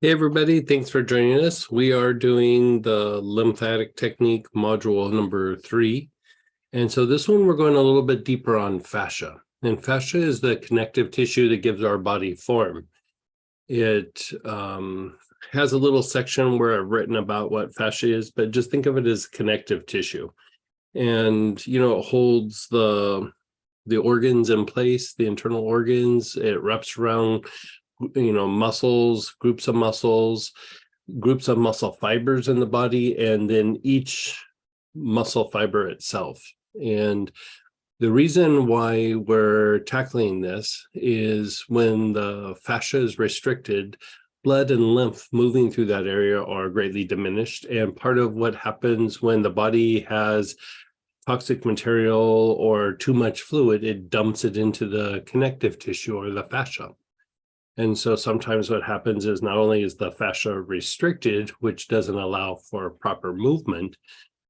Hey everybody, thanks for joining us. We are doing the lymphatic technique module number 3. And so this one we're going a little bit deeper on fascia. And fascia is the connective tissue that gives our body form. It has a little section where I've written about what fascia is, but just think of it as connective tissue. And it holds the organs in place, the internal organs. It wraps around muscles, groups of muscle fibers in the body, and then each muscle fiber itself. And the reason why we're tackling this is when the fascia is restricted, blood and lymph moving through that area are greatly diminished. And part of what happens when the body has toxic material or too much fluid, it dumps it into the connective tissue or the fascia. And so sometimes what happens is not only is the fascia restricted, which doesn't allow for proper movement,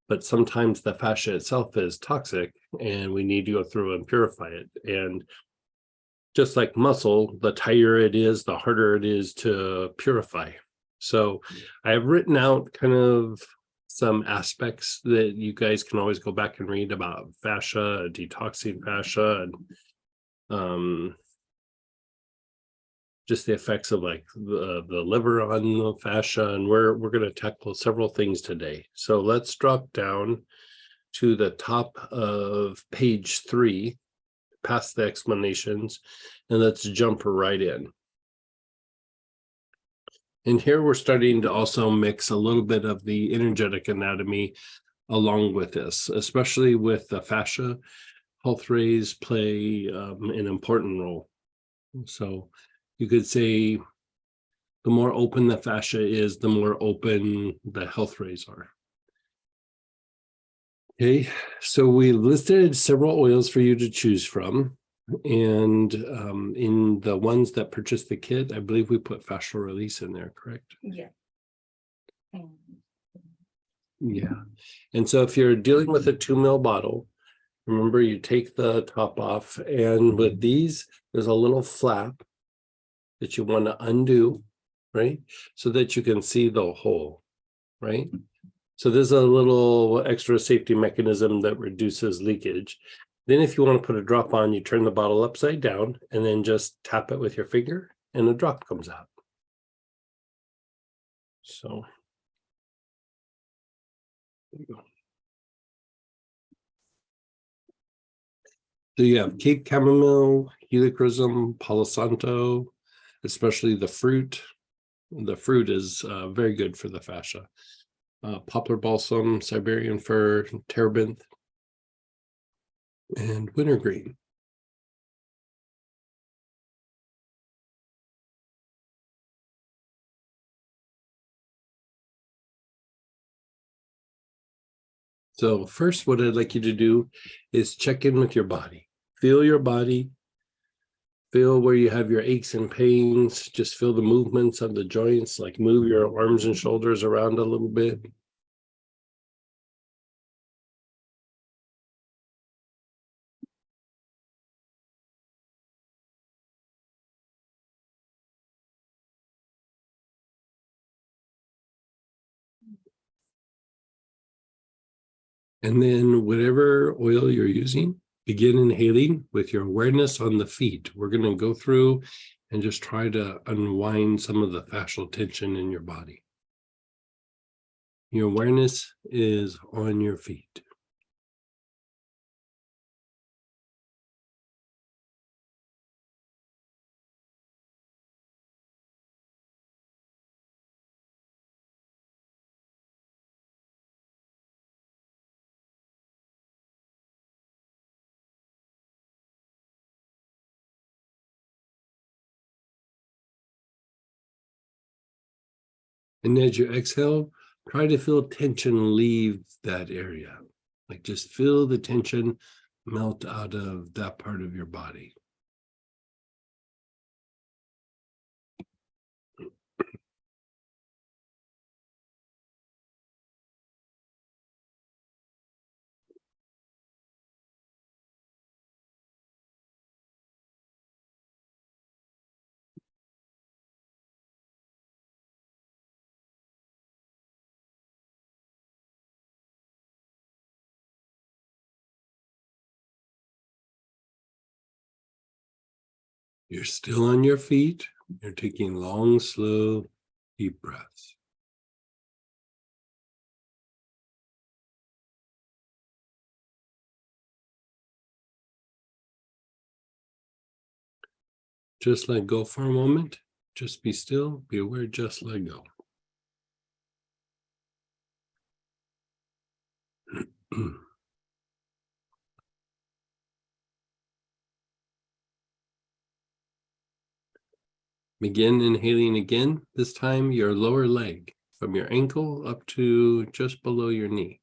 but sometimes the fascia itself is toxic and we need to go through and purify it. And just like muscle, the tighter it is, the harder it is to purify. So I have written out kind of some aspects that you guys can always go back and read about fascia, detoxing fascia, and just the effects of like the liver on the fascia, and we're going to tackle several things today. So let's drop down to the top of page 3, past the explanations, and let's jump right in. And here we're starting to also mix a little bit of the energetic anatomy along with this, especially with the fascia. Health rays play an important role. So you could say the more open the fascia is, the more open the health rays are. Okay, so we listed several oils for you to choose from. And in the ones that purchased the kit, I believe we put fascial release in there, correct? Yeah. Yeah. And so if you're dealing with a 2 ml bottle, remember you take the top off, and with these, there's a little flap that you want to undo, right? So that you can see the hole, right? So there's a little extra safety mechanism that reduces leakage. Then if you want to put a drop on, you turn the bottle upside down and then just tap it with your finger and a drop comes out. So there you go. So you have Cape Chamomile, Helichrysum, Palo Santo, especially the fruit. The fruit is very good for the fascia. Poplar balsam, Siberian fir, terebinth, and wintergreen. So first, what I'd like you to do is check in with your body. Feel your body. Feel where you have your aches and pains. Just feel the movements of the joints, like move your arms and shoulders around a little bit. And then whatever oil you're using, begin inhaling with your awareness on the feet. We're going to go through and just try to unwind some of the fascial tension in your body. Your awareness is on your feet. And as you exhale, try to feel tension leave that area. Like just feel the tension melt out of that part of your body. You're still on your feet. You're taking long, slow, deep breaths. Just let go for a moment. Just be still, be aware, just let go. Begin inhaling again, this time your lower leg, from your ankle up to just below your knee.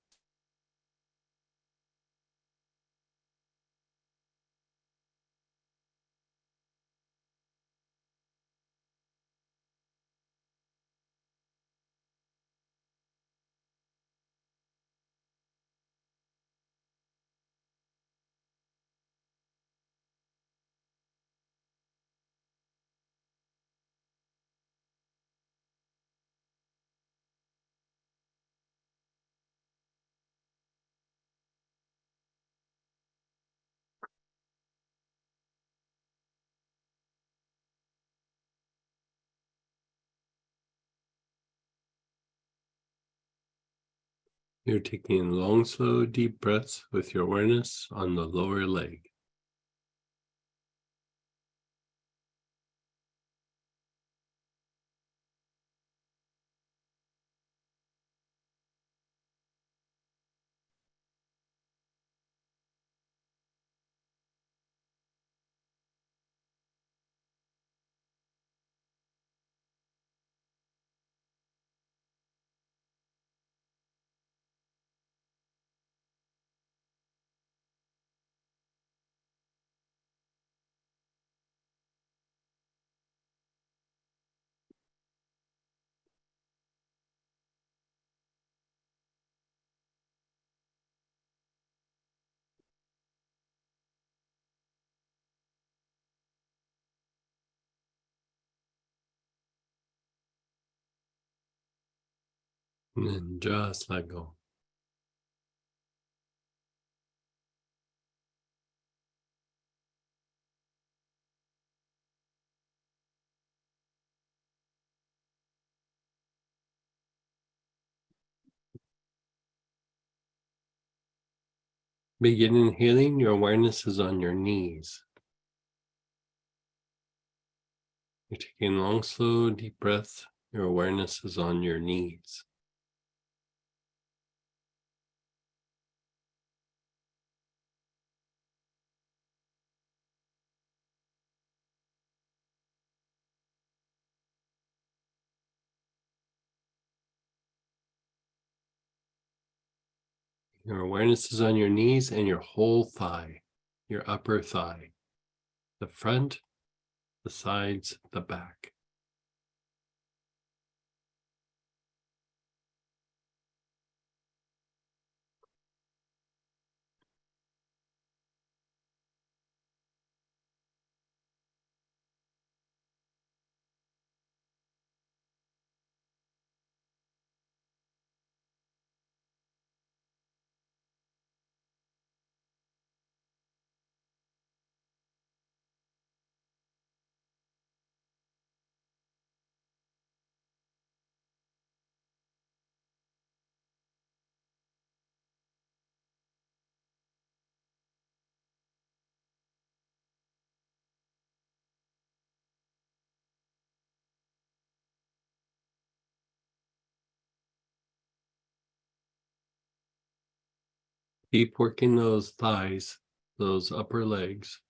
You're taking long, slow, deep breaths with your awareness on the lower leg. And then just let go. Begin inhaling, your awareness is on your knees. You're taking long, slow, deep breaths. Your awareness is on your knees. Your awareness is on your knees and your whole thigh, your upper thigh, the front, the sides, the back. Keep working those thighs, those upper legs.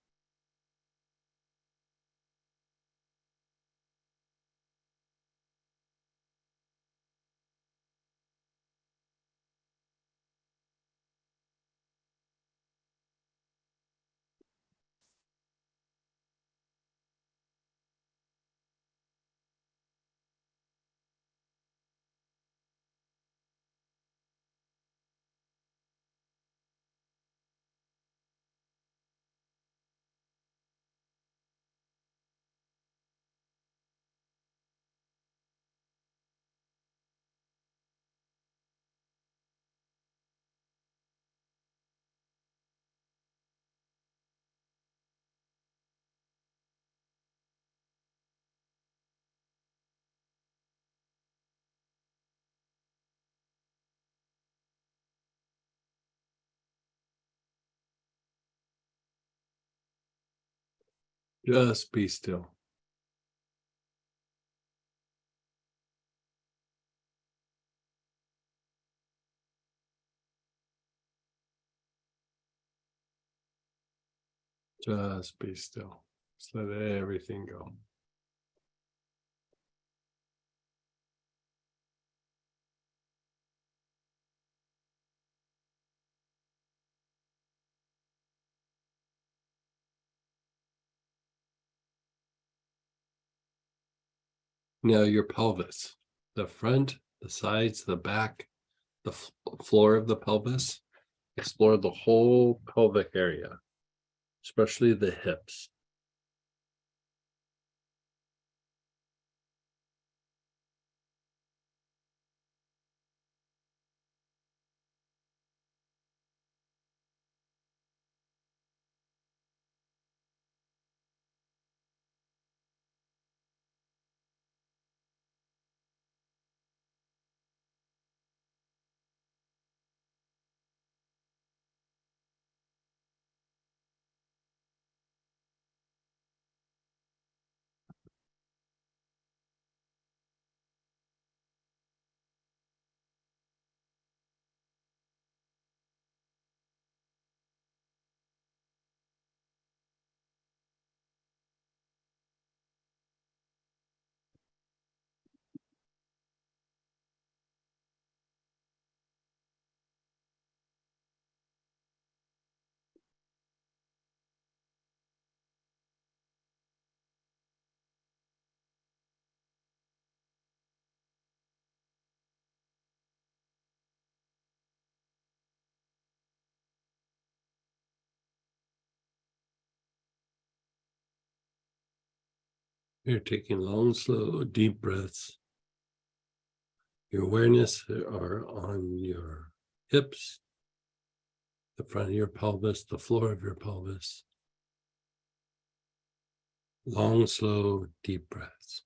Just be still. Just be still. Just let everything go. Now your pelvis, the front, the sides, the back, the floor of the pelvis. Explore the whole pelvic area, especially the hips. You're taking long, slow, deep breaths. Your awareness are on your hips, the front of your pelvis, the floor of your pelvis. Long, slow, deep breaths.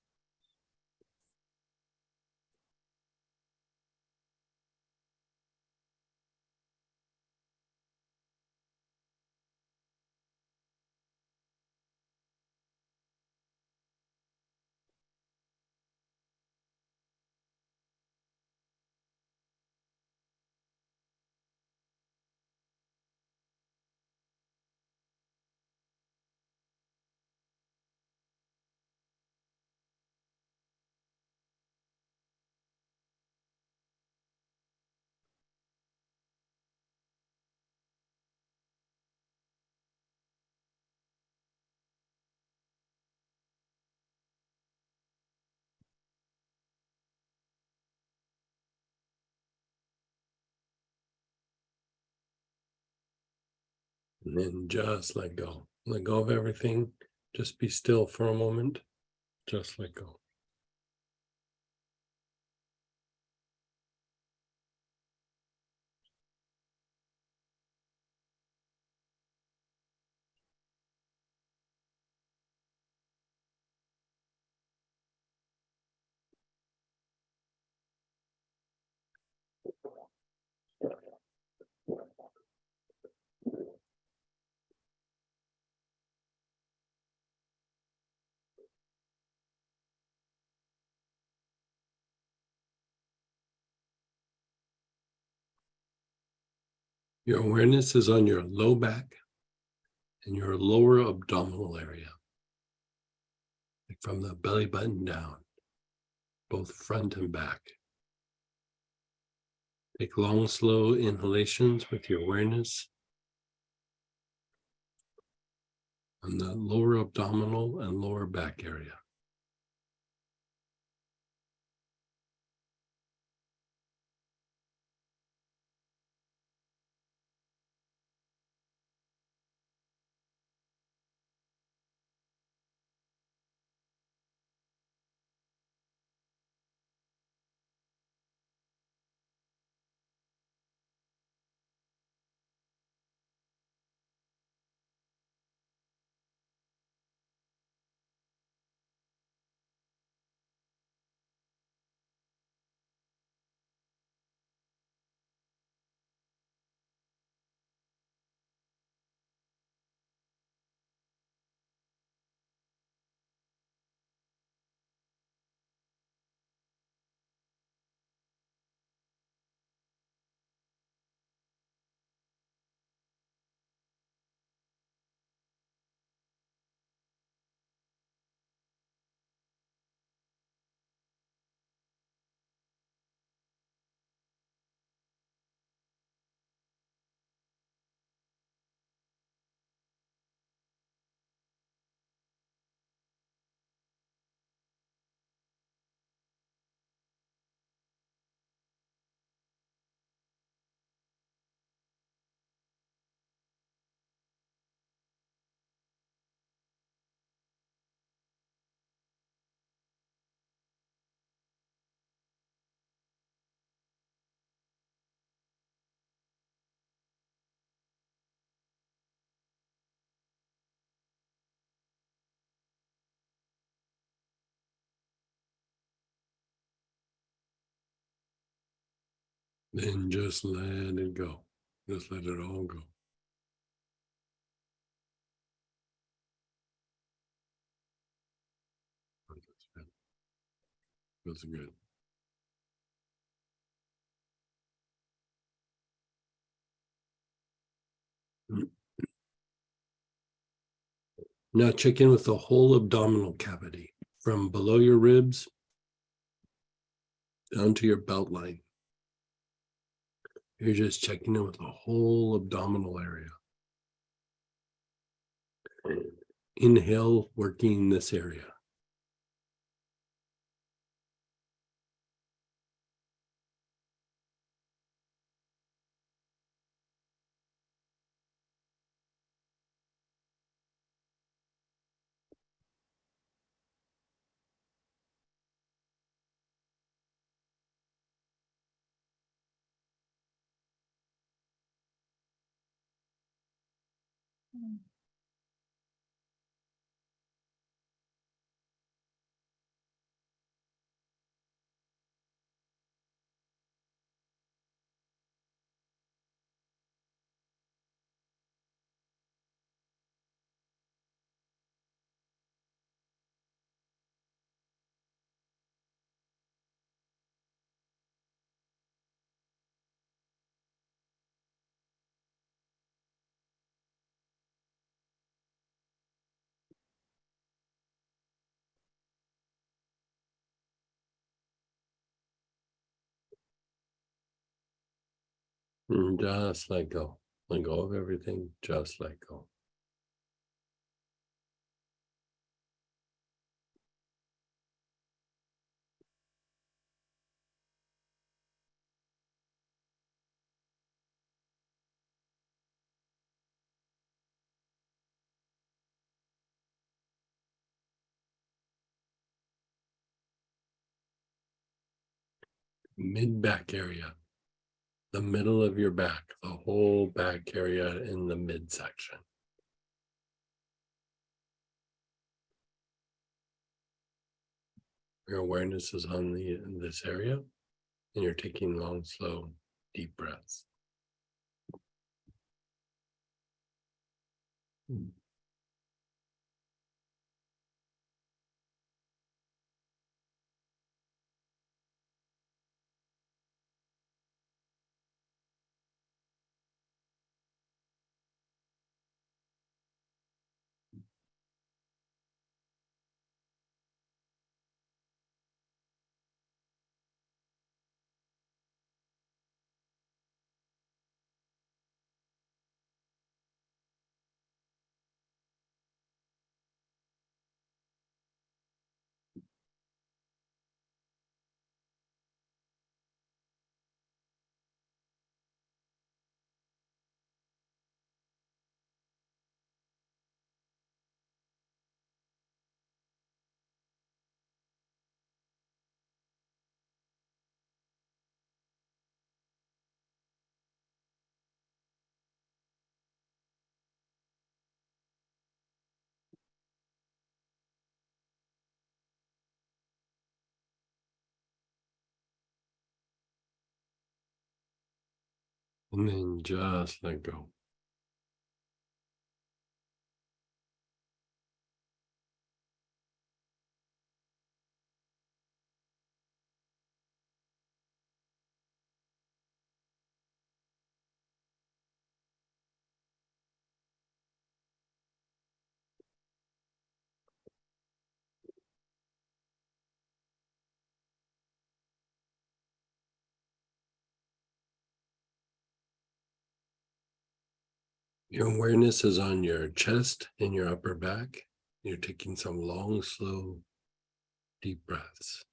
And then just let go. Let go of everything. Just be still for a moment. Just let go. Your awareness is on your low back and your lower abdominal area, like from the belly button down, both front and back. Take long, slow inhalations with your awareness on the lower abdominal and lower back area. Then just let it go. Just let it all go. Feels good. Now check in with the whole abdominal cavity from below your ribs down to your belt line. You're just checking in with the whole abdominal area. Inhale, working this area. And just let go. Let go of everything. Just let go. Mid back area, the middle of your back, the whole back area in the midsection. Your awareness is on in this area, and you're taking long, slow, deep breaths. And then just let go. Your awareness is on your chest and your upper back. You're taking some long, slow, deep breaths.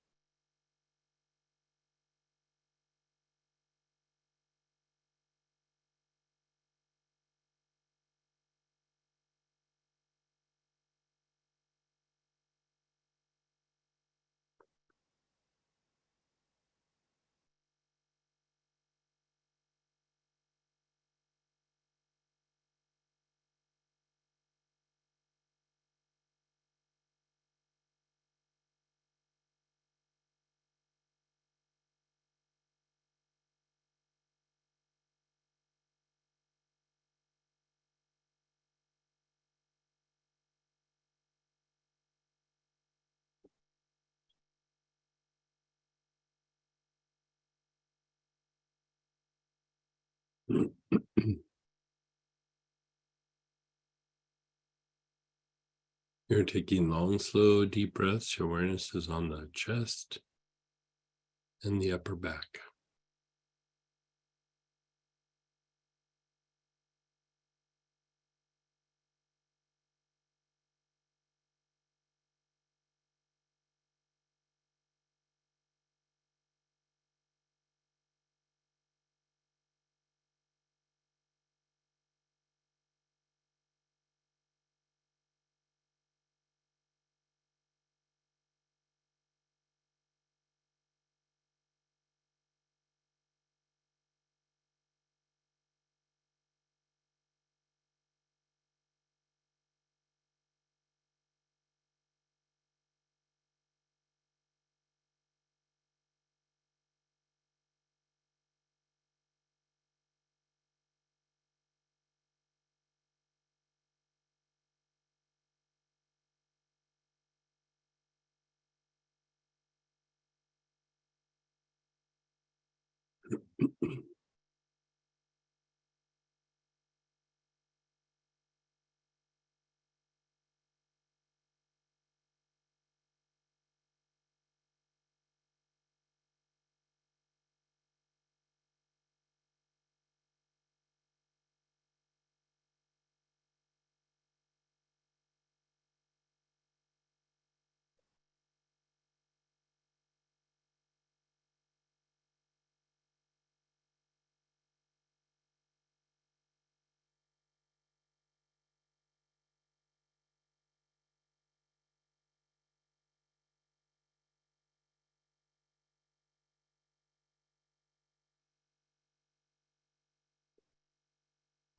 You're taking long, slow, deep breaths. Your awareness is on the chest and the upper back.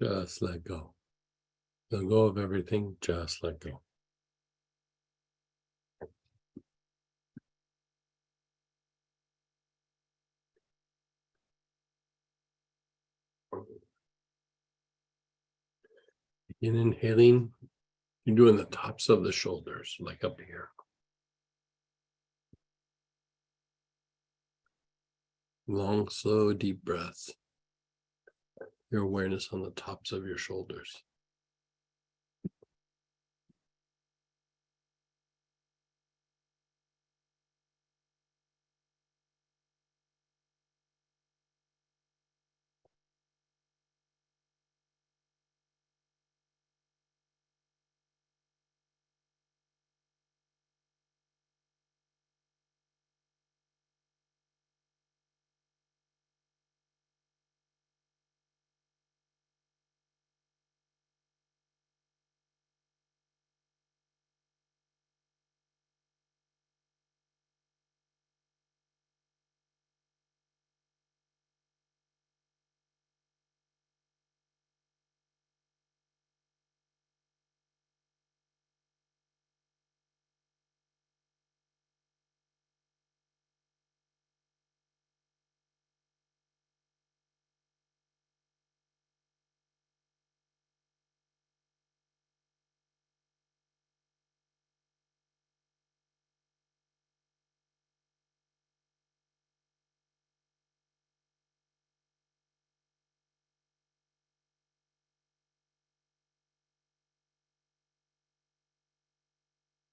Just let go. Let go of everything. Just let go. In inhaling, you're doing the tops of the shoulders, like up here. Long, slow, deep breaths. Your awareness on the tops of your shoulders.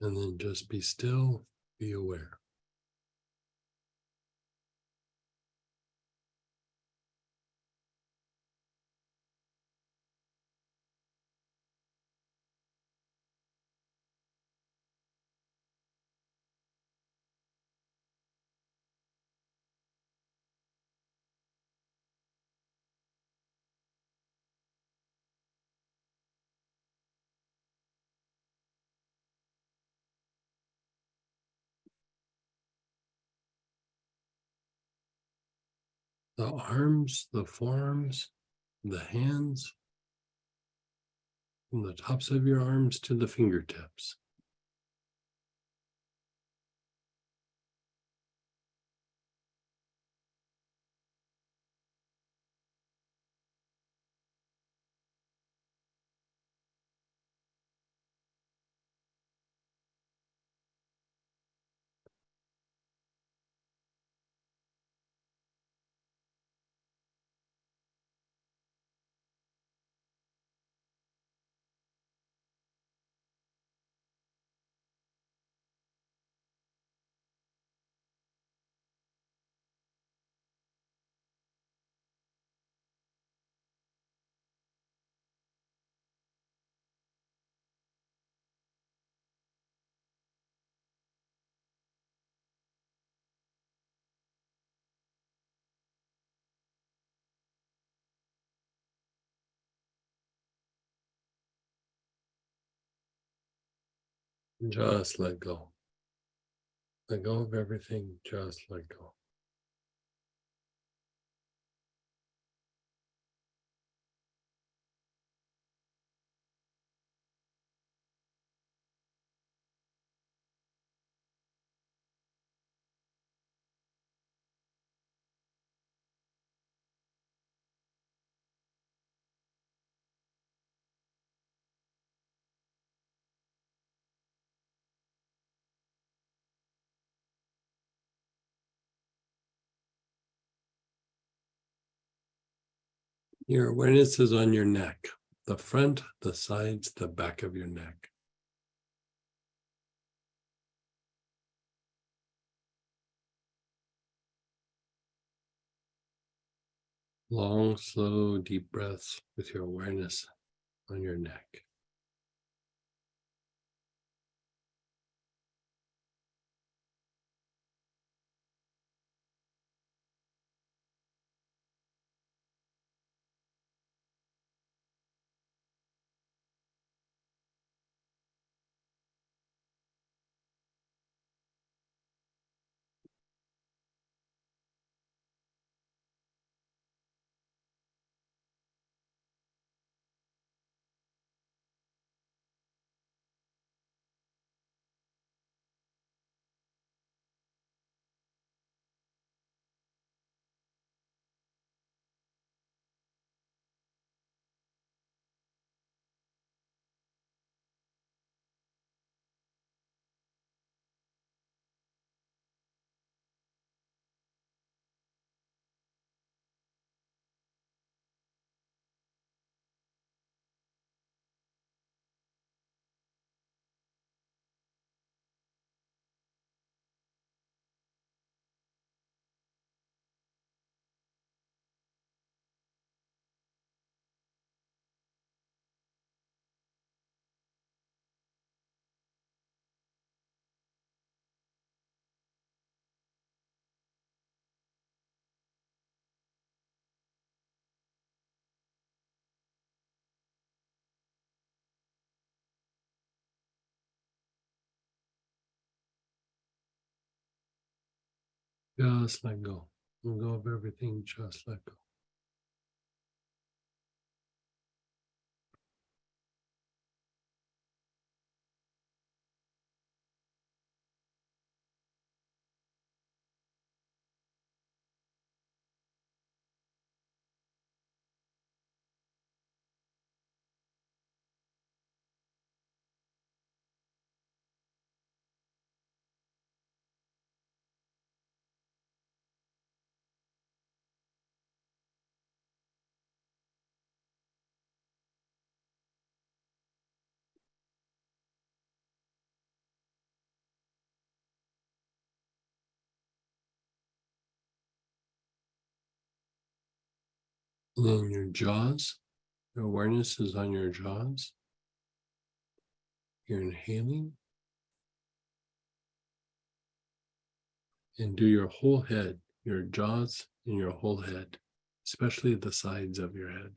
And then just be still, be aware. The arms, the forearms, the hands, from the tops of your arms to the fingertips. Just let go. Let go of everything. Just let go. Your awareness is on your neck, the front, the sides, the back of your neck. Long, slow, deep breaths with your awareness on your neck. Just let go. Let go of everything. Just let go. And then your jaws. Your awareness is on your jaws. You're inhaling. And do your whole head, your jaws and your whole head, especially the sides of your head.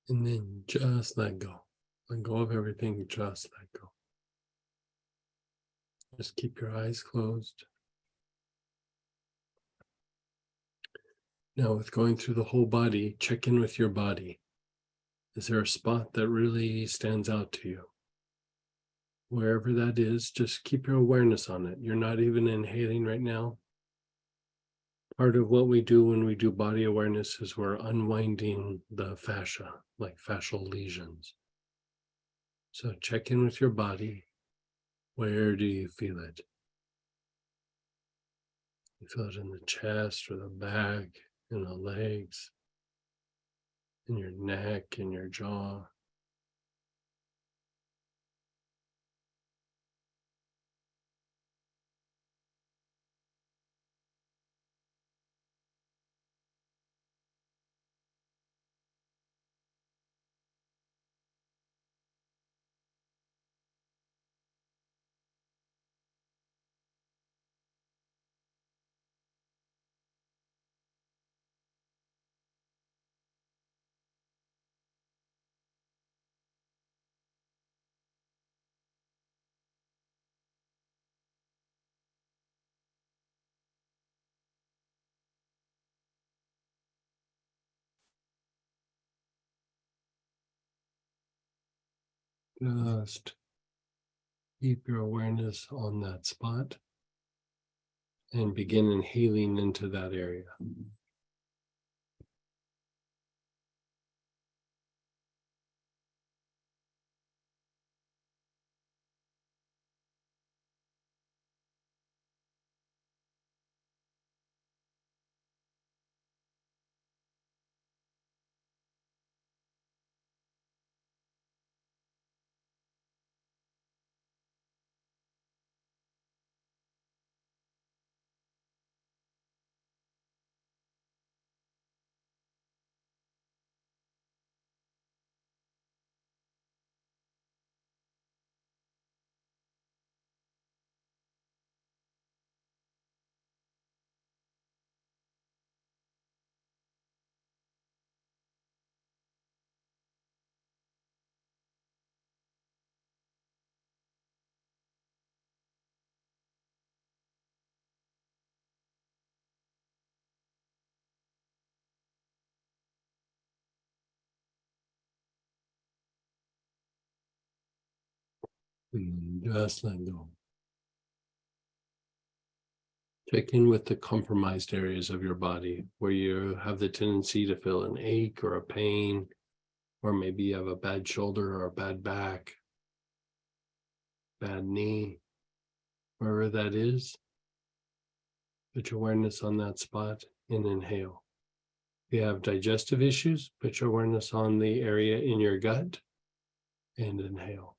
And then just let go. Let go of everything. Just let go. Just keep your eyes closed. Now, with going through the whole body, check in with your body. Is there a spot that really stands out to you? Wherever that is, just keep your awareness on it. You're not even inhaling right now. Part of what we do when we do body awareness is we're unwinding the fascia, like fascial lesions. So check in with your body. Where do you feel it? You feel it in the chest or the back, in the legs, in your neck, in your jaw. Just keep your awareness on that spot and begin inhaling into that area. And just let go. Check in with the compromised areas of your body where you have the tendency to feel an ache or a pain, or maybe you have a bad shoulder or a bad back, bad knee, wherever that is. Put your awareness on that spot and inhale. If you have digestive issues, put your awareness on the area in your gut and inhale.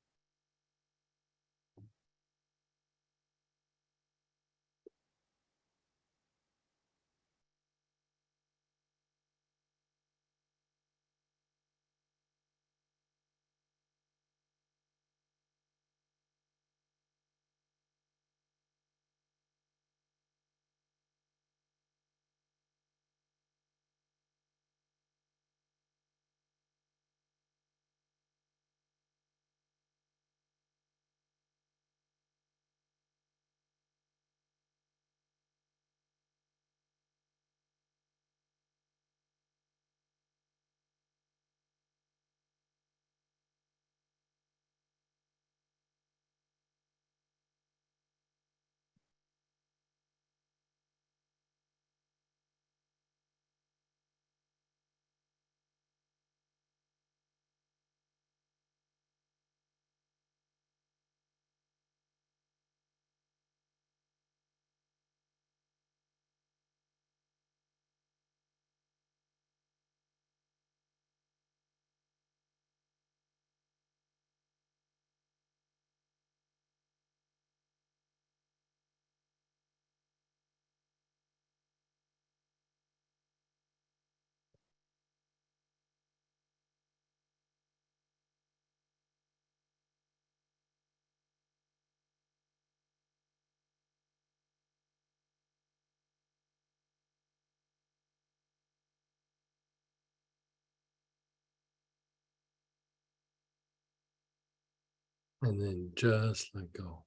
And then just let go.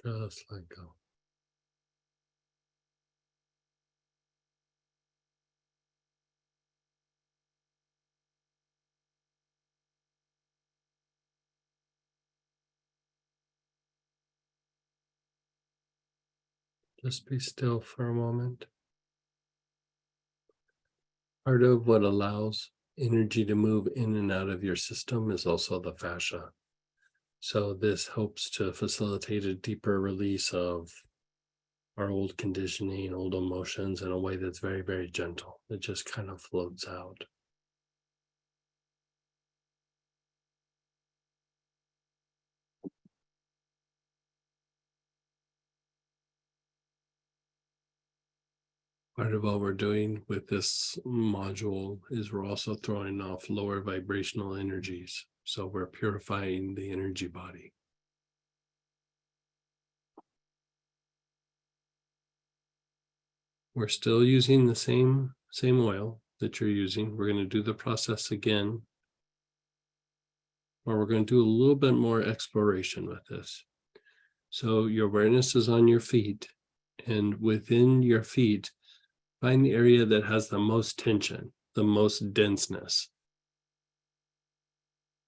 Just let go. Just be still for a moment. Part of what allows energy to move in and out of your system is also the fascia. So this helps to facilitate a deeper release of our old conditioning, old emotions in a way that's very, very gentle. It just kind of floats out. Part of what we're doing with this module is we're also throwing off lower vibrational energies. So we're purifying the energy body. We're still using the same oil that you're using. We're going to do the process again, or we're going to do a little bit more exploration with this. So your awareness is on your feet, and within your feet, find the area that has the most tension, the most denseness,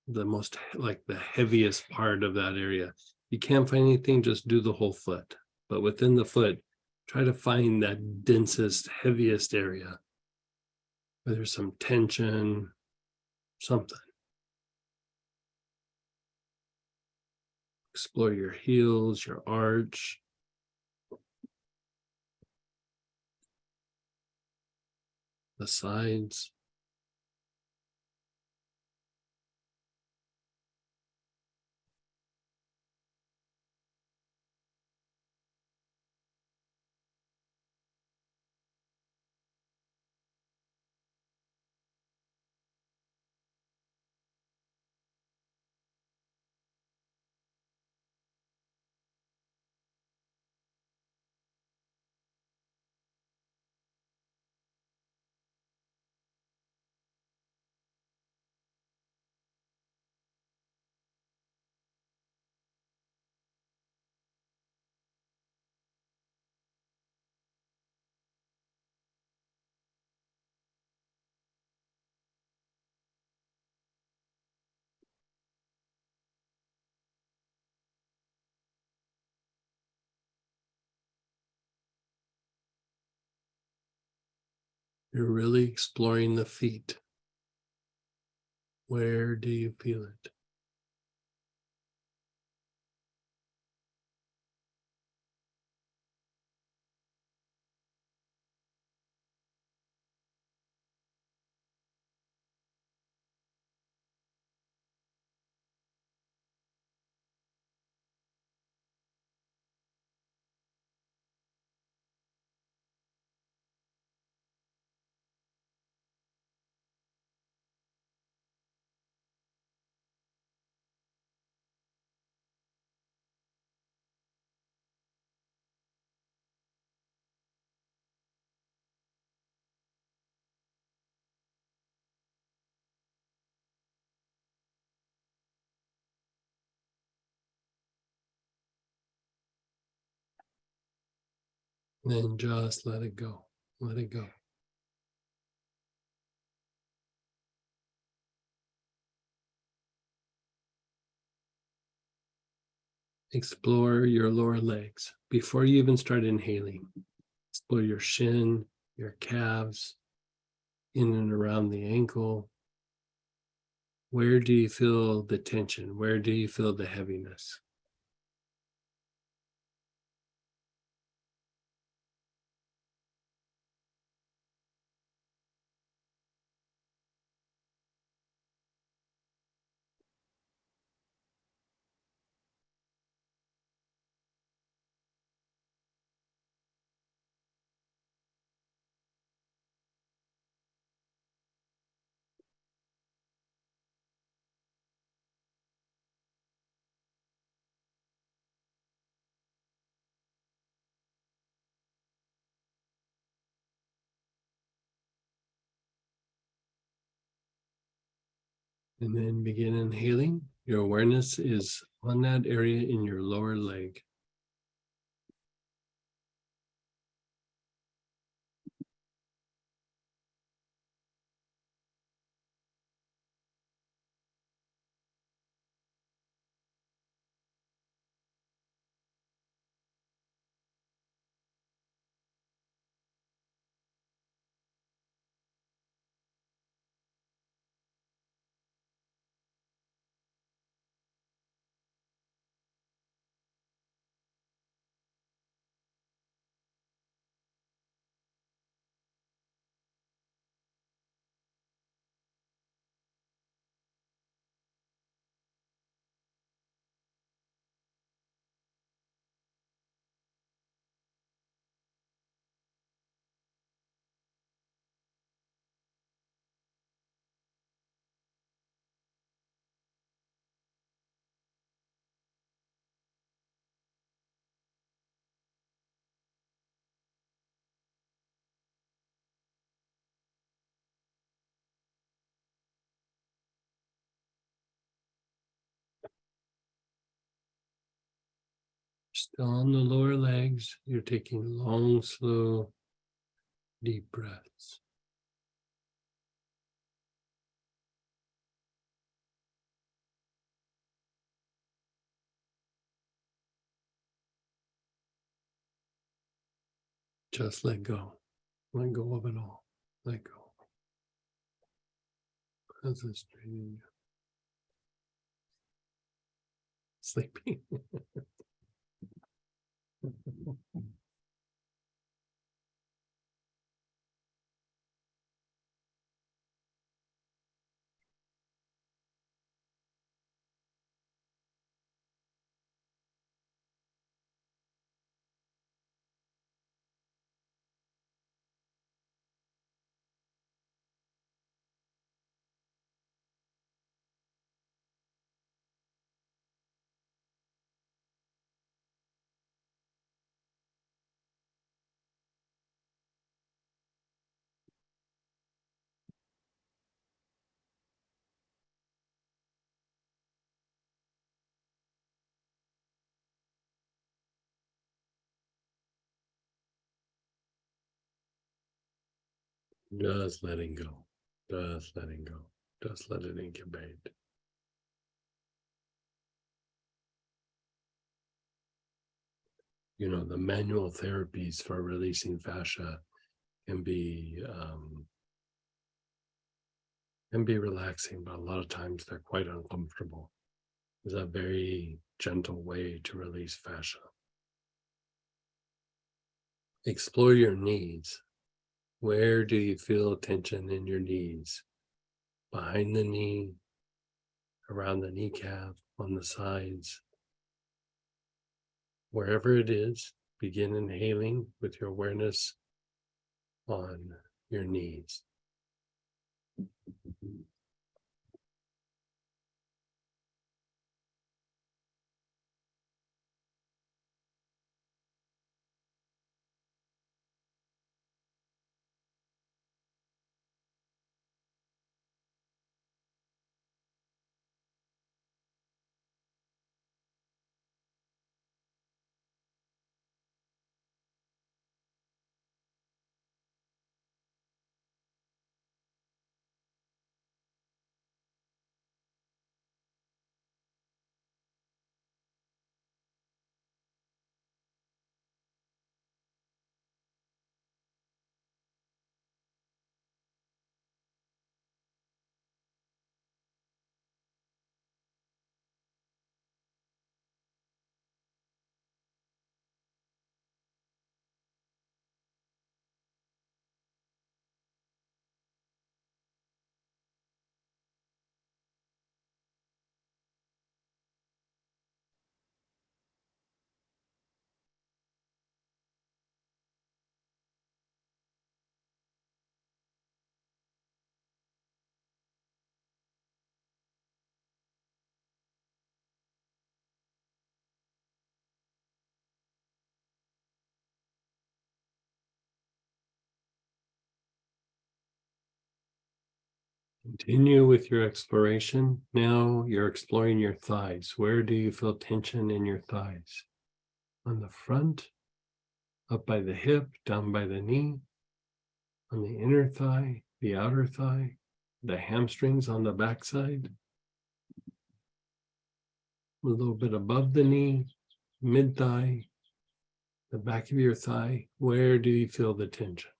the most, like the heaviest part of that area. You can't find anything, just do the whole foot. But within the foot, try to find that densest, heaviest area where there's some tension, something. Explore your heels, your arch. The sides. You're really exploring the feet. Where do you feel it? Then just let it go. Let it go. Explore your lower legs before you even start inhaling. Explore your shin, your calves, in and around the ankle. Where do you feel the tension? Where do you feel the heaviness? And then begin inhaling. Your awareness is on that area in your lower leg. Still on the lower legs, you're taking long, slow, deep breaths. Just let go. Let go of it all. Let go. How's this treating you? Sleepy. Just letting go. Just letting go. Just let it incubate. You know, the manual therapies for releasing fascia can be relaxing, but a lot of times they're quite uncomfortable. It's a very gentle way to release fascia. Explore your knees. Where do you feel tension in your knees? Behind the knee, around the kneecap, on the sides. Wherever it is, begin inhaling with your awareness on your knees. Continue with your exploration. Now you're exploring your thighs. Where do you feel tension in your thighs? On the front, up by the hip, down by the knee, on the inner thigh, the outer thigh, the hamstrings on the backside, a little bit above the knee, mid thigh, the back of your thigh. Where do you feel the tension?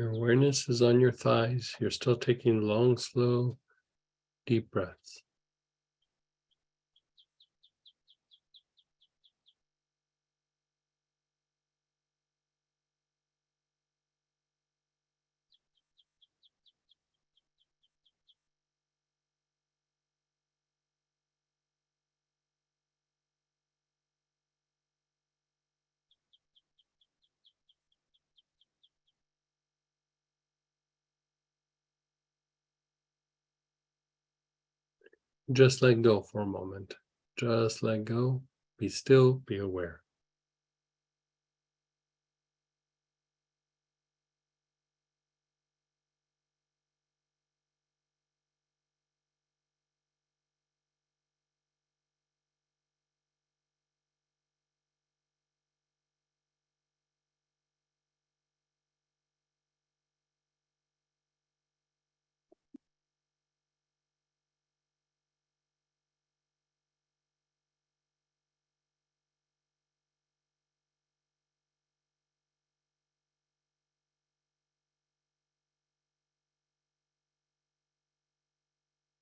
Your awareness is on your thighs. You're still taking long, slow, deep breaths. Just let go for a moment. Just let go. Be still, be aware.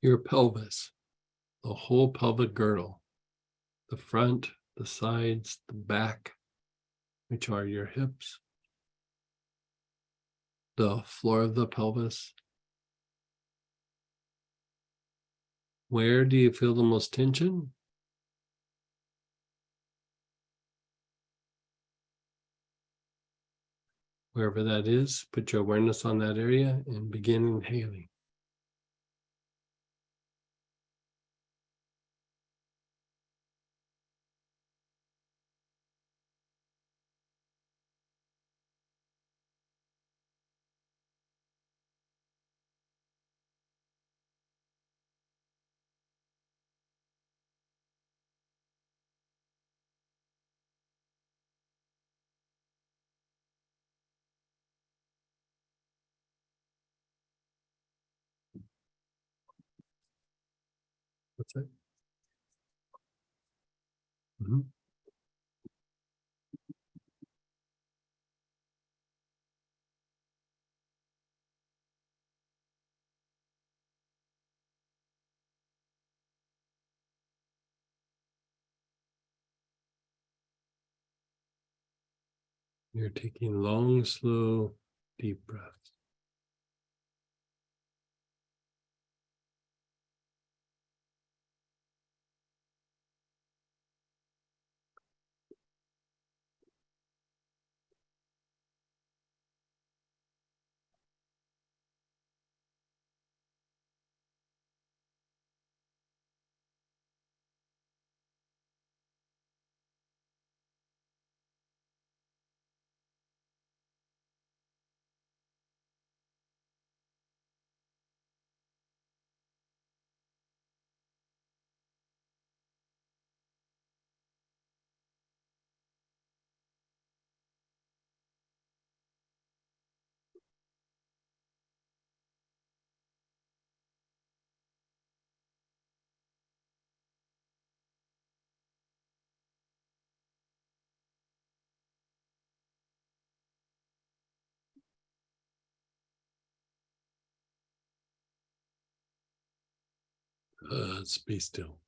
Your pelvis, the whole pelvic girdle, the front, the sides, the back, which are your hips, the floor of the pelvis. Where do you feel the most tension? Wherever that is, put your awareness on that area and begin inhaling. What's that? Mhm. You're taking long, slow, deep breaths. Be still.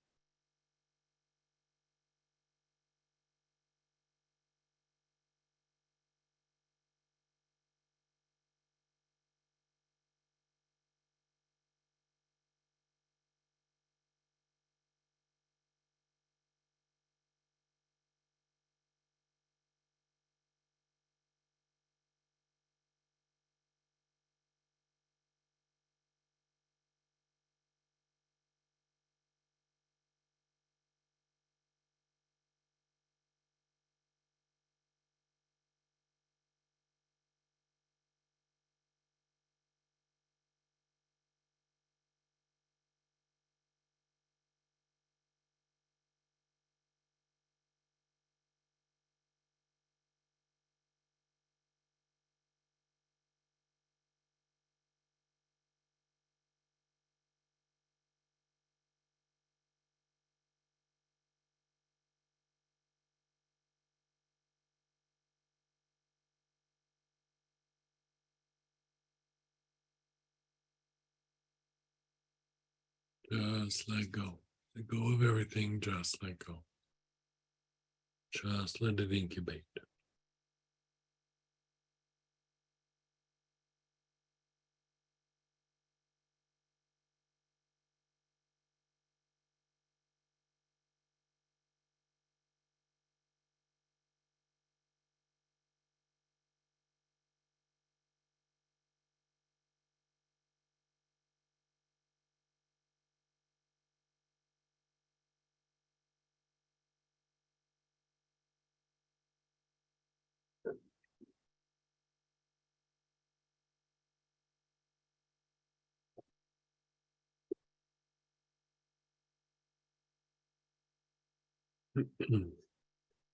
Just let go. Let go of everything. Just let go. Just let it incubate.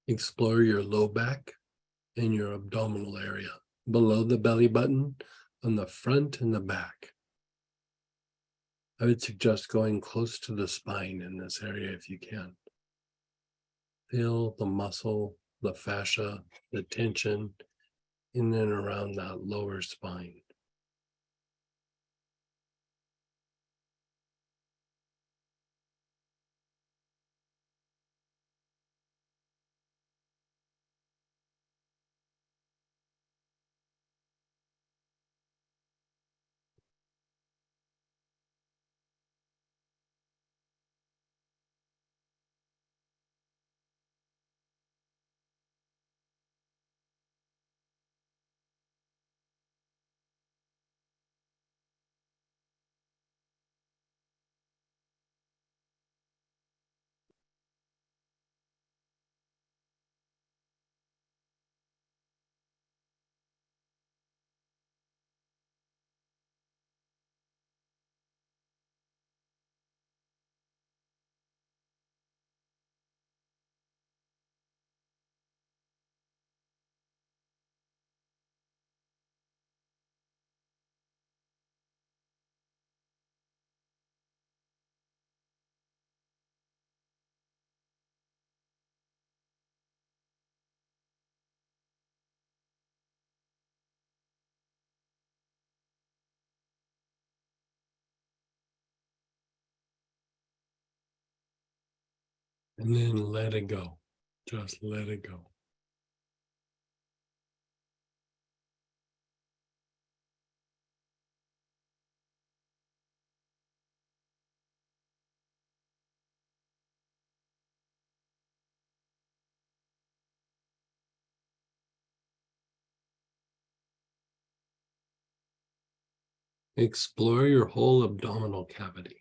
Explore your low back and your abdominal area below the belly button on the front and the back. I would suggest going close to the spine in this area if you can. Feel the muscle, the fascia, the tension in and around that lower spine. And then let it go. Just let it go. Explore your whole abdominal cavity.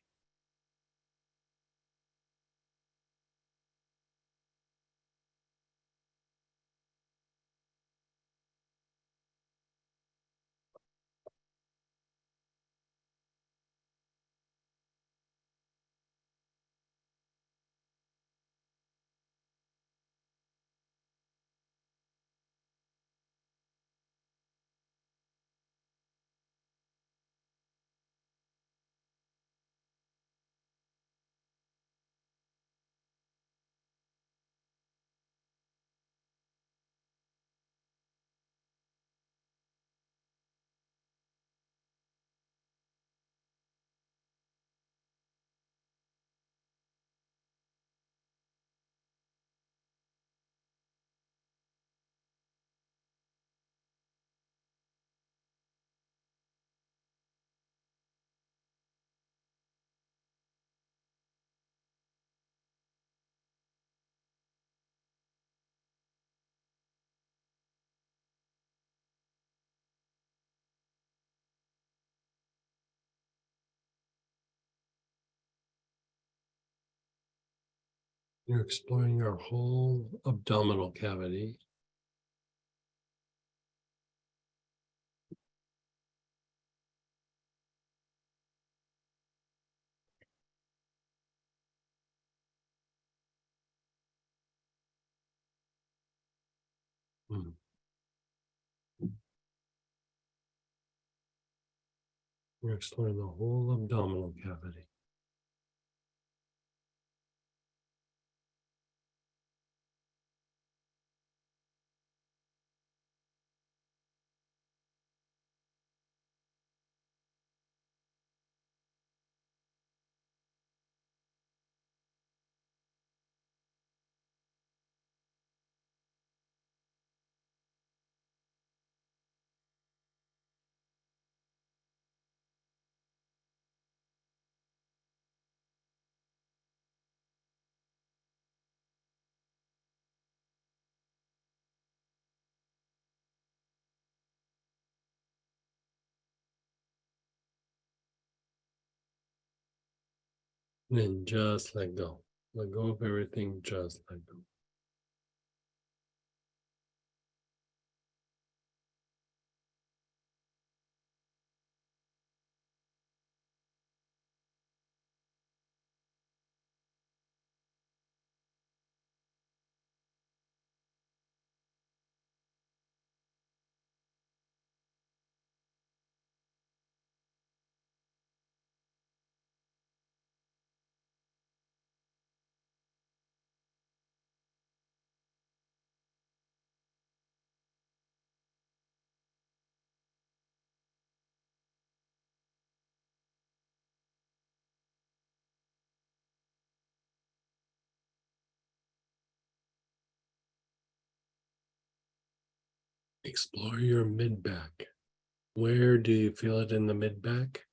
You're exploring your whole abdominal cavity. Mm. You're exploring the whole abdominal cavity. And then just let go. Let go of everything, just let go. Explore your mid back. Where do you feel it in the mid back?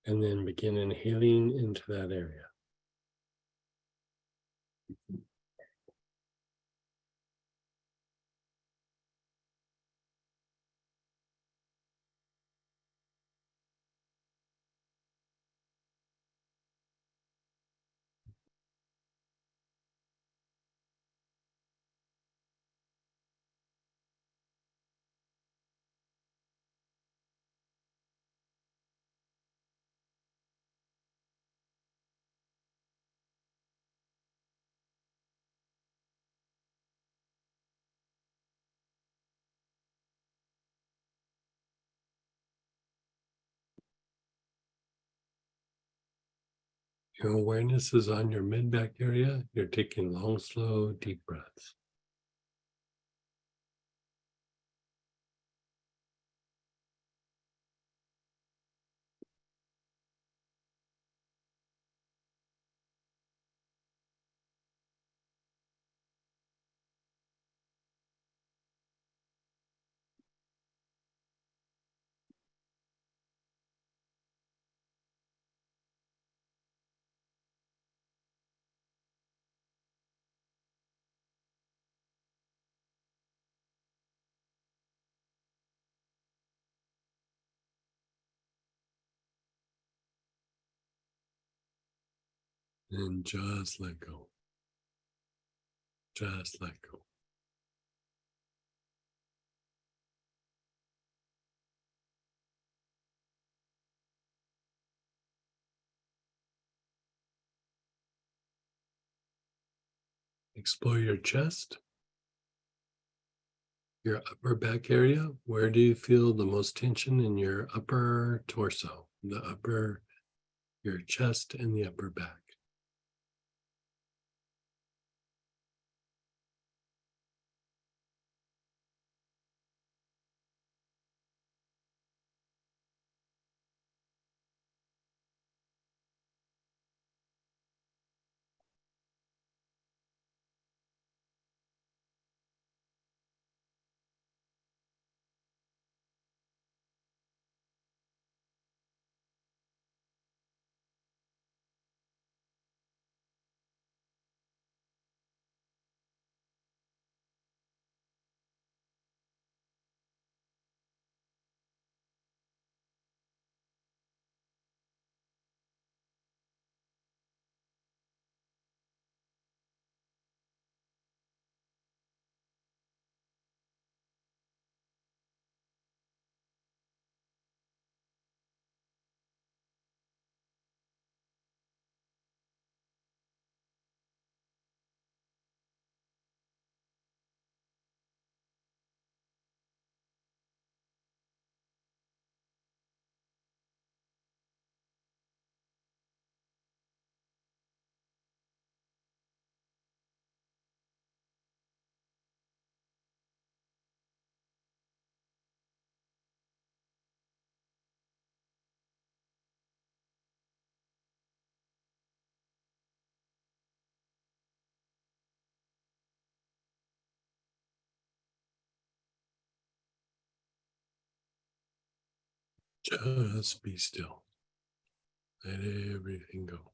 And then begin inhaling into that area. Your awareness is on your mid back area. You're taking long, slow, deep breaths. And just let go. Just let go. Explore your chest, your upper back area. Where do you feel the most tension in your upper torso, your chest, and the upper back? Just be still. Let everything go.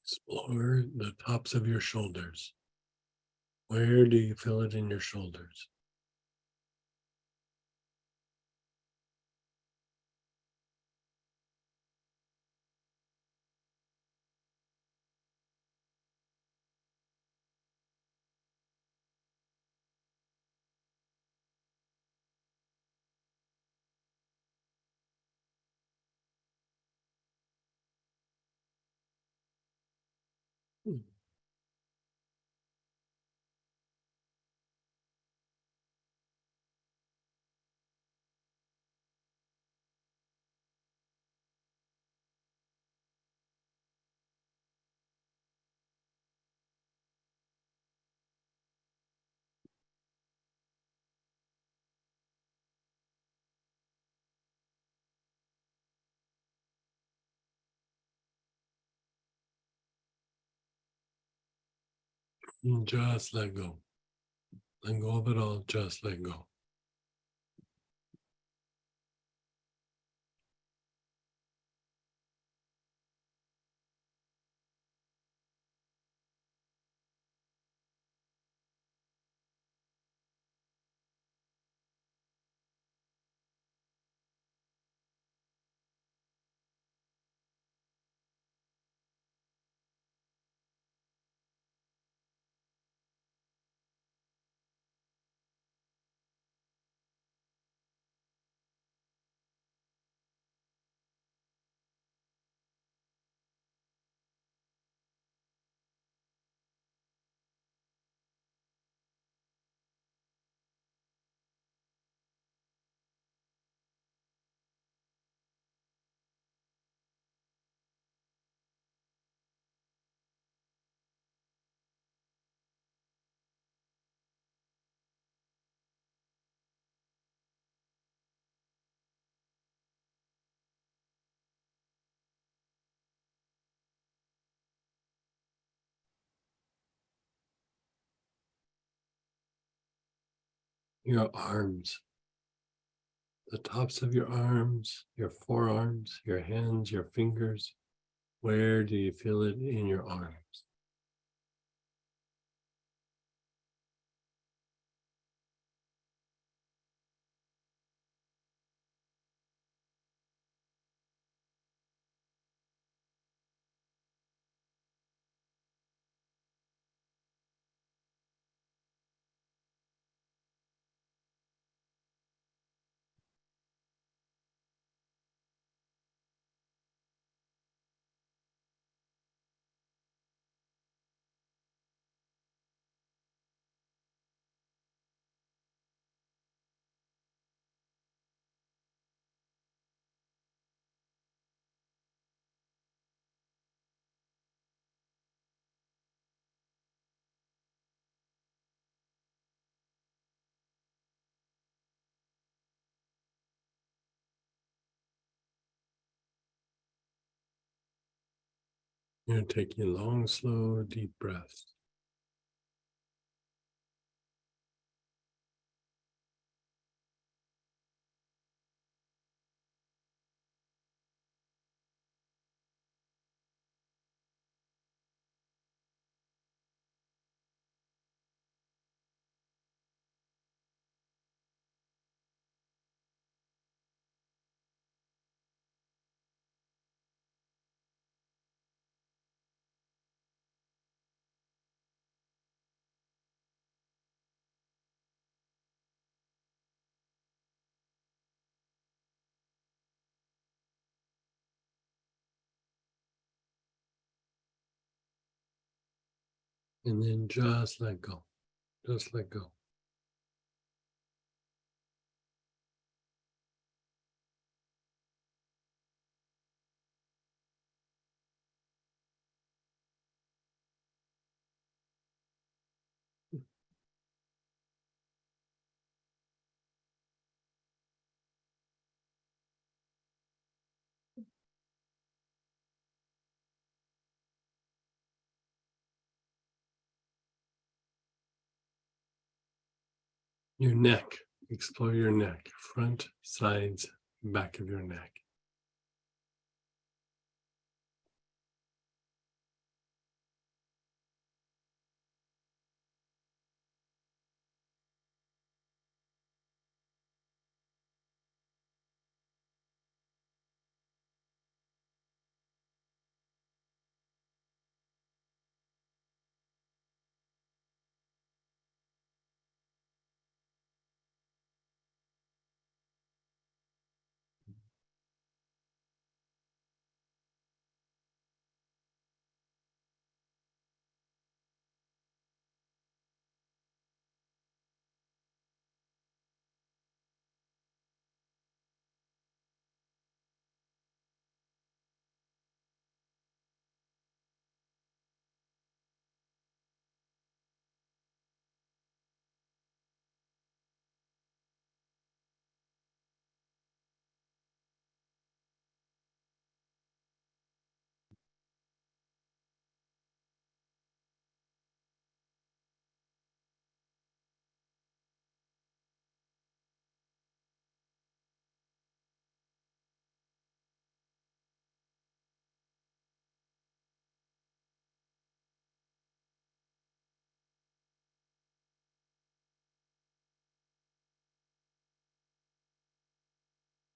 Explore the tops of your shoulders. Where do you feel it in your shoulders? Just let go. Let go of it all. Just let go. Your arms, the tops of your arms, your forearms, your hands, your fingers. Where do you feel it in your arms? You're taking long, slow, deep breaths. And then just let go. Just let go. Your neck. Explore your neck. Front, sides, back of your neck.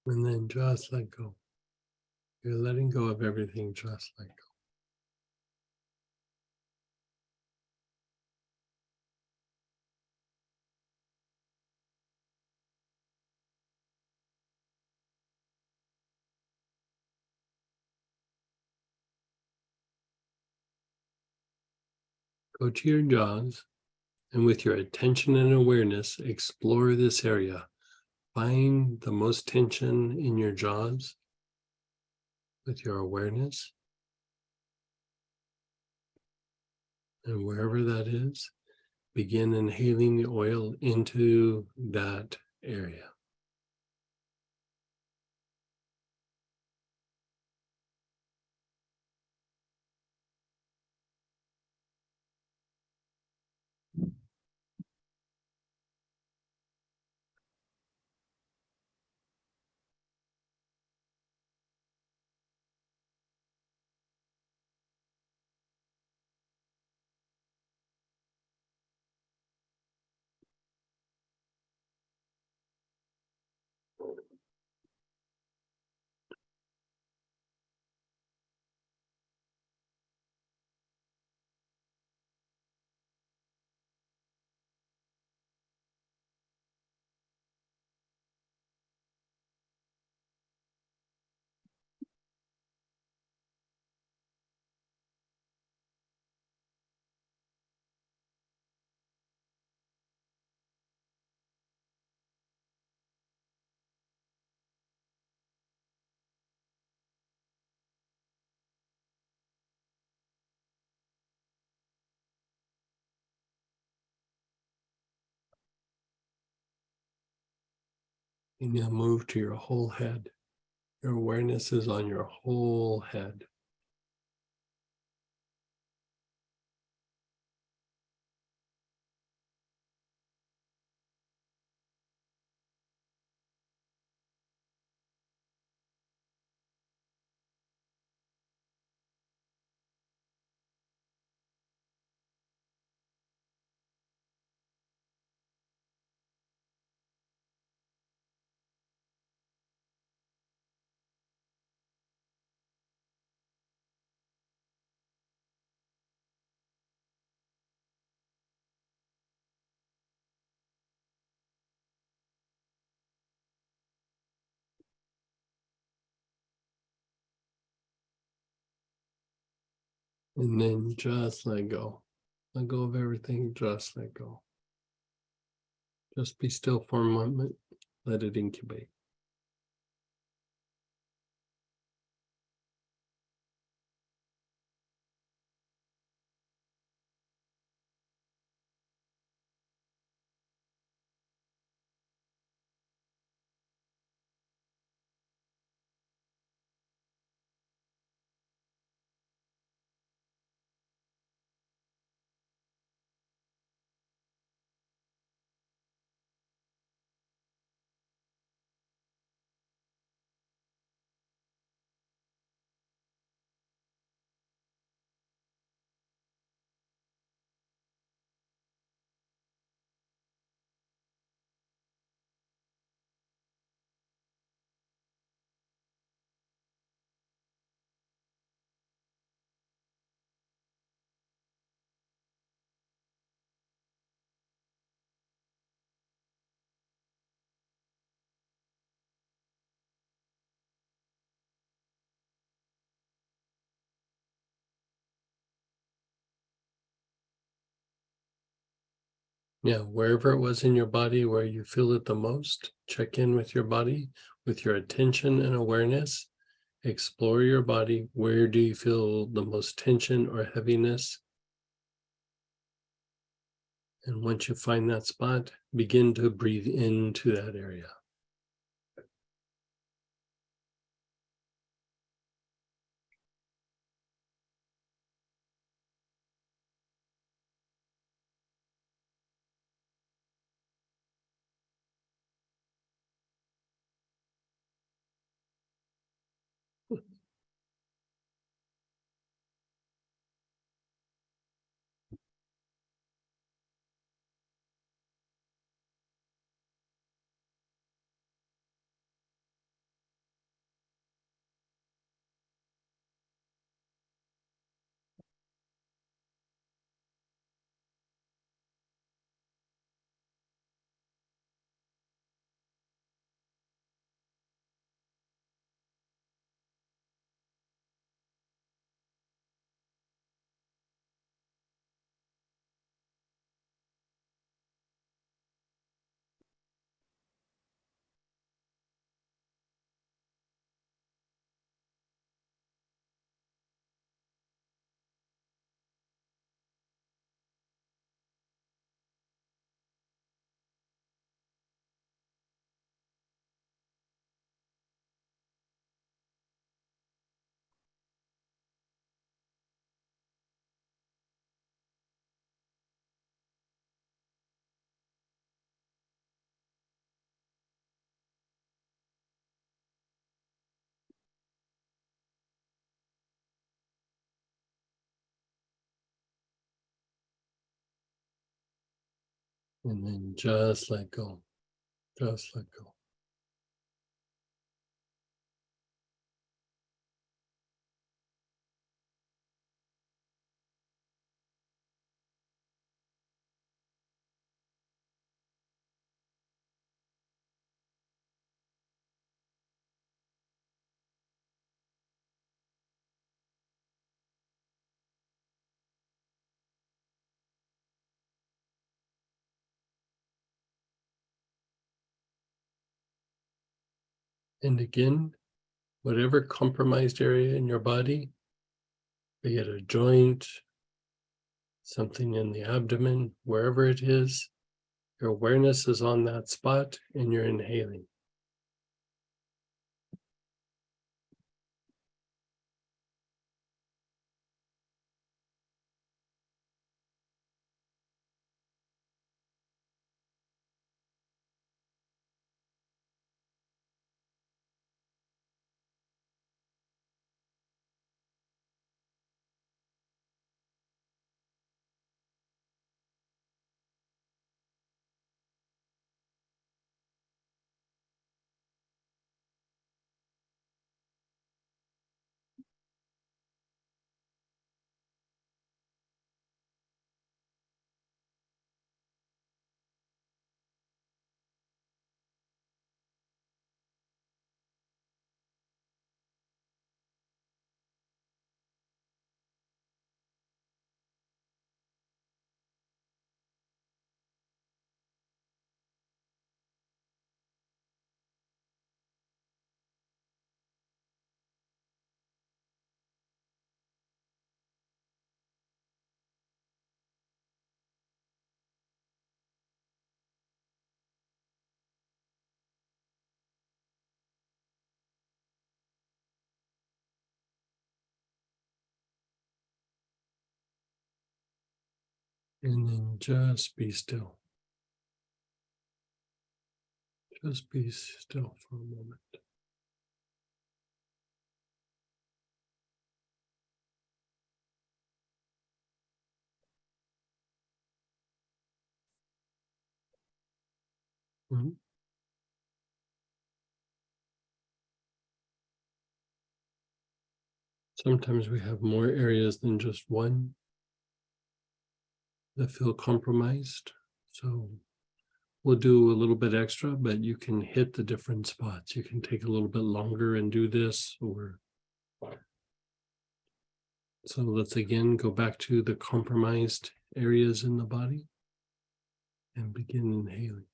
And then just let go. You're letting go of everything, just let go. Go to your jaws, and with your attention and awareness, explore this area. Find the most tension in your jaws with your awareness. And wherever that is, begin inhaling the oil into that area. And now move to your whole head. Your awareness is on your whole head. And then just let go. Let go of everything, just let go. Just be still for a moment. Let it incubate. Yeah, wherever it was in your body where you feel it the most, check in with your body with your attention and awareness. Explore your body. Where do you feel the most tension or heaviness? And once you find that spot, begin to breathe into that area. And then just let go. Just let go. And again, whatever compromised area in your body, be it a joint, something in the abdomen, wherever it is, your awareness is on that spot and you're inhaling. And then just be still. Just be still for a moment. Mhm. Sometimes we have more areas than just one that feel compromised. So we'll do a little bit extra, but you can hit the different spots. You can take a little bit longer and do this, or so let's again go back to the compromised areas in the body and begin inhaling.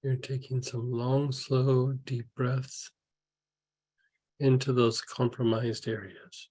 You're taking some long, slow, deep breaths into those compromised areas.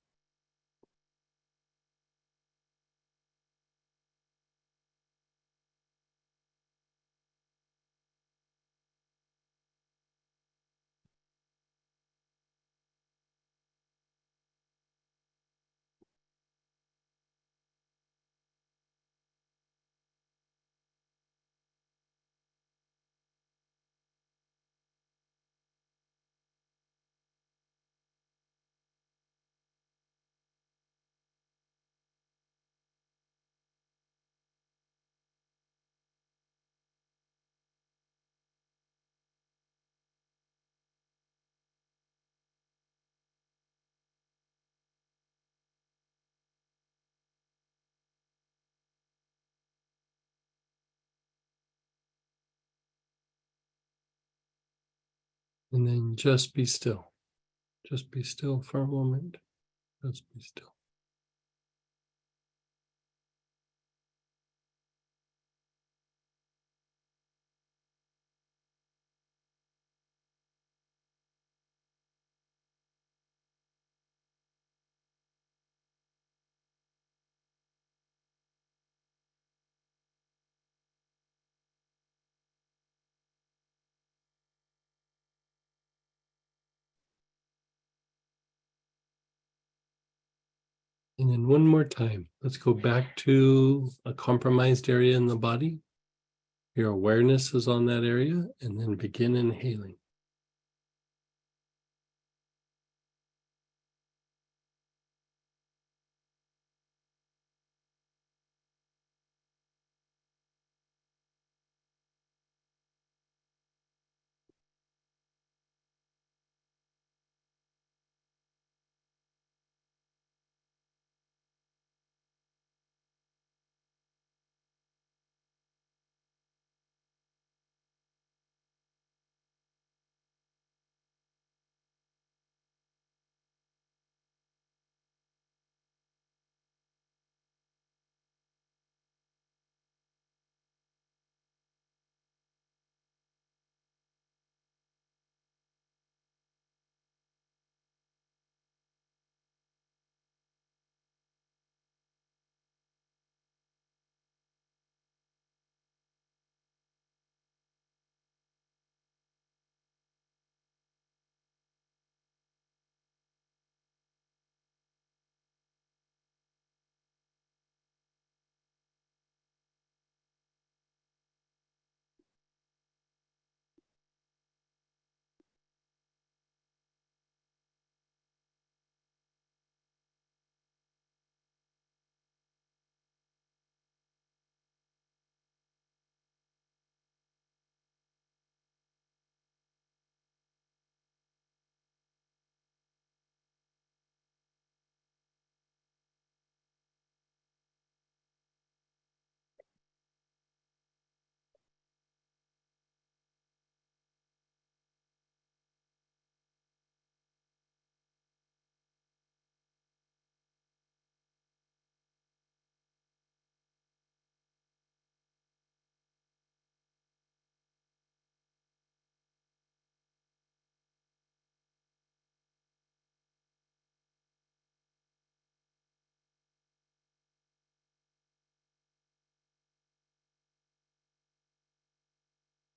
And then just be still. Just be still for a moment. Just be still. And then one more time, let's go back to a compromised area in the body. Your awareness is on that area, and then begin inhaling.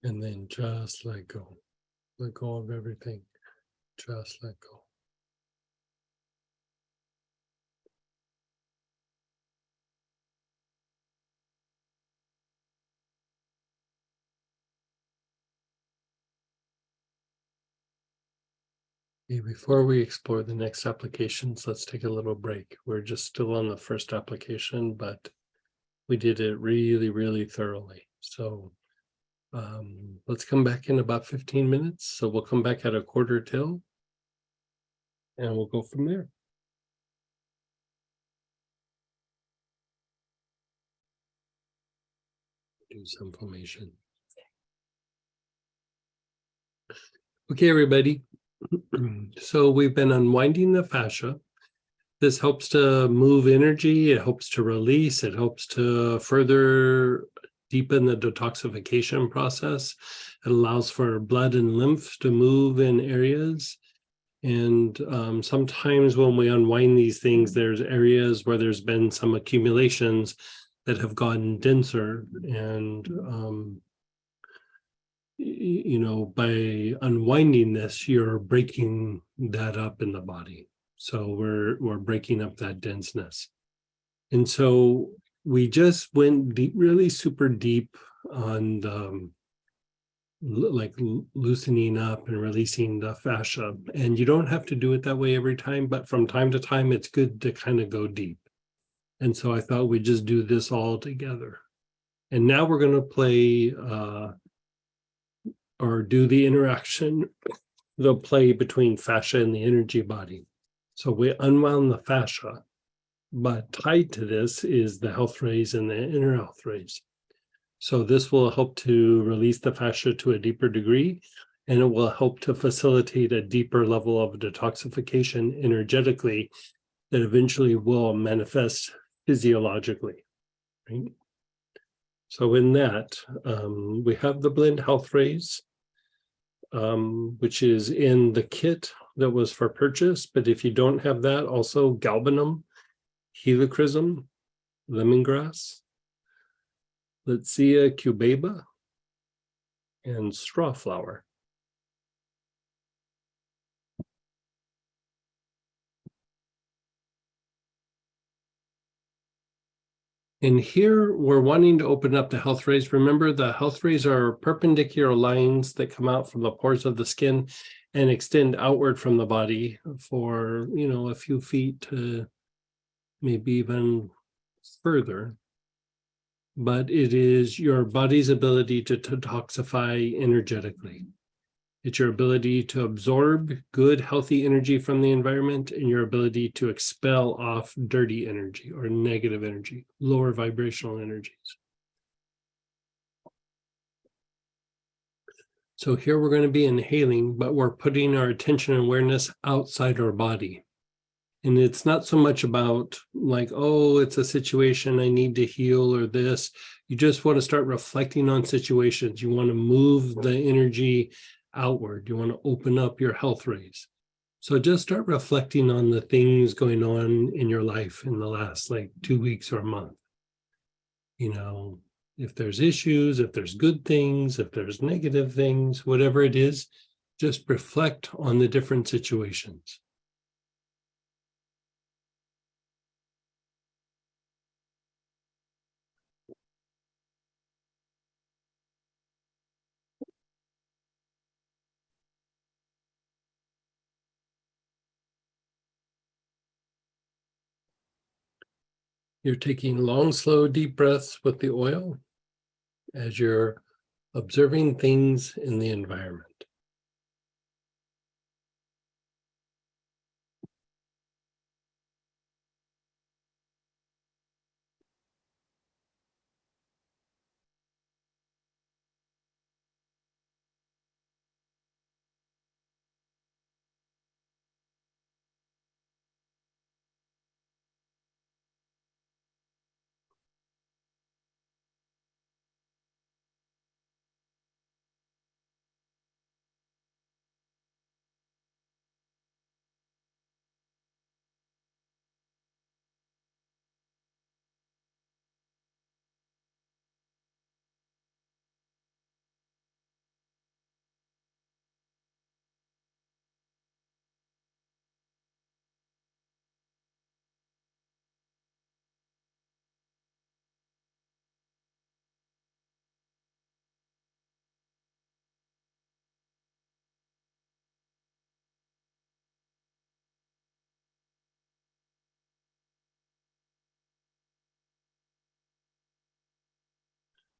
And then just let go. Let go of everything. Just let go. Okay, before we explore the next applications, let's take a little break. We're just still on the first application, but we did it really, really thoroughly. So let's come back in about 15 minutes. So we'll come back at a quarter till, and we'll go from there. Reduce inflammation. Okay, everybody. So we've been unwinding the fascia. This helps to move energy. It helps to release. It helps to further deepen the detoxification process. It allows for blood and lymph to move in areas. And sometimes when we unwind these things, there's areas where there's been some accumulations that have gotten denser. And you know, by unwinding this, you're breaking that up in the body. So we're breaking up that denseness. And so we just went deep, really super deep on the loosening up and releasing the fascia. And you don't have to do it that way every time, but from time to time, it's good to kind of go deep. And so I thought we'd just do this all together. And now we're going to play or do the interaction, the play between fascia and the energy body. So we unwound the fascia, but tied to this is the health rays and the inner health rays. So this will help to release the fascia to a deeper degree. and it will help to facilitate a deeper level of detoxification energetically that eventually will manifest physiologically, right? So in that, we have the Blend Health Rays, which is in the kit that was for purchase. But if you don't have that, also galbanum, helichrysum, lemongrass, Litsea cubeba, and straw flower. And here we're wanting to open up the health rays. Remember, the health rays are perpendicular lines that come out from the pores of the skin and extend outward from the body for, a few feet to maybe even further. But it is your body's ability to detoxify energetically. It's your ability to absorb good, healthy energy from the environment and your ability to expel off dirty energy or negative energy, lower vibrational energies. So here we're going to be inhaling, but we're putting our attention and awareness outside our body. And it's not so much about like, oh, it's a situation I need to heal or this. You just want to start reflecting on situations. You want to move the energy outward. You want to open up your health rays. So just start reflecting on the things going on in your life in the last 2 weeks or a month. If there's issues, if there's good things, if there's negative things, whatever it is, just reflect on the different situations. You're taking long, slow, deep breaths with the oil as you're observing things in the environment.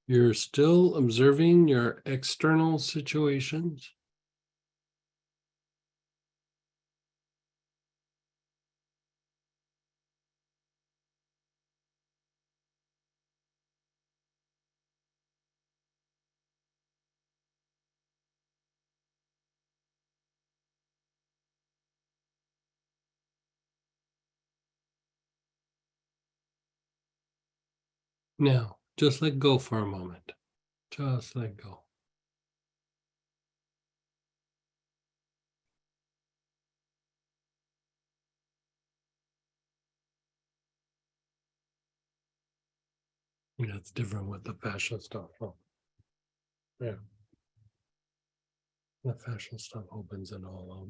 You're still observing your external situations. Now, just let go for a moment. Just let go. It's different with the fascia stuff. Huh? Yeah. The fascial stuff opens it all up.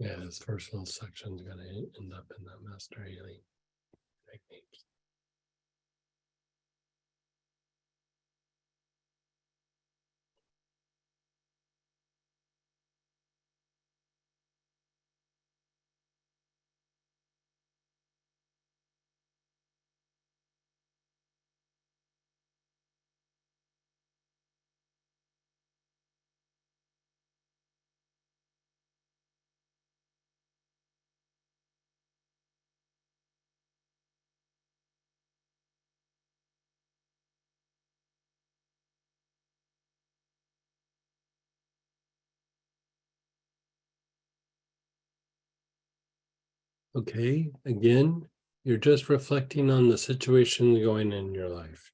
This first little section is going to end up in that master healing technique. Okay, again, you're just reflecting on the situation going in your life.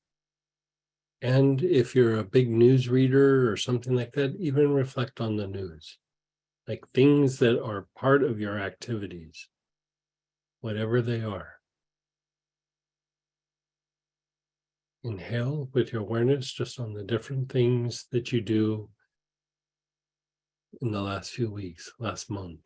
And if you're a big news reader or something like that, even reflect on the news, like things that are part of your activities, whatever they are. Inhale with your awareness just on the different things that you do in the last few weeks, last month.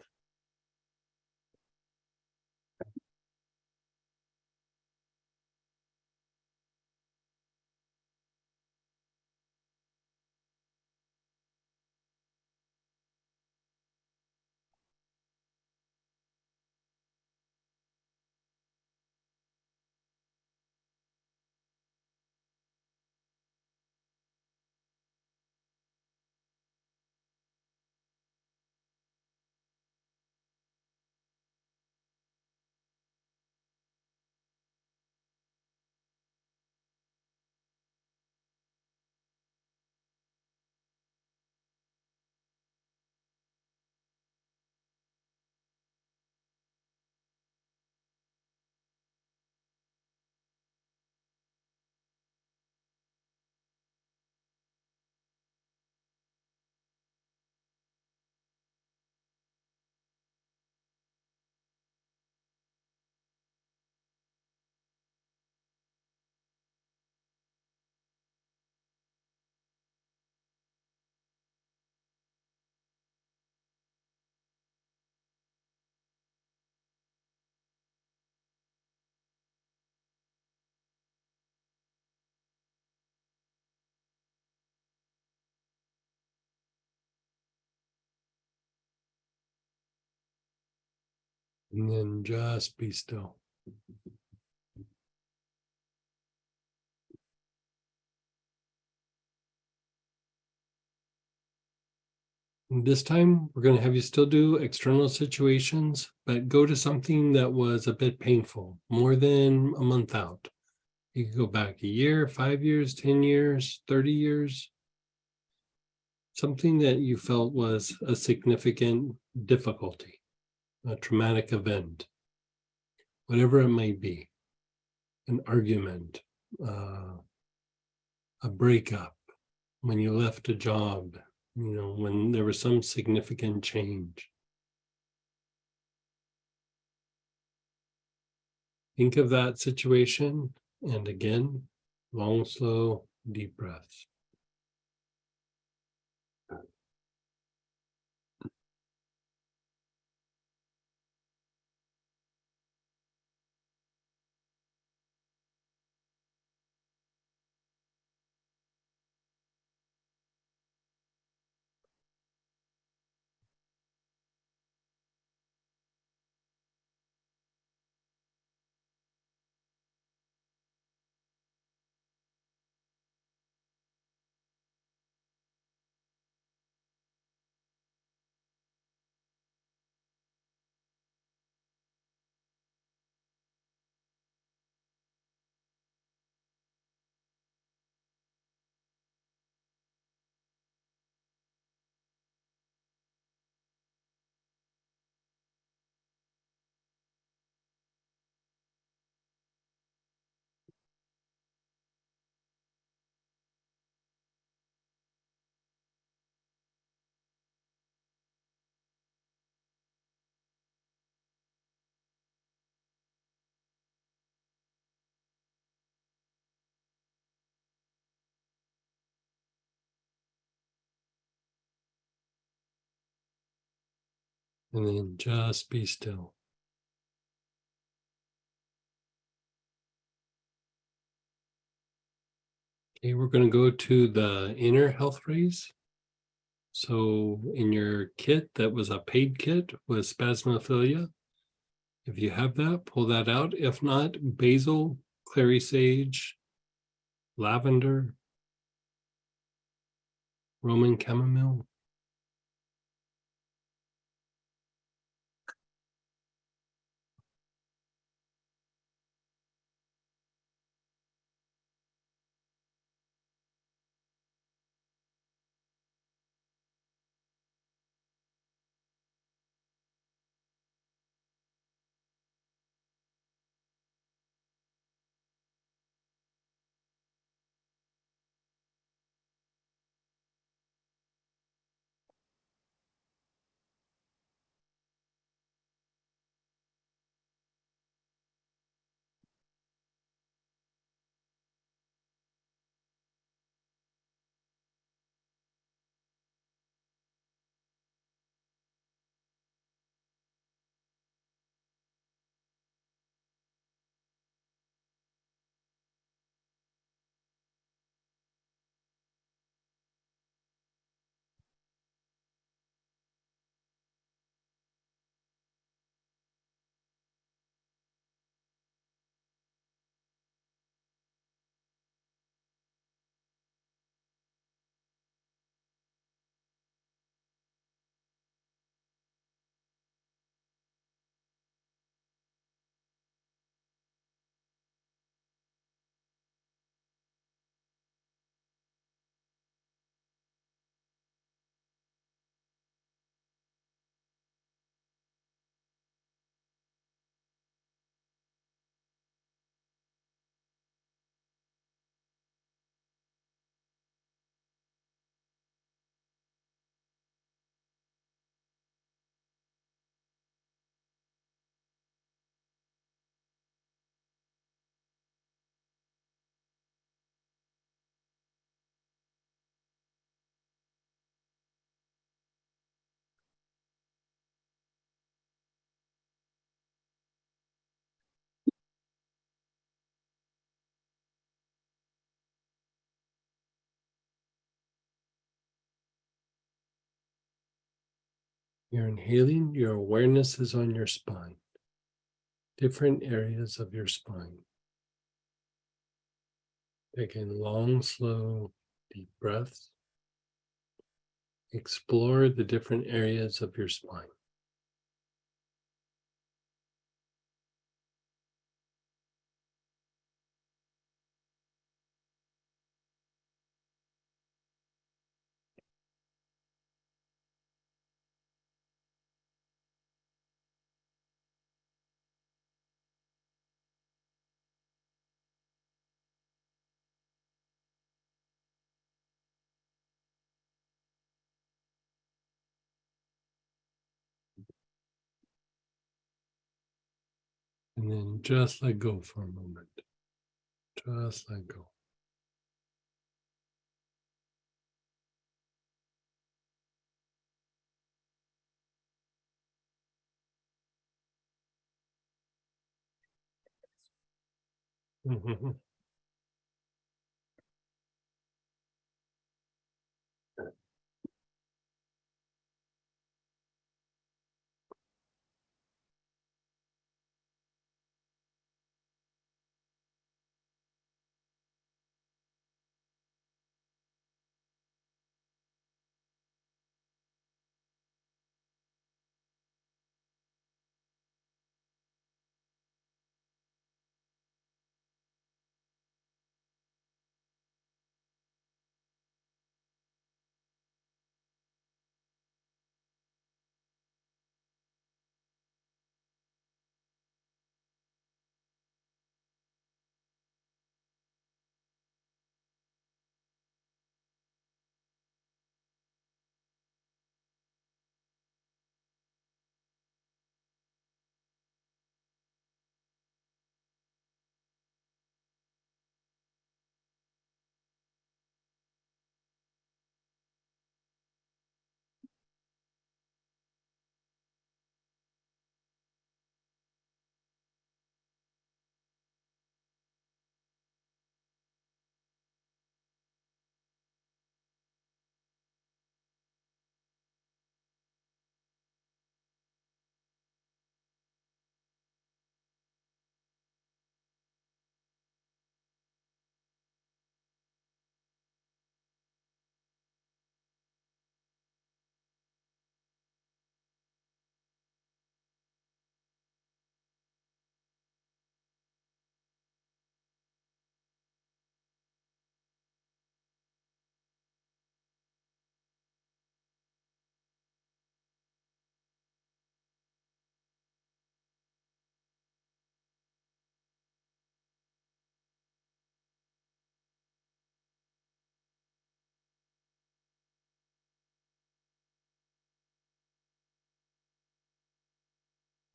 And then just be still. And this time, we're going to have you still do external situations, but go to something that was a bit painful, more than a month out. You can go back a year, 5 years, 10 years, 30 years, something that you felt was a significant difficulty, a traumatic event, whatever it may be, an argument, a breakup, when you left a job, when there was some significant change. Think of that situation, and again, long, slow, deep breaths. And then just be still. Okay, we're going to go to the inner health phrase. So in your kit, that was a paid kit with spasmophilia. If you have that, pull that out. If not, basil, clary sage, lavender, Roman chamomile. You're inhaling, your awareness is on your spine, different areas of your spine. Taking long, slow, deep breaths. Explore the different areas of your spine. And then just let go for a moment. Just let go. Mhm.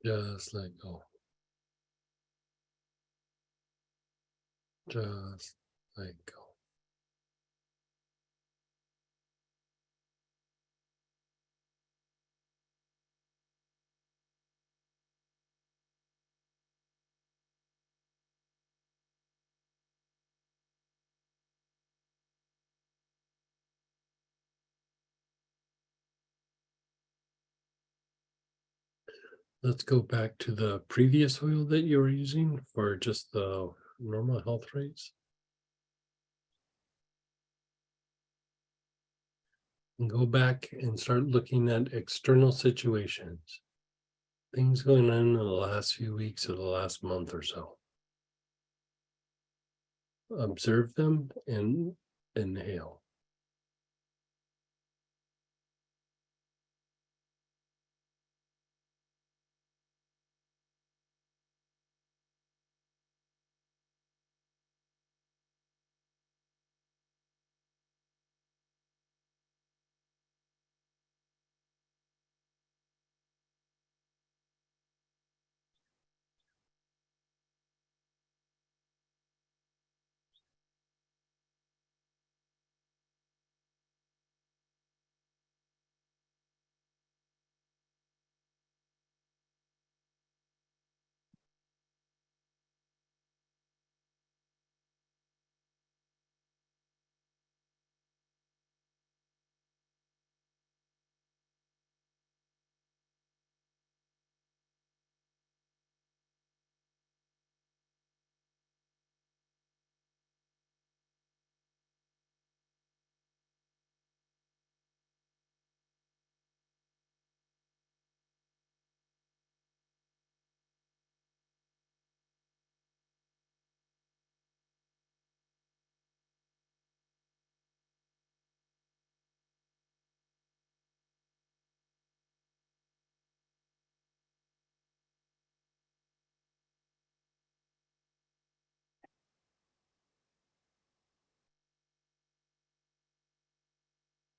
Just let go. Just let go. Let's go back to the previous oil that you were using for just the normal health rates. And go back and start looking at external situations, things going on in the last few weeks or the last month or so. Observe them and inhale.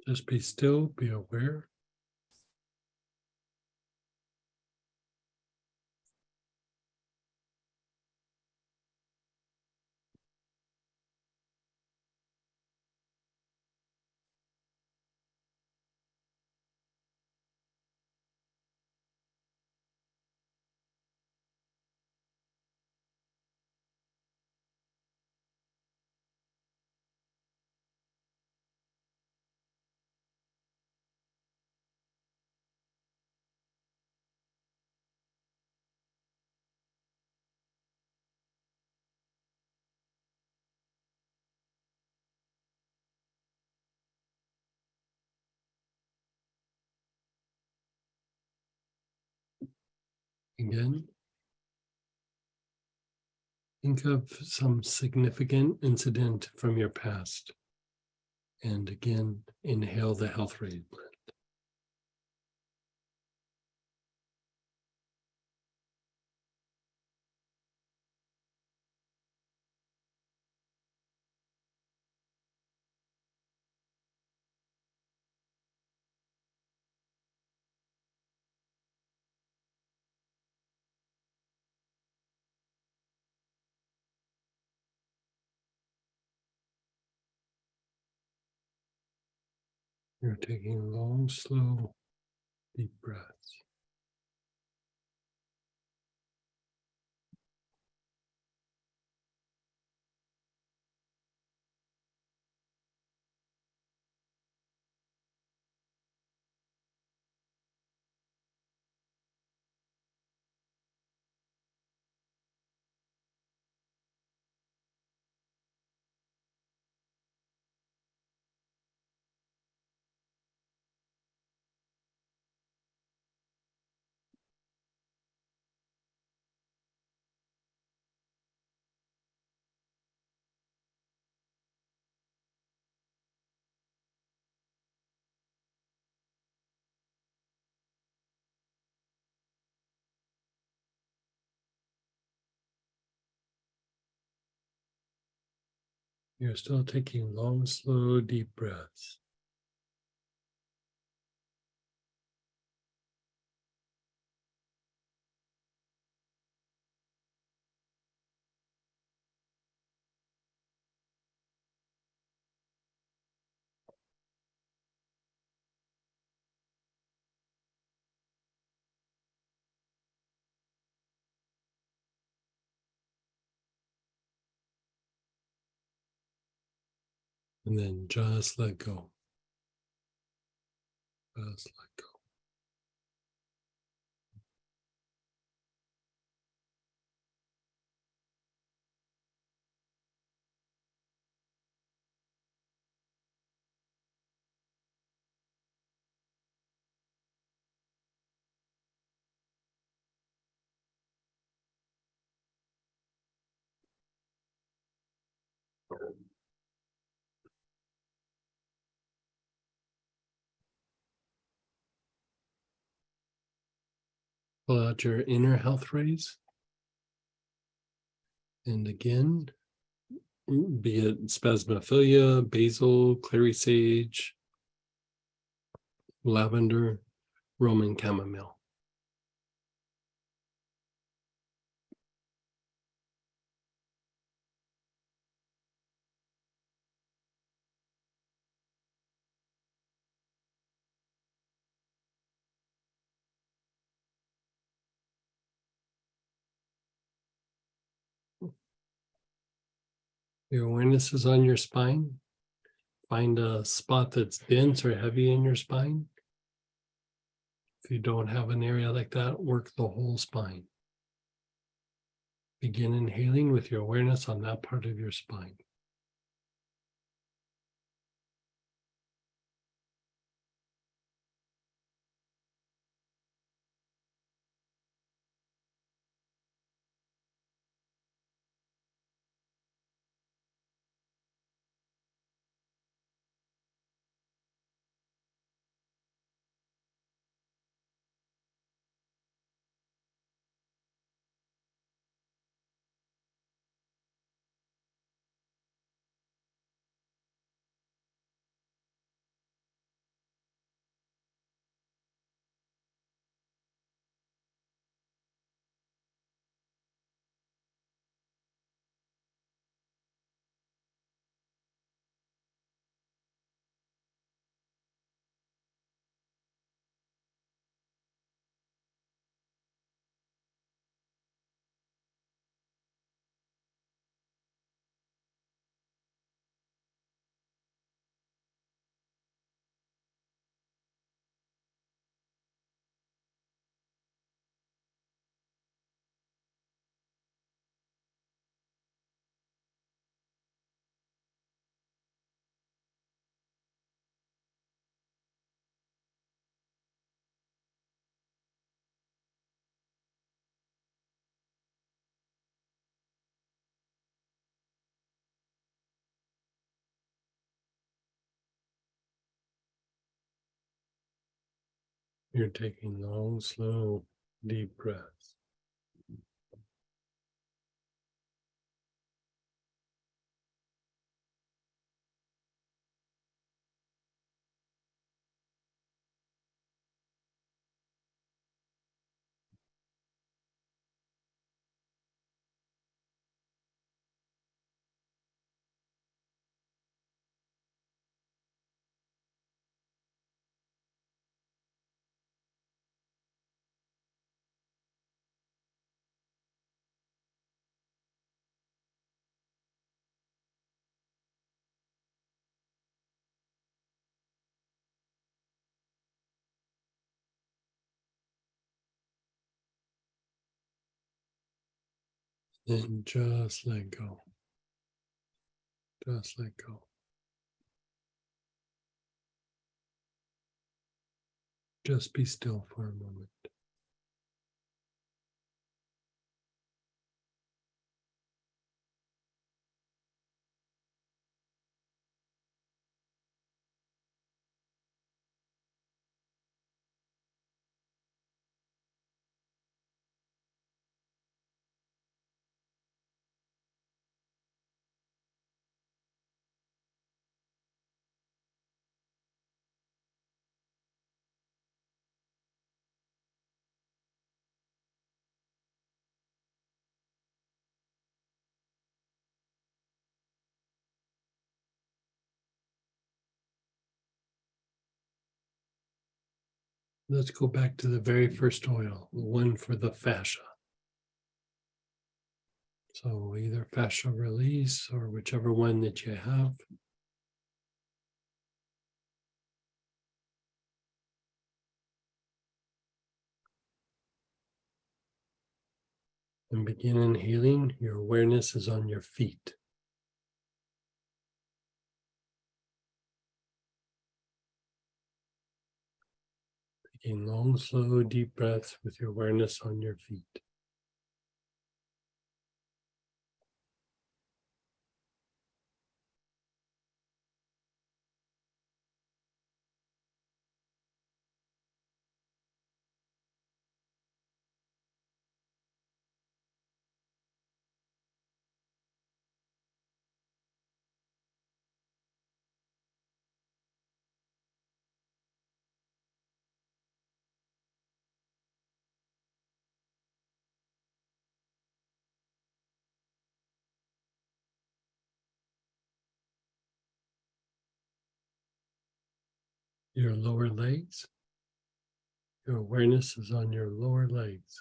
Just be still, be aware. Again, think of some significant incident from your past. And again, inhale the health rate blend. You're taking long, slow, deep breaths. You're still taking long, slow, deep breaths. And then just let go. Just let go. Pull out your inner health rays. And again, be it spasmophilia, basil, clary sage, lavender, Roman chamomile. Your awareness is on your spine. Find a spot that's dense or heavy in your spine. If you don't have an area like that, work the whole spine. Begin inhaling with your awareness on that part of your spine. You're taking long, slow, deep breaths. And just let go. Just let go. Just be still for a moment. Let's go back to the very first oil, the one for the fascia. So either fascia release or whichever one that you have. And begin inhaling. Your awareness is on your feet. Taking long, slow, deep breaths with your awareness on your feet. Your lower legs. Your awareness is on your lower legs.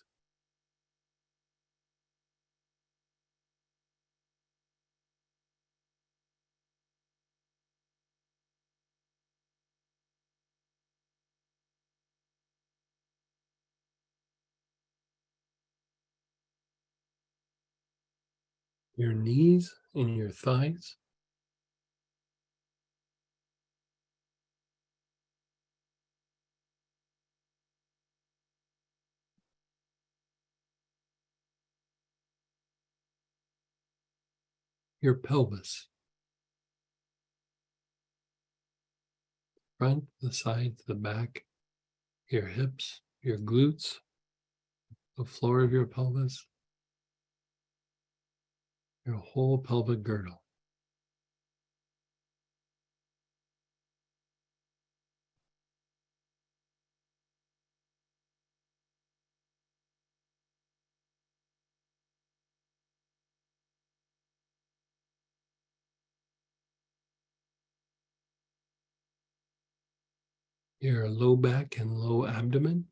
Your knees and your thighs. Your pelvis. Front, the sides, the back, your hips, your glutes, the floor of your pelvis, your whole pelvic girdle. Your low back and low abdomen.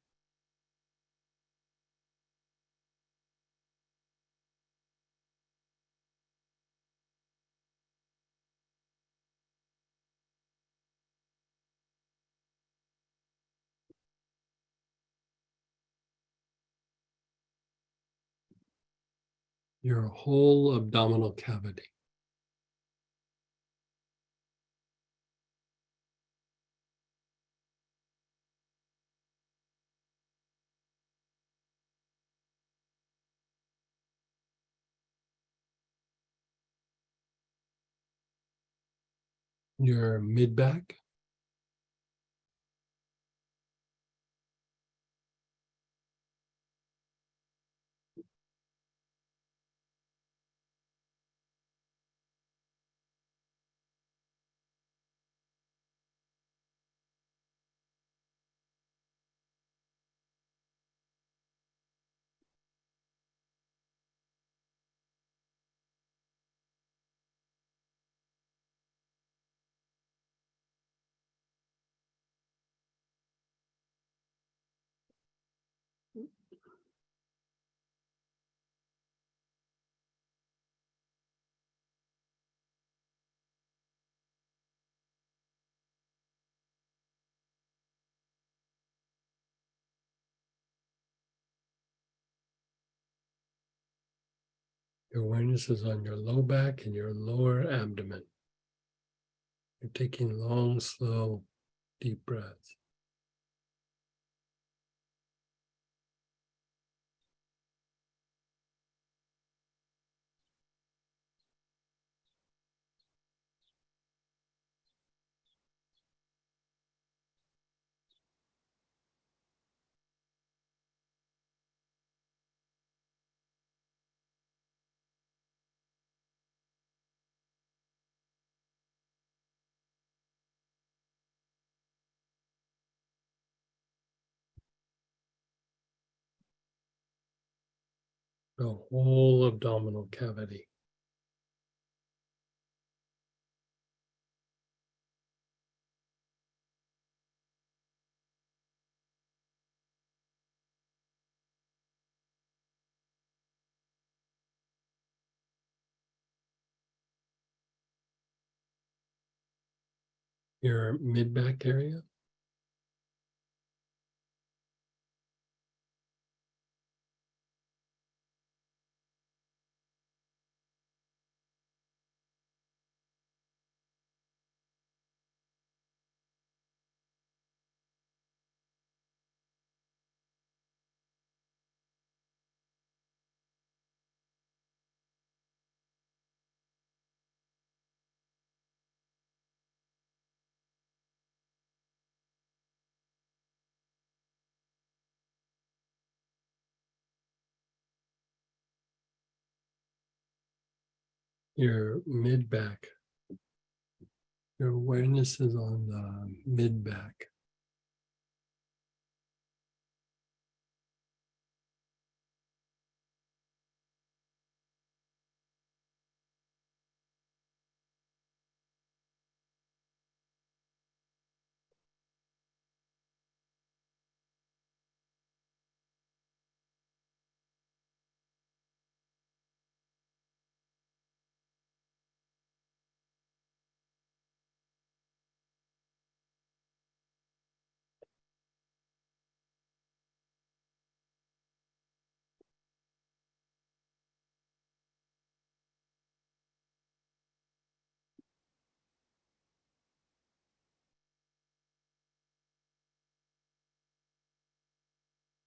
Your whole abdominal cavity. Your mid back. Your awareness is on your low back and your lower abdomen. You're taking long, slow, deep breaths. The whole abdominal cavity. Your mid-back area. Your mid-back. Your awareness is on the mid-back.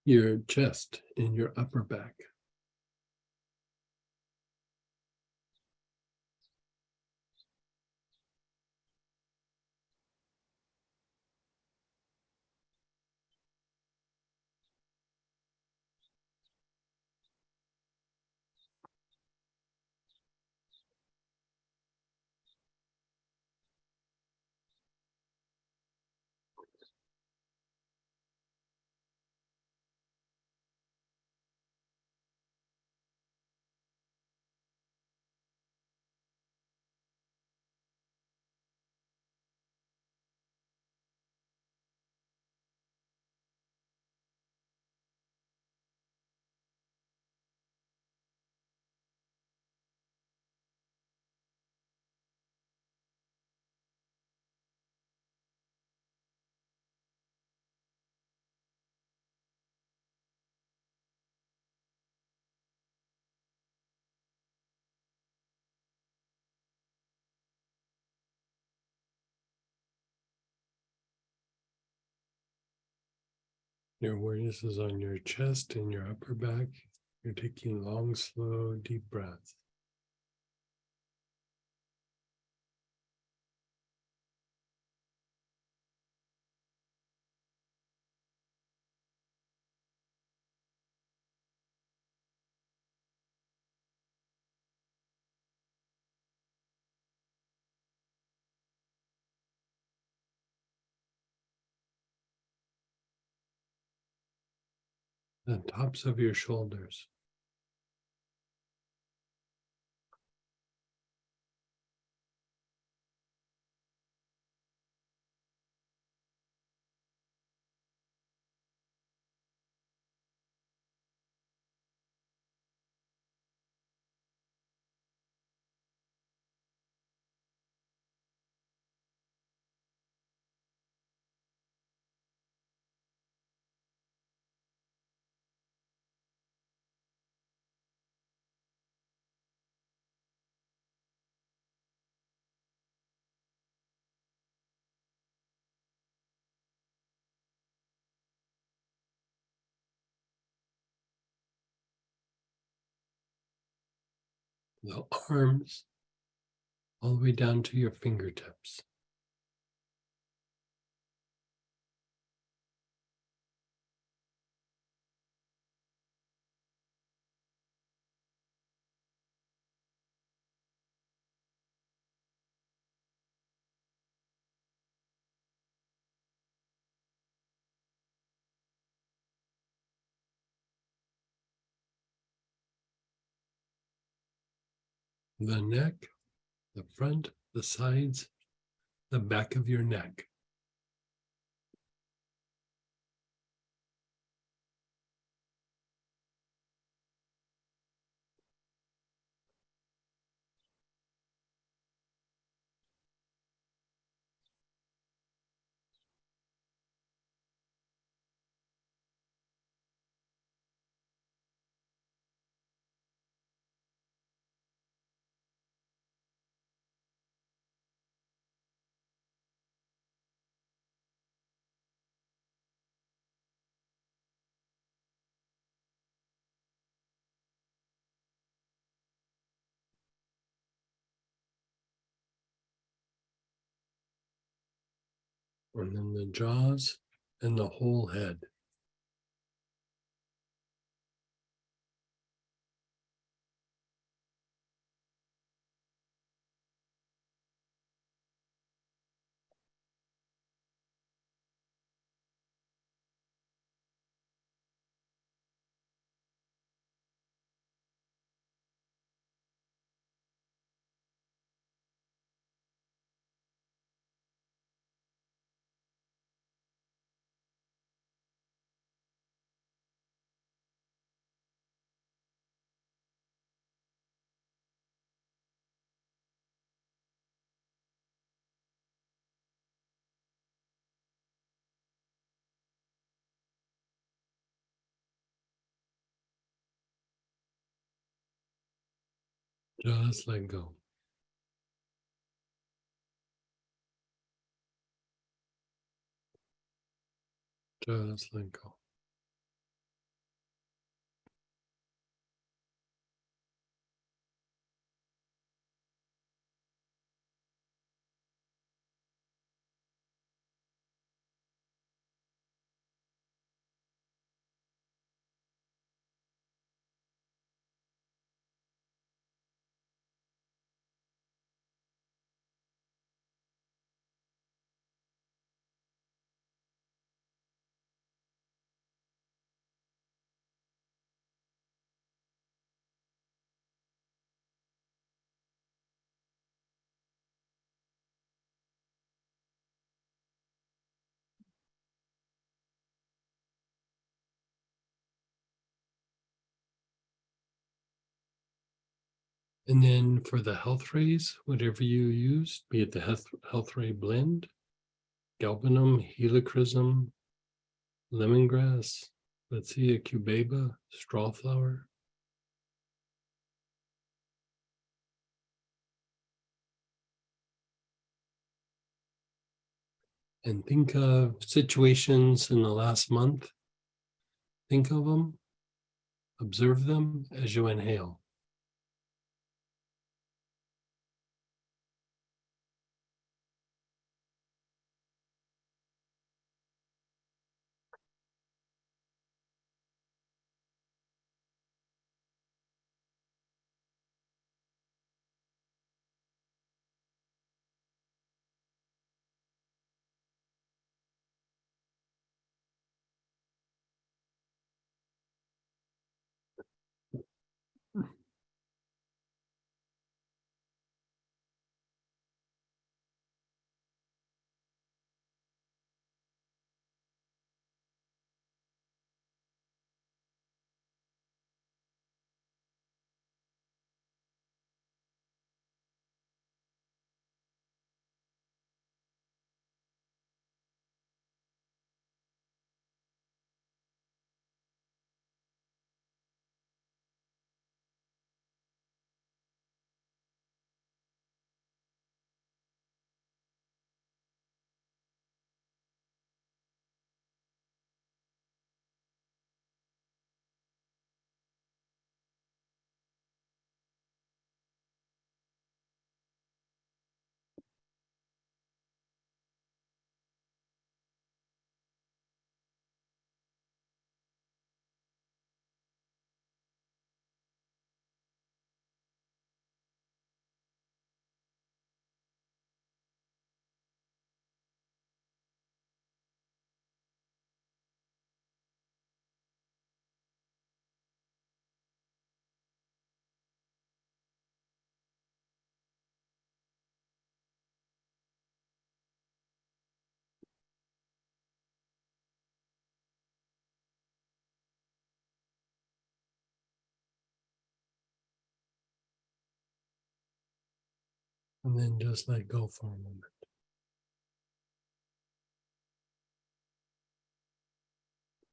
Your chest and your upper back. Your awareness is on your chest and your upper back. You're taking long, slow, deep breaths. The tops of your shoulders. the arms, all the way down to your fingertips. The neck, the front, the sides, the back of your neck. And then the jaws and the whole head. Just let go. Just let go. And then for the health rays, whatever you use, be it the health ray blend, galbanum, helichrysum, lemongrass, let's see, a cubeba, strawflower. And think of situations in the last month. Think of them, observe them as you inhale. And then just let go for a moment.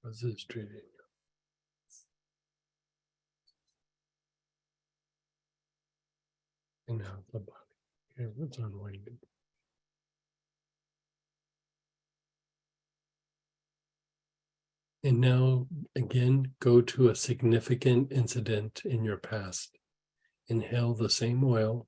How's this treating you? And now the body. Here, what's unwinding? And now, again, go to a significant incident in your past. Inhale the same oil.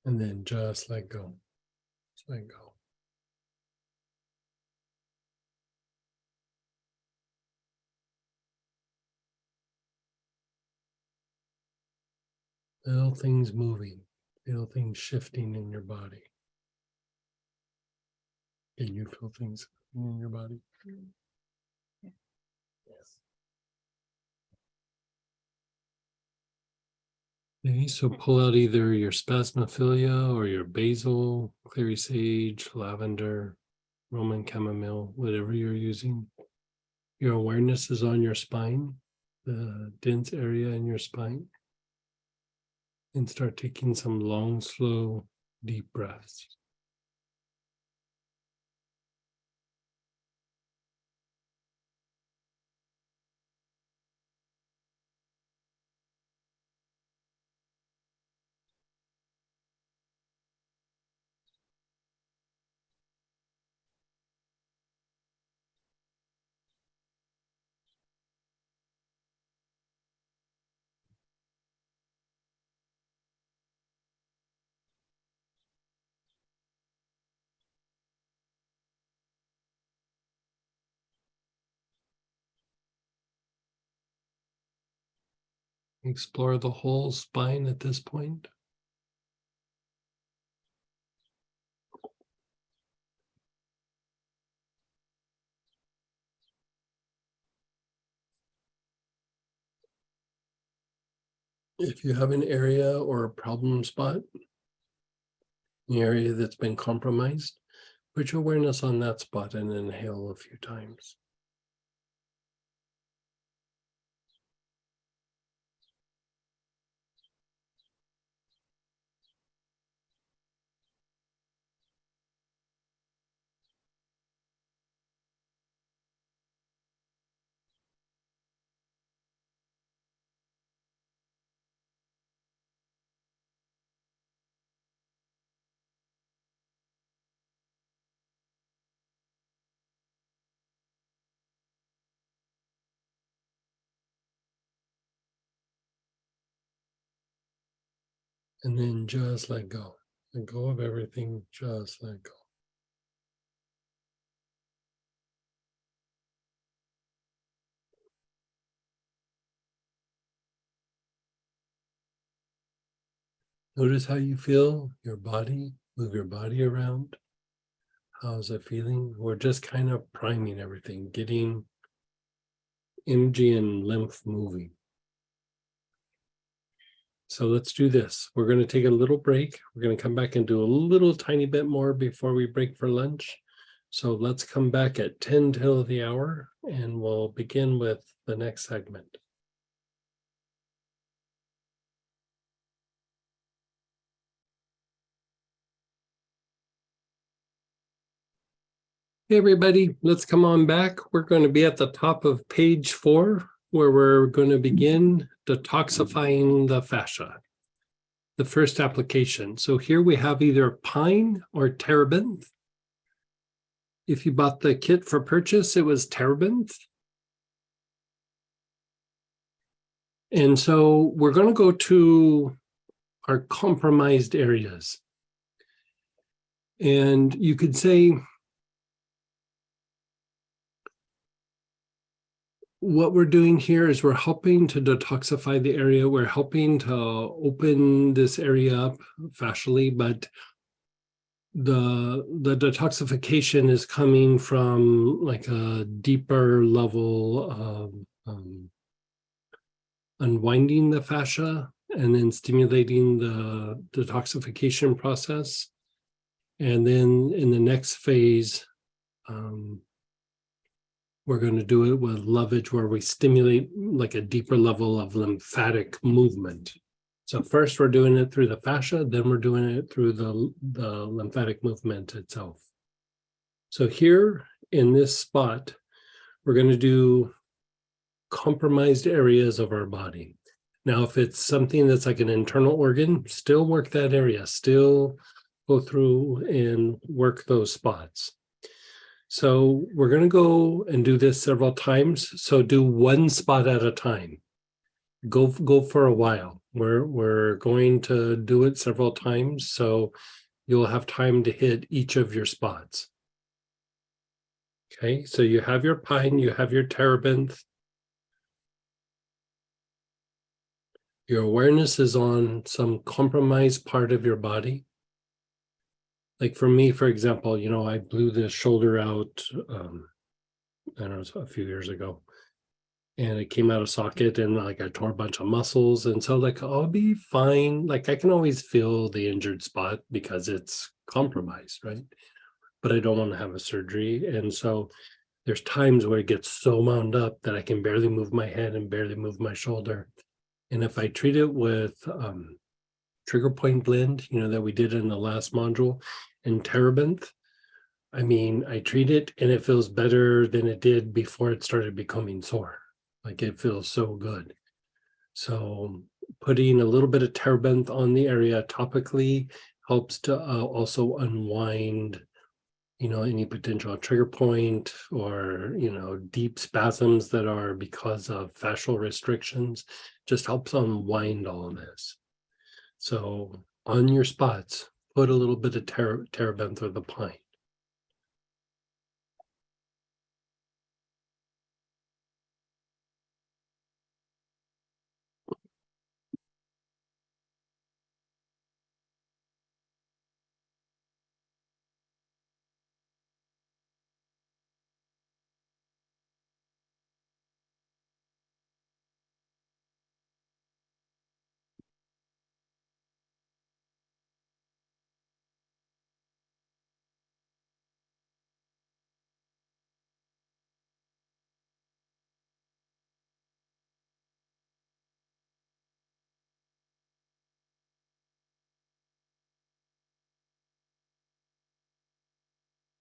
And then just let go. Just let go. Feel things moving. Feel things shifting in your body. Can you feel things in your body? Yeah. Yes. Okay, so pull out either your spasmophilia or your basil, clary sage, lavender, Roman chamomile, whatever you're using. Your awareness is on your spine, the dense area in your spine. And start taking some long, slow, deep breaths. Explore the whole spine at this point. If you have an area or a problem spot, the area that's been compromised, put your awareness on that spot and inhale a few times. And then just let go. Let go of everything, just let go. Notice how you feel your body, move your body around. How's it feeling? We're just kind of priming everything, getting energy and lymph moving. So let's do this. We're going to take a little break. We're going to come back and do a little tiny bit more before we break for lunch. So let's come back at 10 till the hour and we'll begin with the next segment. Hey everybody, let's come on back. We're going to be at the top of page 4, where we're going to begin detoxifying the fascia. The first application. So here we have either pine or terebinth. If you bought the kit for purchase, it was terebinth. And so we're going to go to our compromised areas. And you could say, what we're doing here is we're helping to detoxify the area. We're helping to open this area up fascially, but the detoxification is coming from like a deeper level of unwinding the fascia and then stimulating the detoxification process. And then in the next phase, we're going to do it with lovage, where we stimulate like a deeper level of lymphatic movement. So first we're doing it through the fascia, then we're doing it through the lymphatic movement itself. So here in this spot, we're going to do compromised areas of our body. Now, if it's something that's like an internal organ, still work that area, still go through and work those spots. So we're going to go and do this several times. So do one spot at a time. Go for a while. We're going to do it several times, so you'll have time to hit each of your spots. Okay, so you have your pine, you have your terebinth. Your awareness is on some compromised part of your body. Like for me, for example, I blew this shoulder out, I don't know, a few years ago. And it came out of socket, and like I tore a bunch of muscles. And so like, I'll be fine. Like I can always feel the injured spot because it's compromised, right? But I don't want to have a surgery. And so there's times where it gets so wound up that I can barely move my head and barely move my shoulder. And if I treat it with trigger point blend, that we did in the last module, and terebinth, I mean, I treat it and it feels better than it did before it started becoming sore. Like it feels so good. So putting a little bit of terebinth on the area topically helps to also unwind, any potential trigger point or, deep spasms that are because of fascial restrictions. Just helps unwind all of this. So on your spots, put a little bit of terebinth or the pine.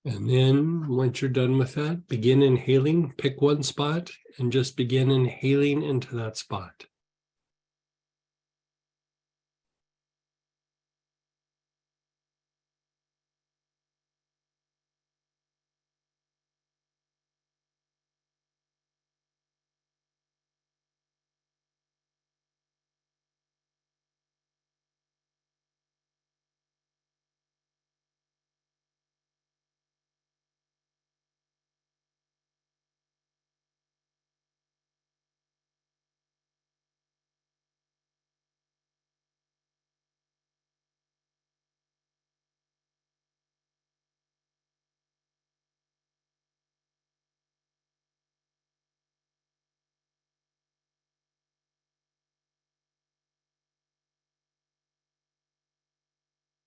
And then once you're done with that, begin inhaling, pick one spot and just begin inhaling into that spot.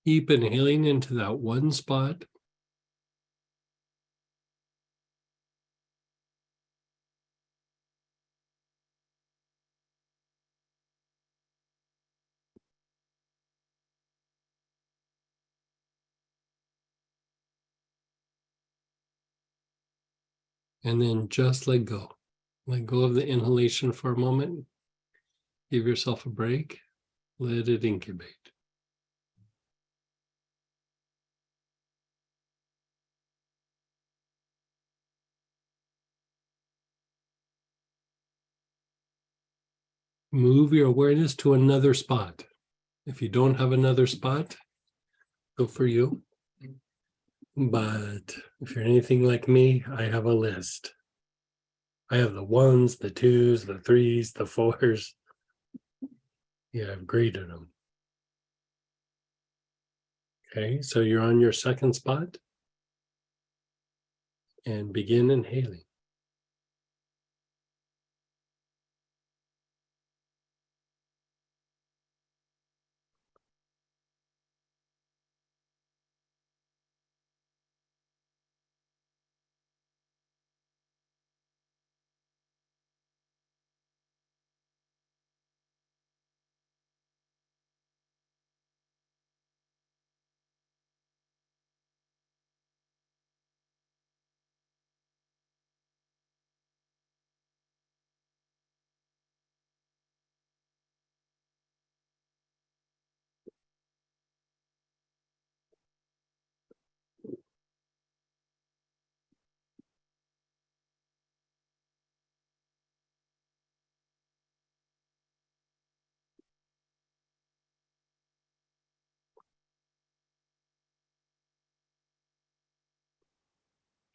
Keep inhaling into that one spot. And then just let go. Let go of the inhalation for a moment. Give yourself a break. Let it incubate. Move your awareness to another spot. If you don't have another spot, go for you. But if you're anything like me, I have a list. I have the ones, the twos, the threes, the fours. Yeah, I've graded them. Okay, so you're on your second spot. And begin inhaling.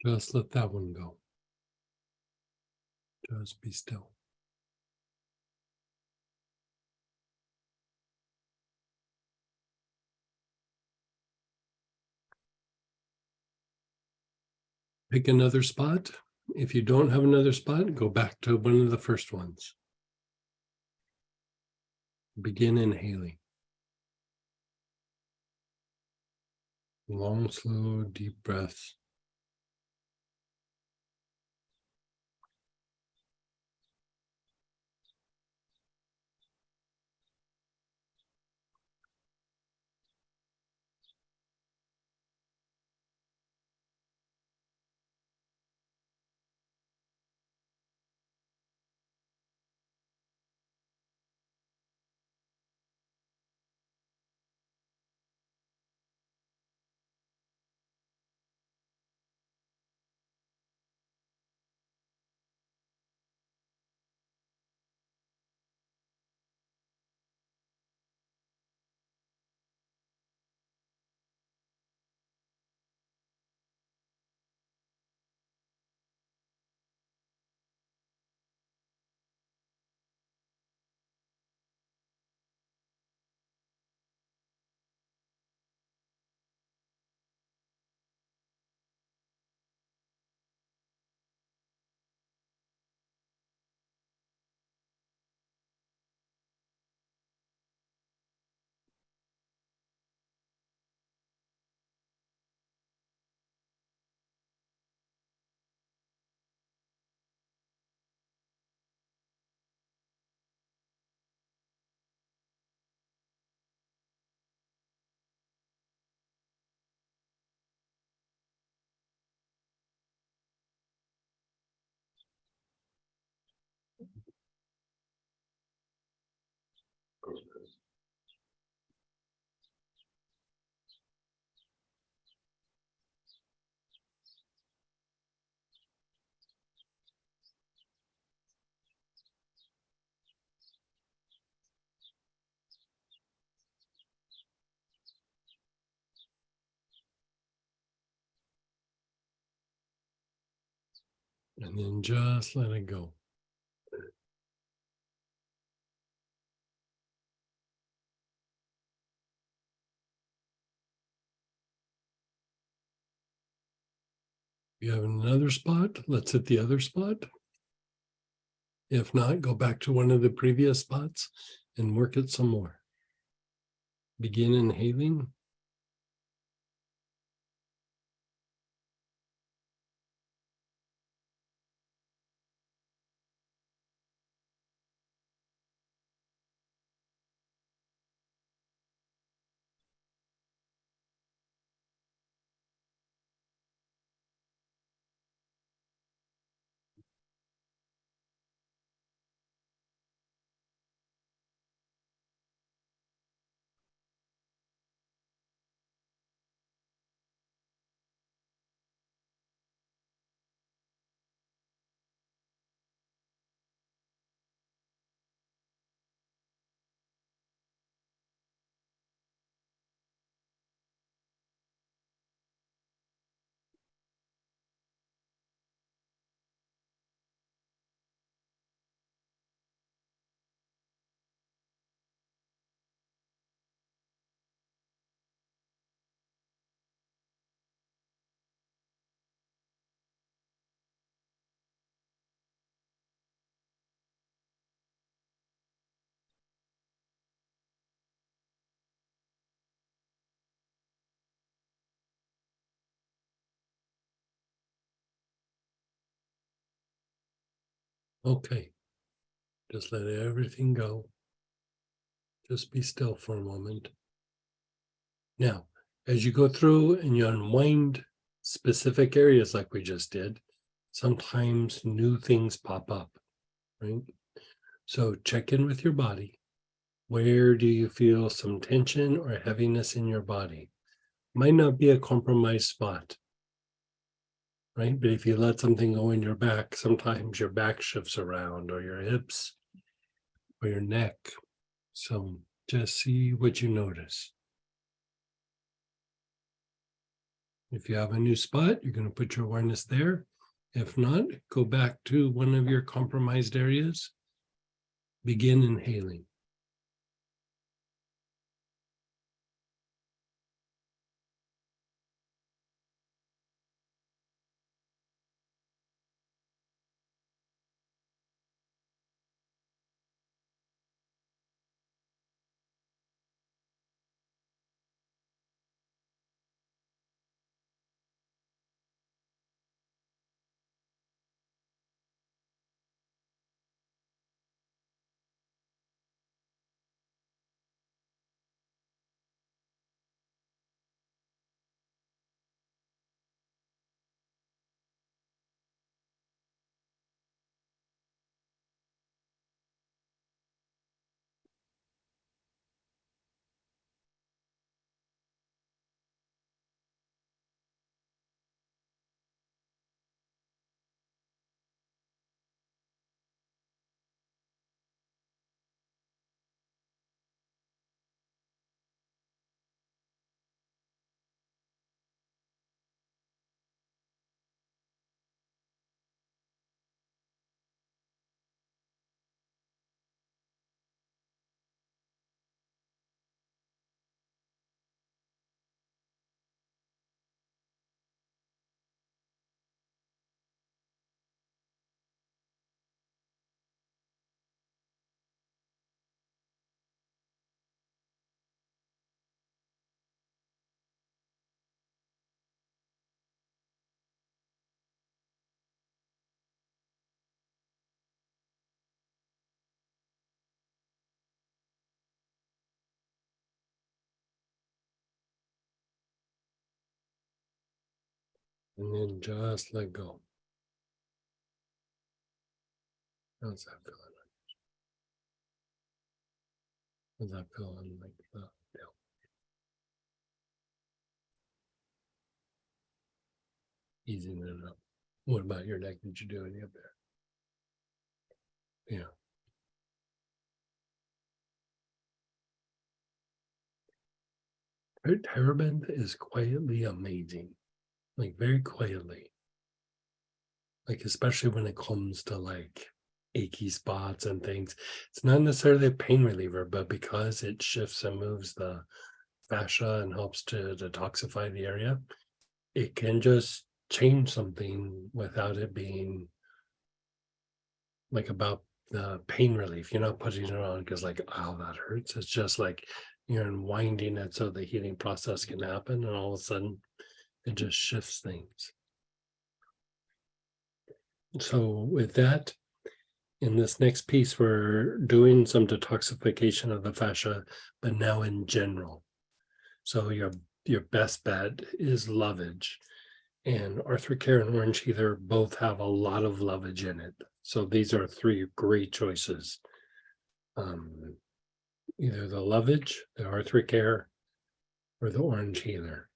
Just let that one go. Just be still. Pick another spot. If you don't have another spot, go back to one of the first ones. Begin inhaling. Long, slow, deep breaths. And then just let it go. If you have another spot, let's hit the other spot. If not, go back to one of the previous spots and work it some more. Begin inhaling. Okay. Just let everything go. Just be still for a moment. Now, as you go through and you unwind specific areas like we just did, sometimes new things pop up, right? So check in with your body. Where do you feel some tension or heaviness in your body? Might not be a compromised spot, right? But if you let something go in your back, sometimes your back shifts around or your hips or your neck. So just see what you notice. If you have a new spot, you're going to put your awareness there. If not, go back to one of your compromised areas. Begin inhaling. And then just let go. How's that feeling? How's that feeling like the tail? Easing it up. What about your neck? Did you do any up there? Yeah. Her Teraband is quietly amazing. Like very quietly. Like especially when it comes to like achy spots and things. It's not necessarily a pain reliever, but because it shifts and moves the fascia and helps to detoxify the area, it can just change something without it being like about the pain relief. You're not putting it on because like, oh, that hurts. It's just like you're unwinding it so the healing process can happen, and all of a sudden it just shifts things. So with that, in this next piece, we're doing some detoxification of the fascia, but now in general. So your best bet is lovage. And Arthrocare and Orange Heather both have a lot of lovage in it. So these are three great choices. Either the lovage, the Arthrocare, or the Orange Heather.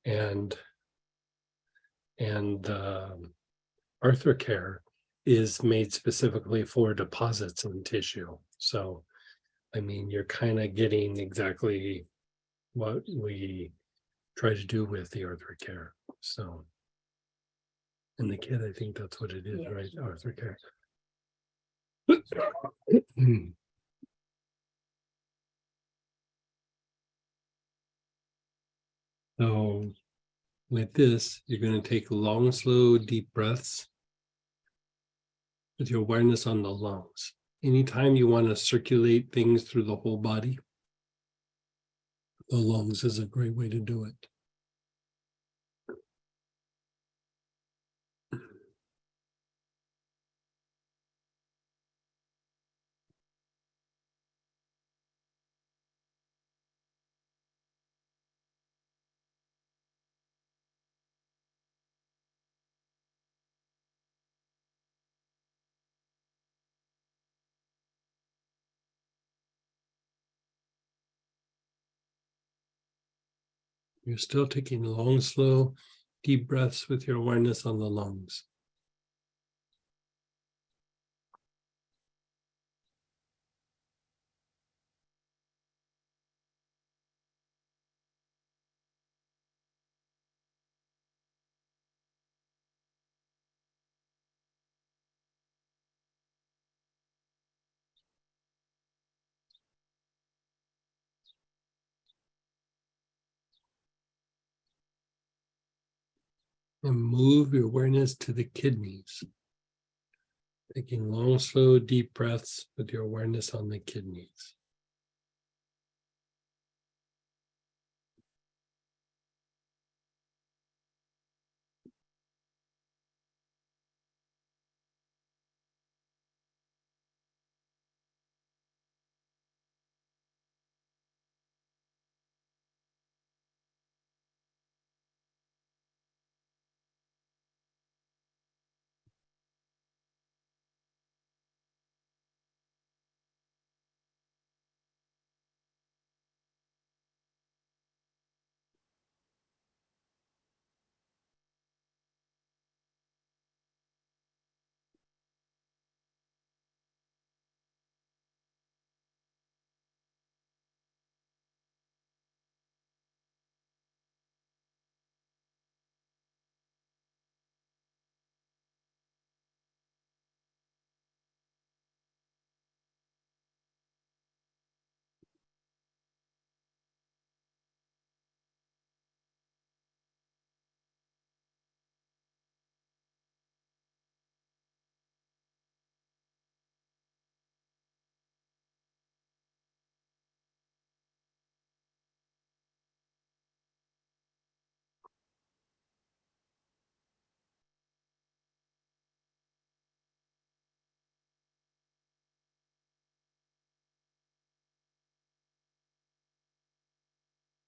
And Arthrocare is made specifically for deposits in tissue. So, I mean, you're kind of getting exactly what we try to do with the Arthrocare. So, and the kid, I think that's what it is, Yeah. right? Arthrocare. So with this, you're going to take long, slow, deep breaths with your awareness on the lungs. Anytime you want to circulate things through the whole body, the lungs is a great way to do it. You're still taking long, slow, deep breaths with your awareness on the lungs. And move your awareness to the kidneys. Taking long, slow, deep breaths with your awareness on the kidneys.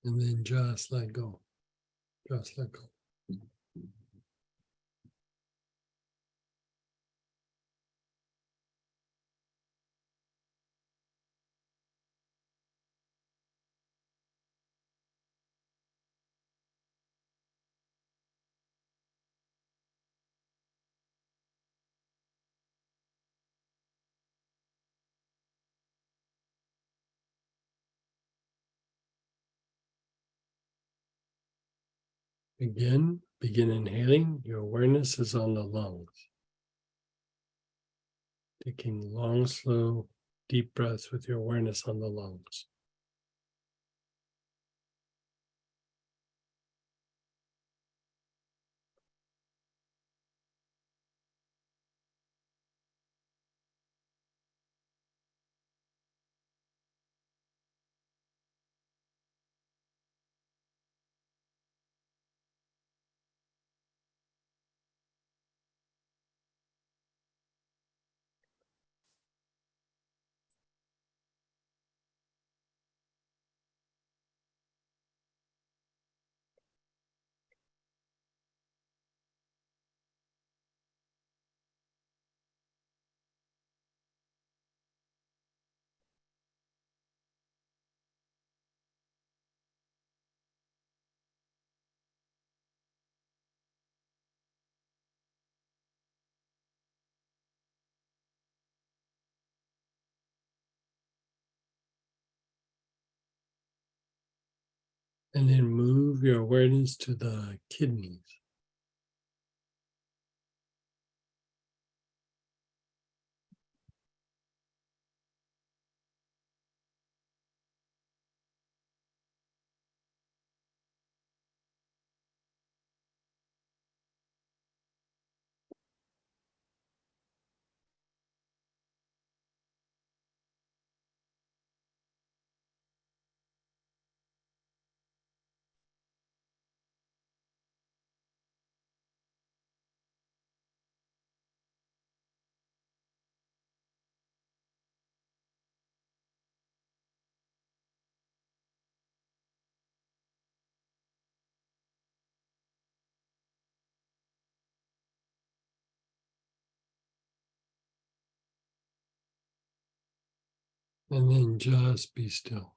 And then just let go. Just let go. Again, begin inhaling. Your awareness is on the lungs. Taking long, slow, deep breaths with your awareness on the lungs. And then move your awareness to the kidneys. And then just be still.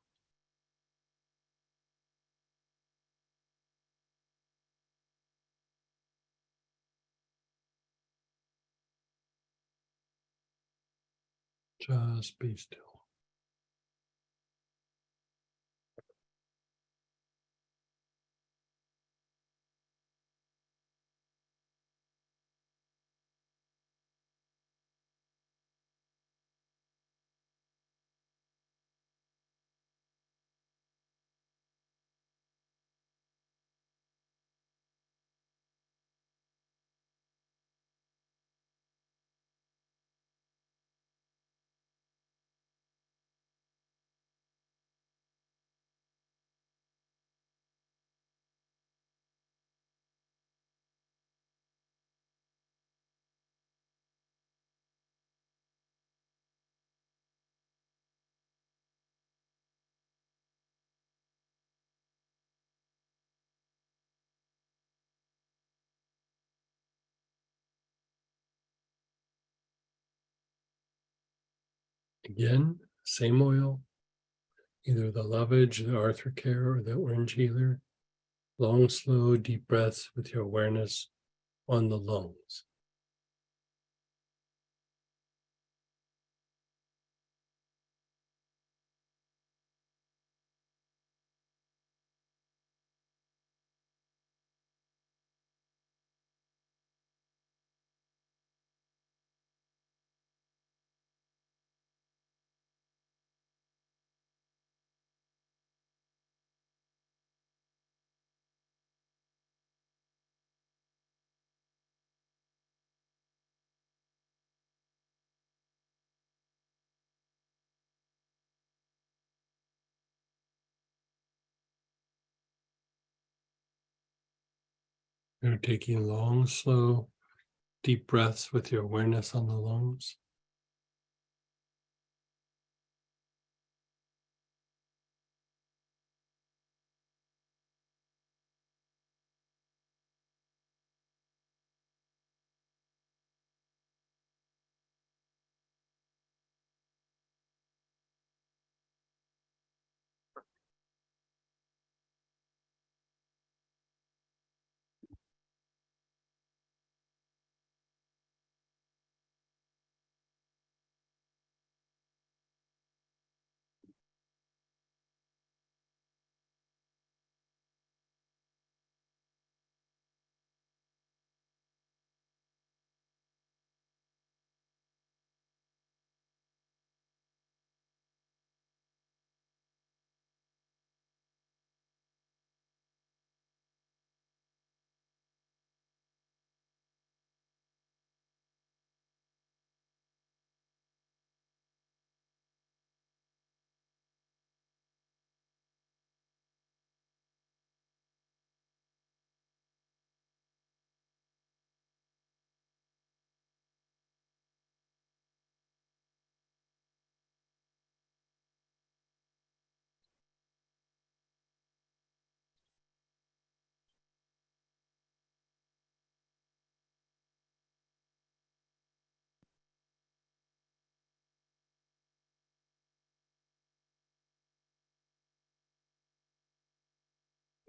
Just be still. Again, same oil, either the lovage, the arthrocare, or the orange healer. Long, slow, deep breaths with your awareness on the lungs. You're taking long, slow, deep breaths with your awareness on the lungs.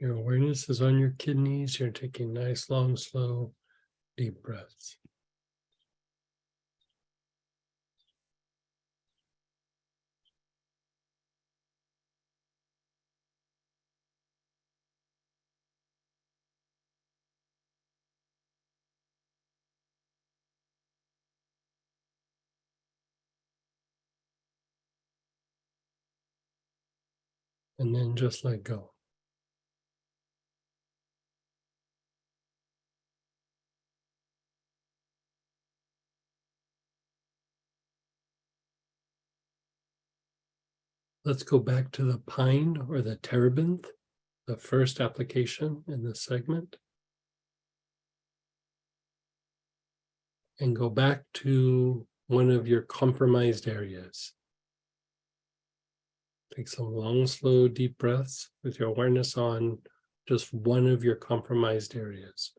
Your awareness is on your kidneys. You're taking nice, long, slow, deep breaths. And then just let go. Let's go back to the pine or the terebinth, the first application in this segment. And go back to one of your compromised areas. Take some long, slow, deep breaths with your awareness on just one of your compromised areas.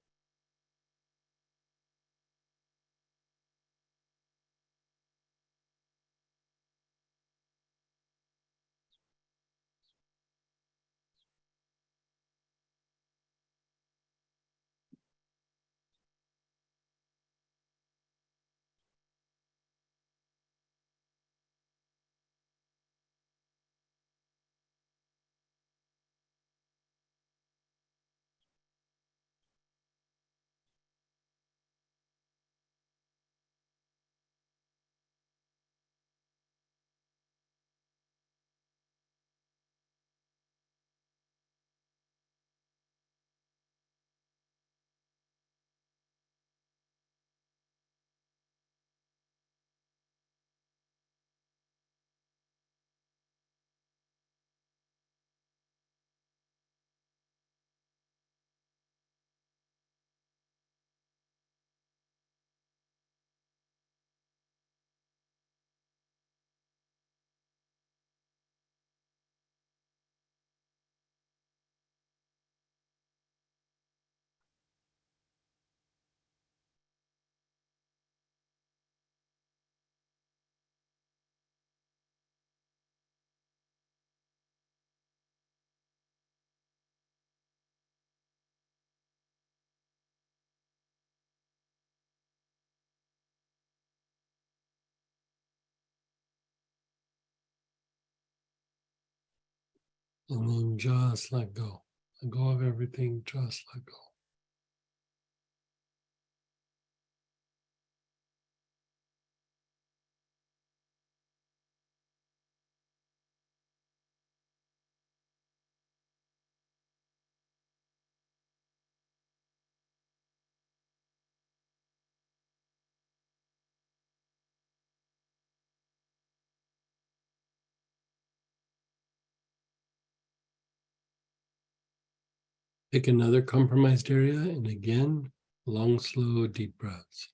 And then just let go. Let go of everything, just let go. Pick another compromised area, and again, long, slow, deep breaths.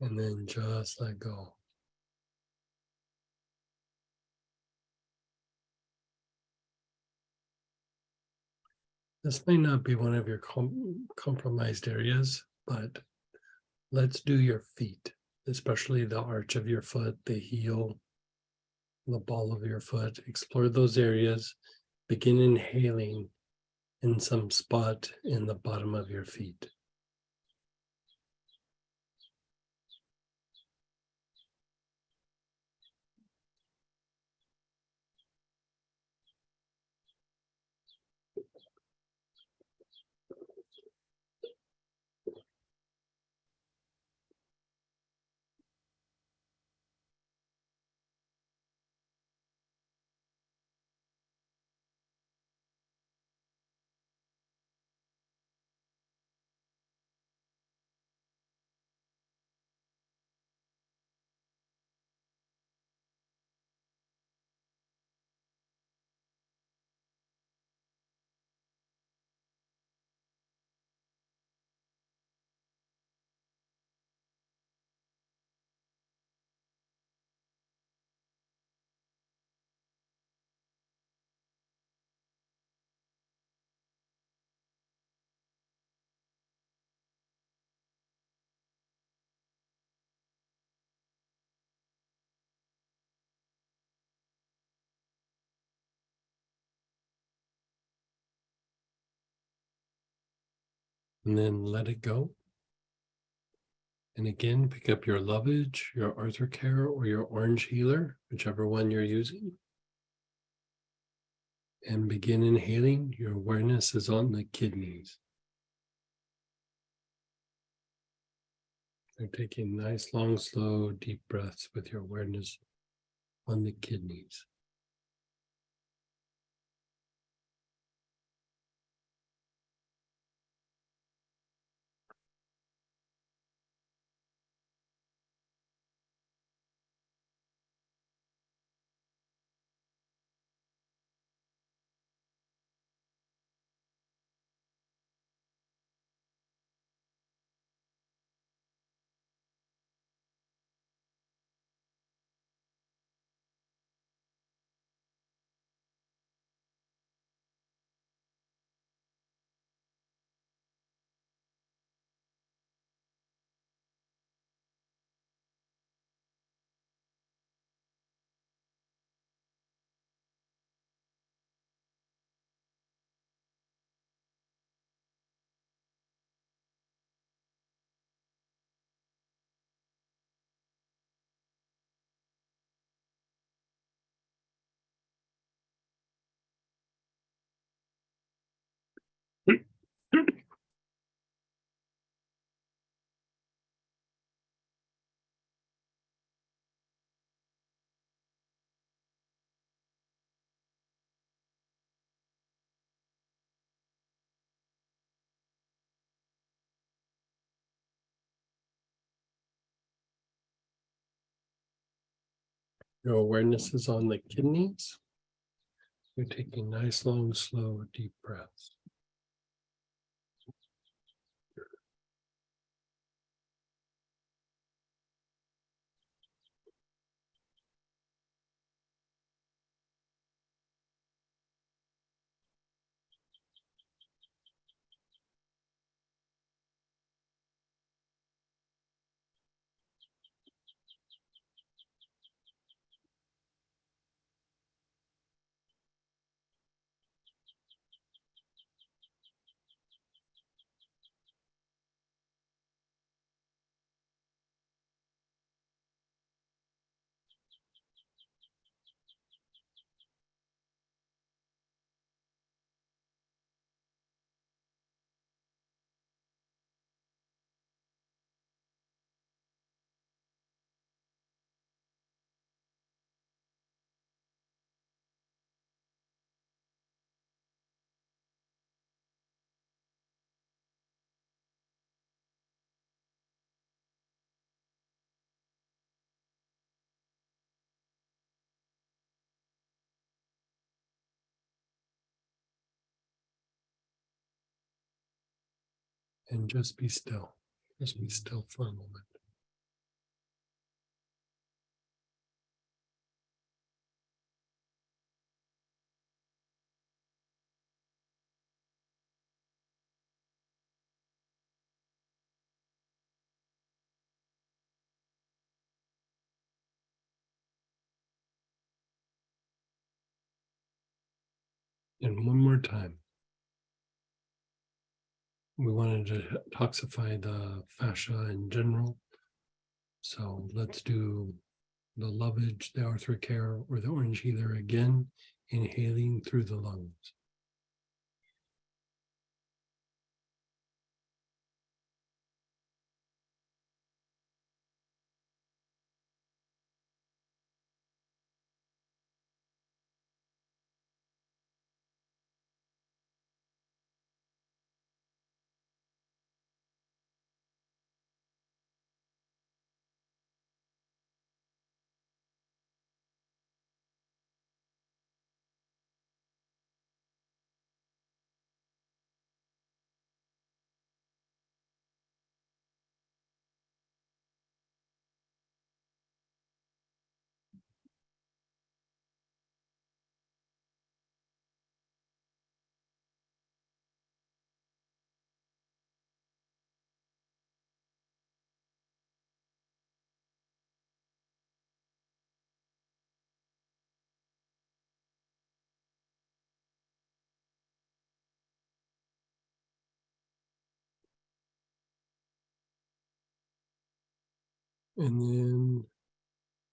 And then just let go. This may not be one of your compromised areas, but let's do your feet, especially the arch of your foot, the heel, the ball of your foot. Explore those areas. Begin inhaling in some spot in the bottom of your feet. And then let it go. And again, pick up your lovage, your Arthur or your orange healer, whichever one you're using. And begin inhaling. Your awareness is on the kidneys. You're taking nice, long, slow, deep breaths with your awareness on the kidneys. Your awareness is on the kidneys. You're taking nice, long, slow, deep breaths. And just be still. Just be still for a moment. And one more time. We wanted to detoxify the fascia in general. So let's do the lovage, the arthrocare, or the orange healer again, inhaling through the lungs. And then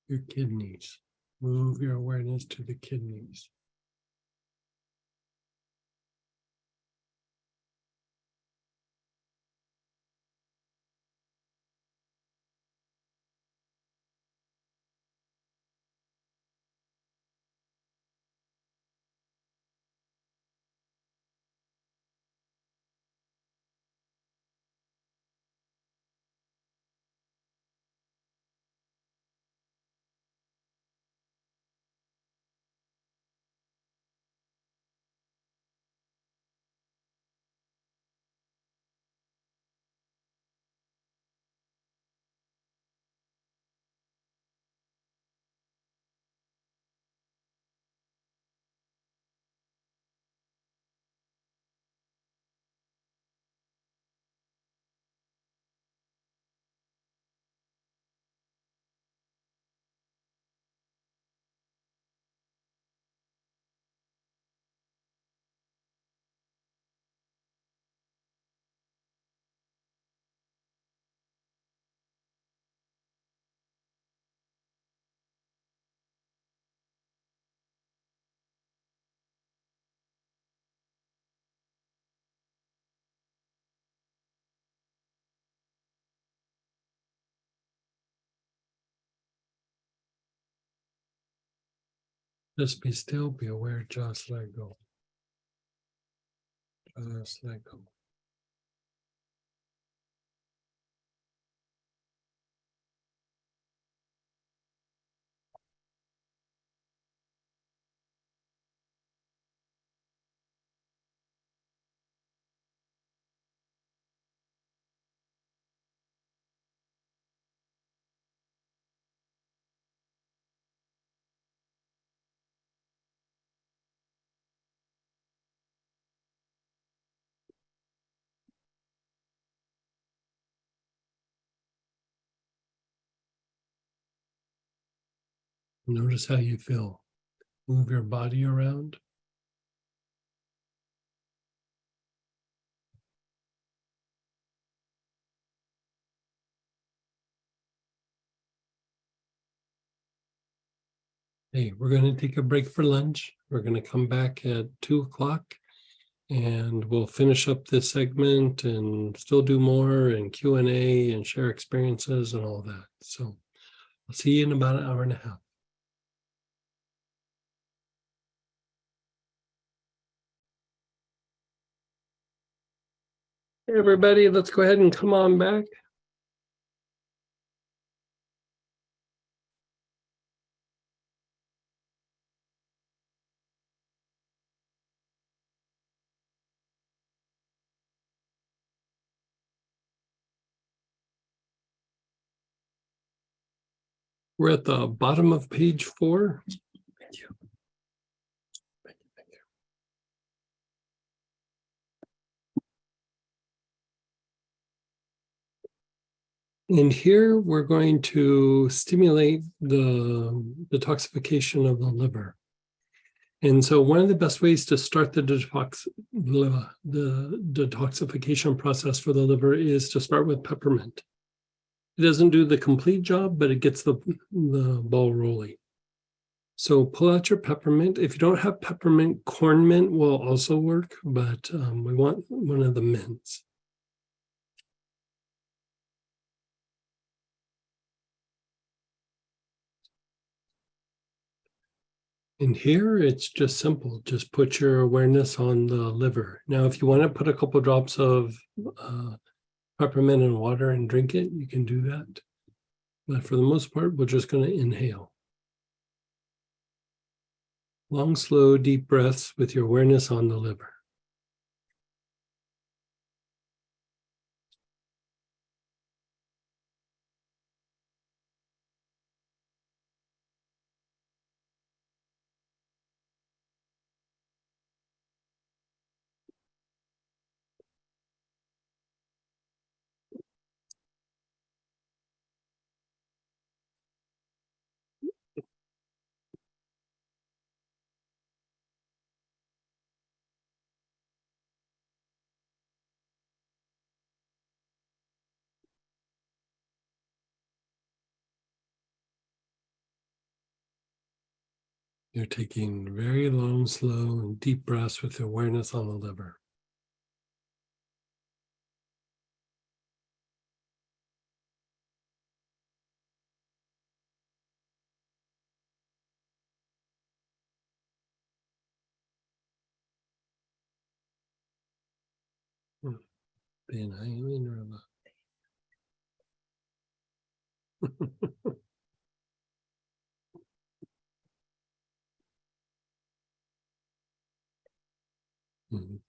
your kidneys. Move your awareness to the kidneys. Just be still, be aware, just let go. Just let go. Notice how you feel. Move your body around. Hey, we're going to take a break for lunch. We're going to come back at 2:00 and we'll finish up this segment and still do more and Q&A and share experiences and all that. So I'll see you in about an hour and a half. Hey, everybody, let's go ahead and come on back. We're at the bottom of page 4. Thank you. Thank you. Thank you. And here we're going to stimulate the detoxification of the liver. And so one of the best ways to start the detoxification process for the liver is to start with peppermint. It doesn't do the complete job, but it gets the ball rolling. So pull out your peppermint. If you don't have peppermint, corn mint will also work, but we want one of the mints. And here it's just simple. Just put your awareness on the liver. Now, if you want to put a couple drops of peppermint in water and drink it, you can do that. But for the most part, we're just going to inhale. Long, slow, deep breaths with your awareness on the liver. You're taking very long, slow, and deep breaths with awareness on the liver. Mhm.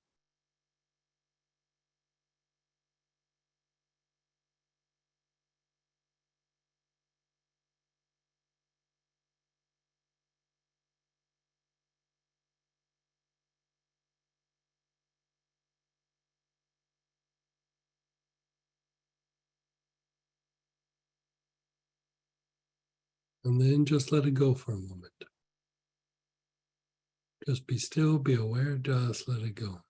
And then just let it go for a moment. Just be still, be aware, just let it go.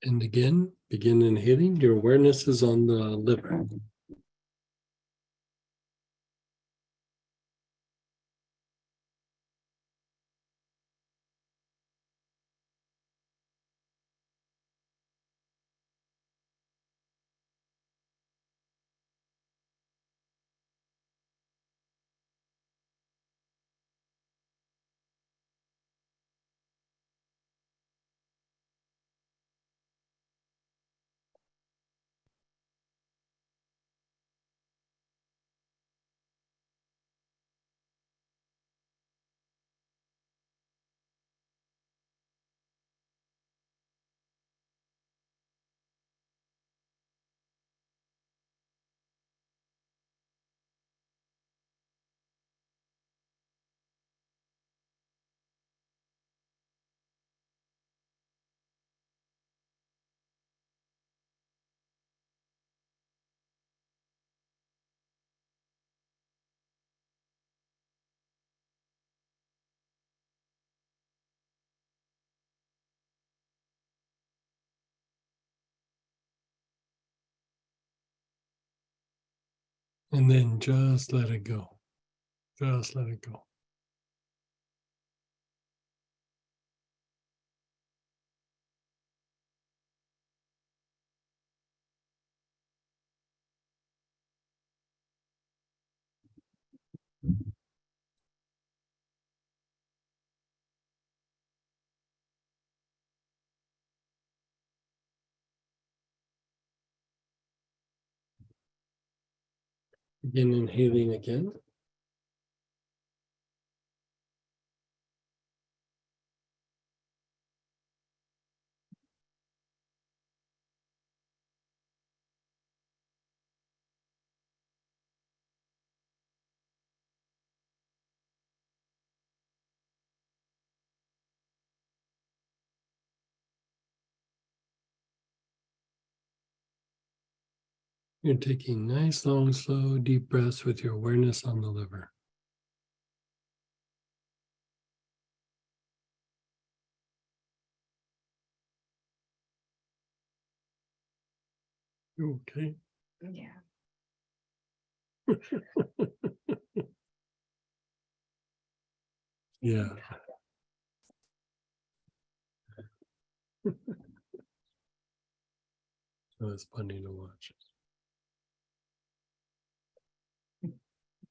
And again, begin inhaling. Your awareness is on the liver. And then just let it go. Just let it go. Begin inhaling again. You're taking nice, long, slow, deep breaths with your awareness on the liver. You okay? Yeah. Yeah. It was funny to watch.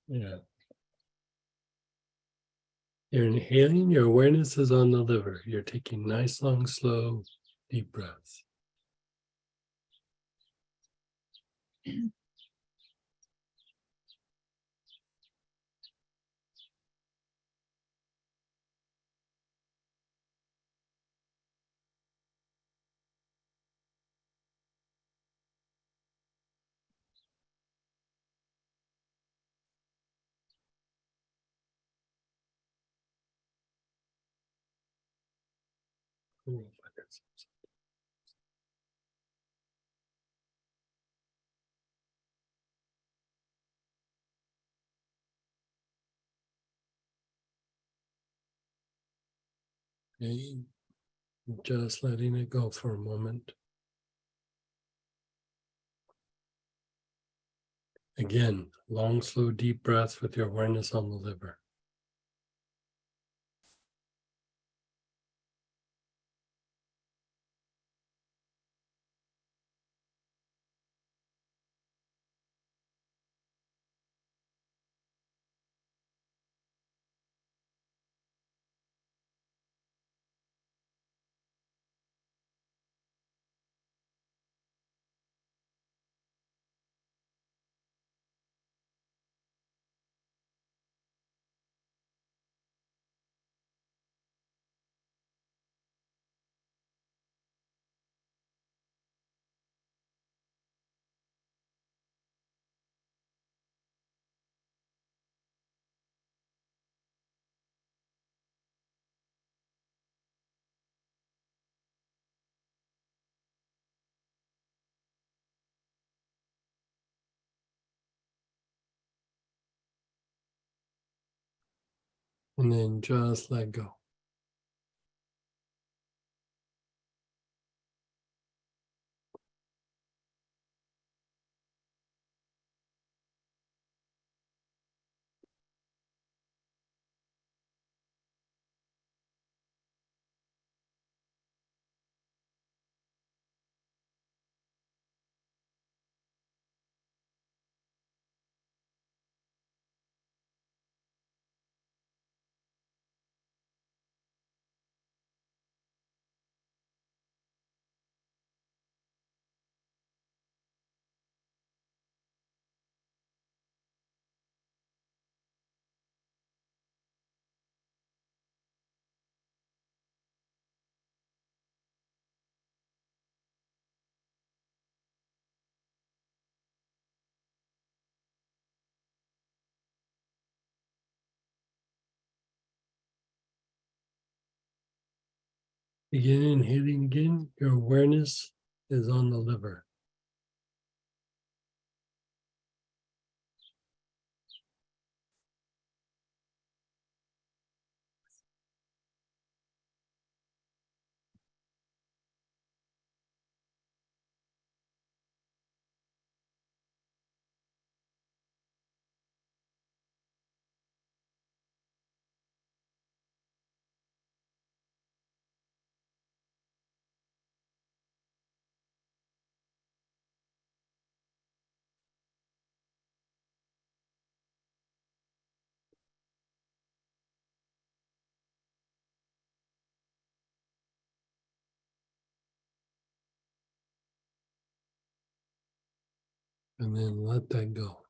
Yeah. You're inhaling, your awareness is on the liver. You're taking nice, long, slow, deep breaths. Okay. Just letting it go for a moment. Again, long, slow, deep breaths with your awareness on the liver. And then just let go. Begin inhaling again. Your awareness is on the liver. And then let that go.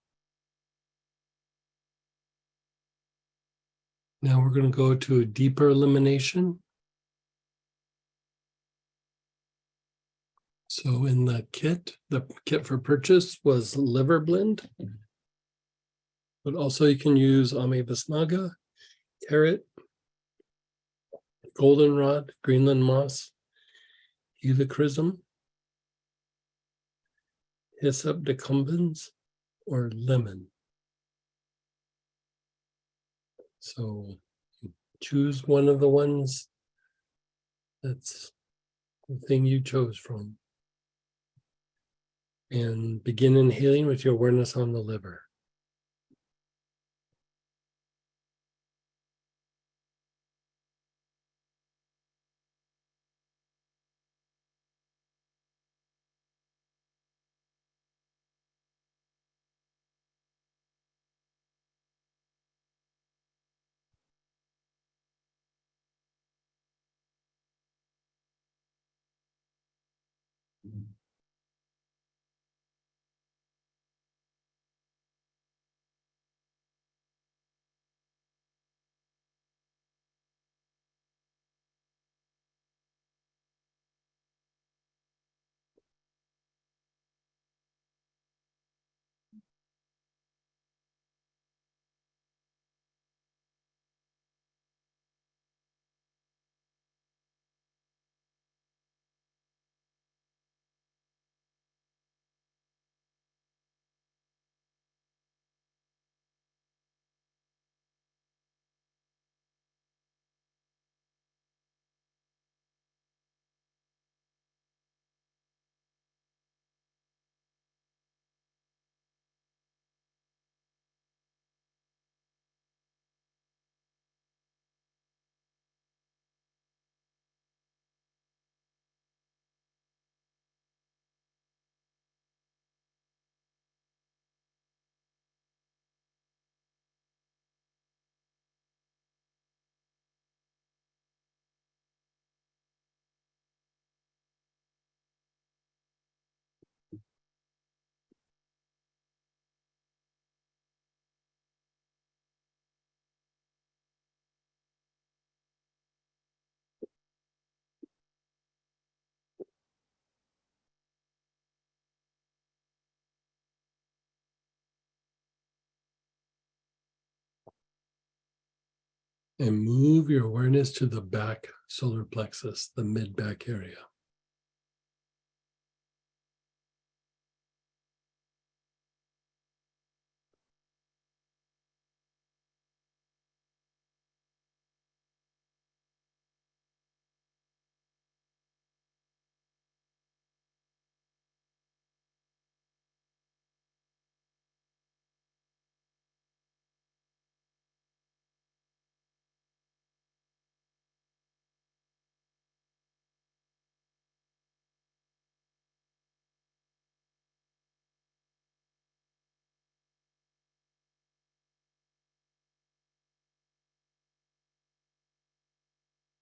Now we're going to go to a deeper elimination. So in the kit for purchase was liver blend, but also you can use amebasnaga, carrot, goldenrod, Greenland moss, helichrysum, hyssop decumbens, or lemon. So choose one of the ones that's the thing you chose from. And begin inhaling with your awareness on the liver. And move your awareness to the back solar plexus, the mid back area.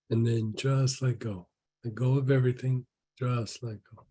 And then just let go. Let go of everything. Just let go.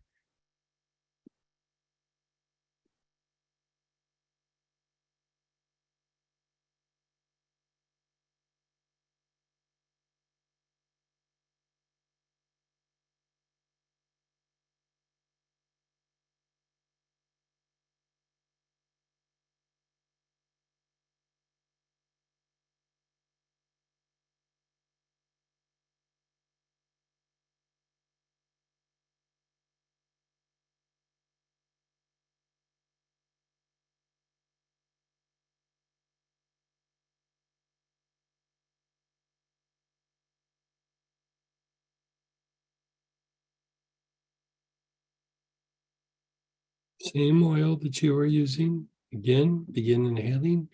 Same oil that you were using. Again, begin inhaling.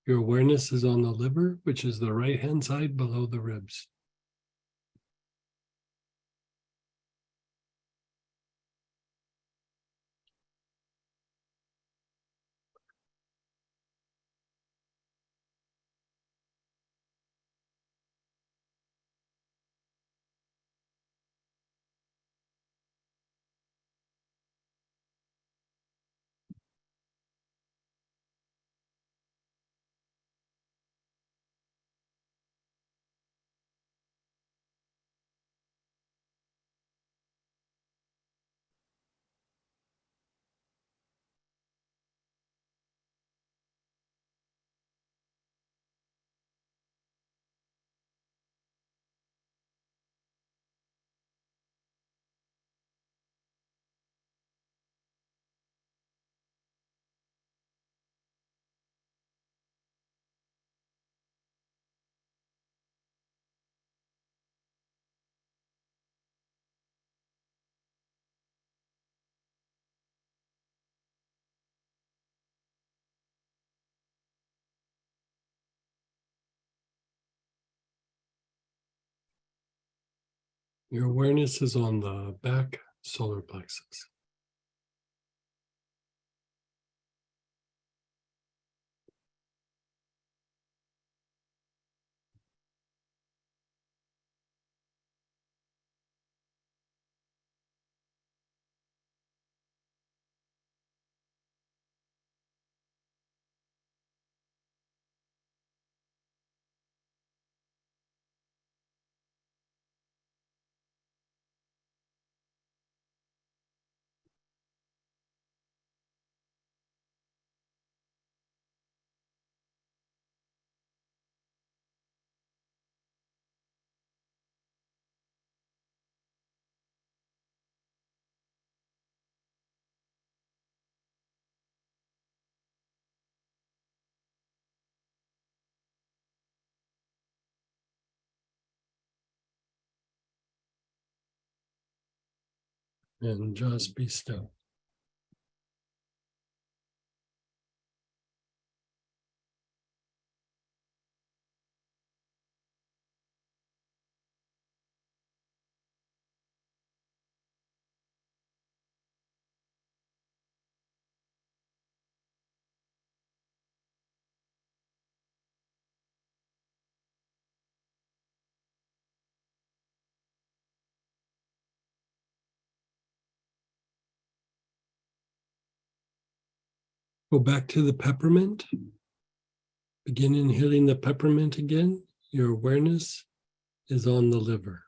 Your awareness is on the liver, which is the right hand side below the ribs. Your awareness is on the back solar plexus. And just be still. Go back to the peppermint. Begin inhaling the peppermint again. Your awareness is on the liver.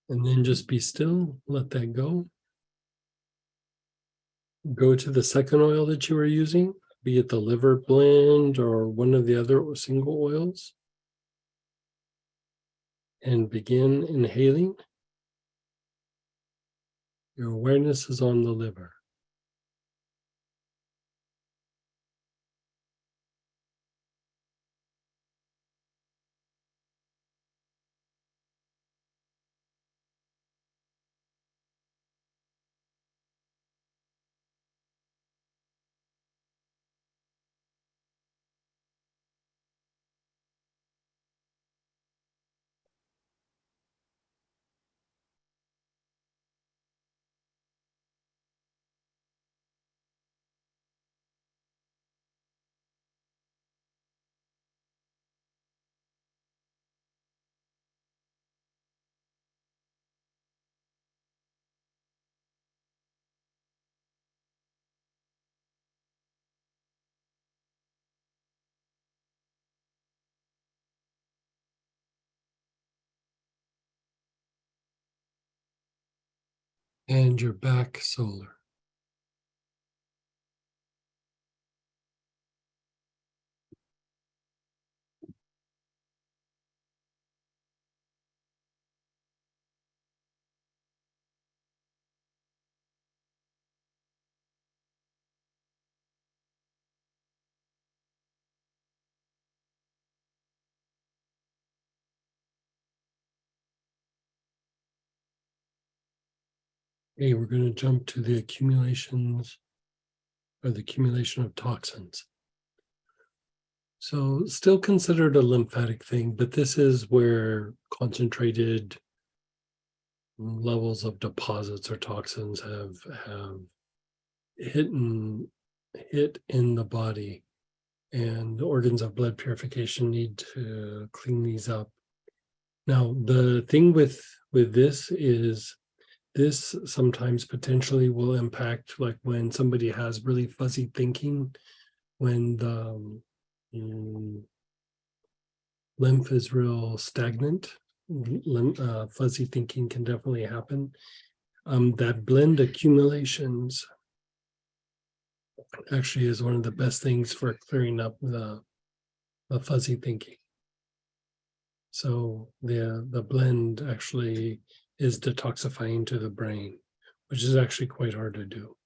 And then just be still, let that go. Go to the second oil that you were using, be it the liver blend or one of the other single oils, and begin inhaling. Your awareness is on the liver. And your back solar. Okay, we're going to jump to the accumulations or the accumulation of toxins. So still considered a lymphatic thing, but this is where concentrated levels of deposits or toxins have hit in the body, and the organs of blood purification need to clean these up. Now, the thing with this is this sometimes potentially will impact, like when somebody has really fuzzy thinking, when the lymph is real stagnant. Fuzzy thinking can definitely happen. That blend accumulations actually is one of the best things for clearing up the fuzzy thinking. So the blend actually is detoxifying to the brain, which is actually quite hard to do.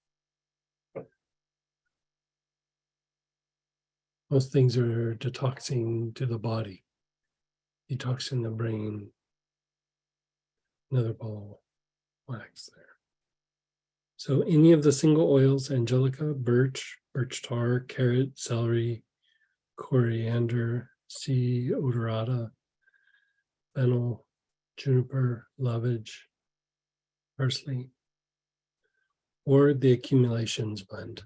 Most things are detoxing to the body, detoxing the brain. Another ball of wax there. So any of the single oils, angelica, birch, birch tar, carrot, celery, coriander, sea odorata, fennel, juniper, lovage, parsley, or the accumulations blend.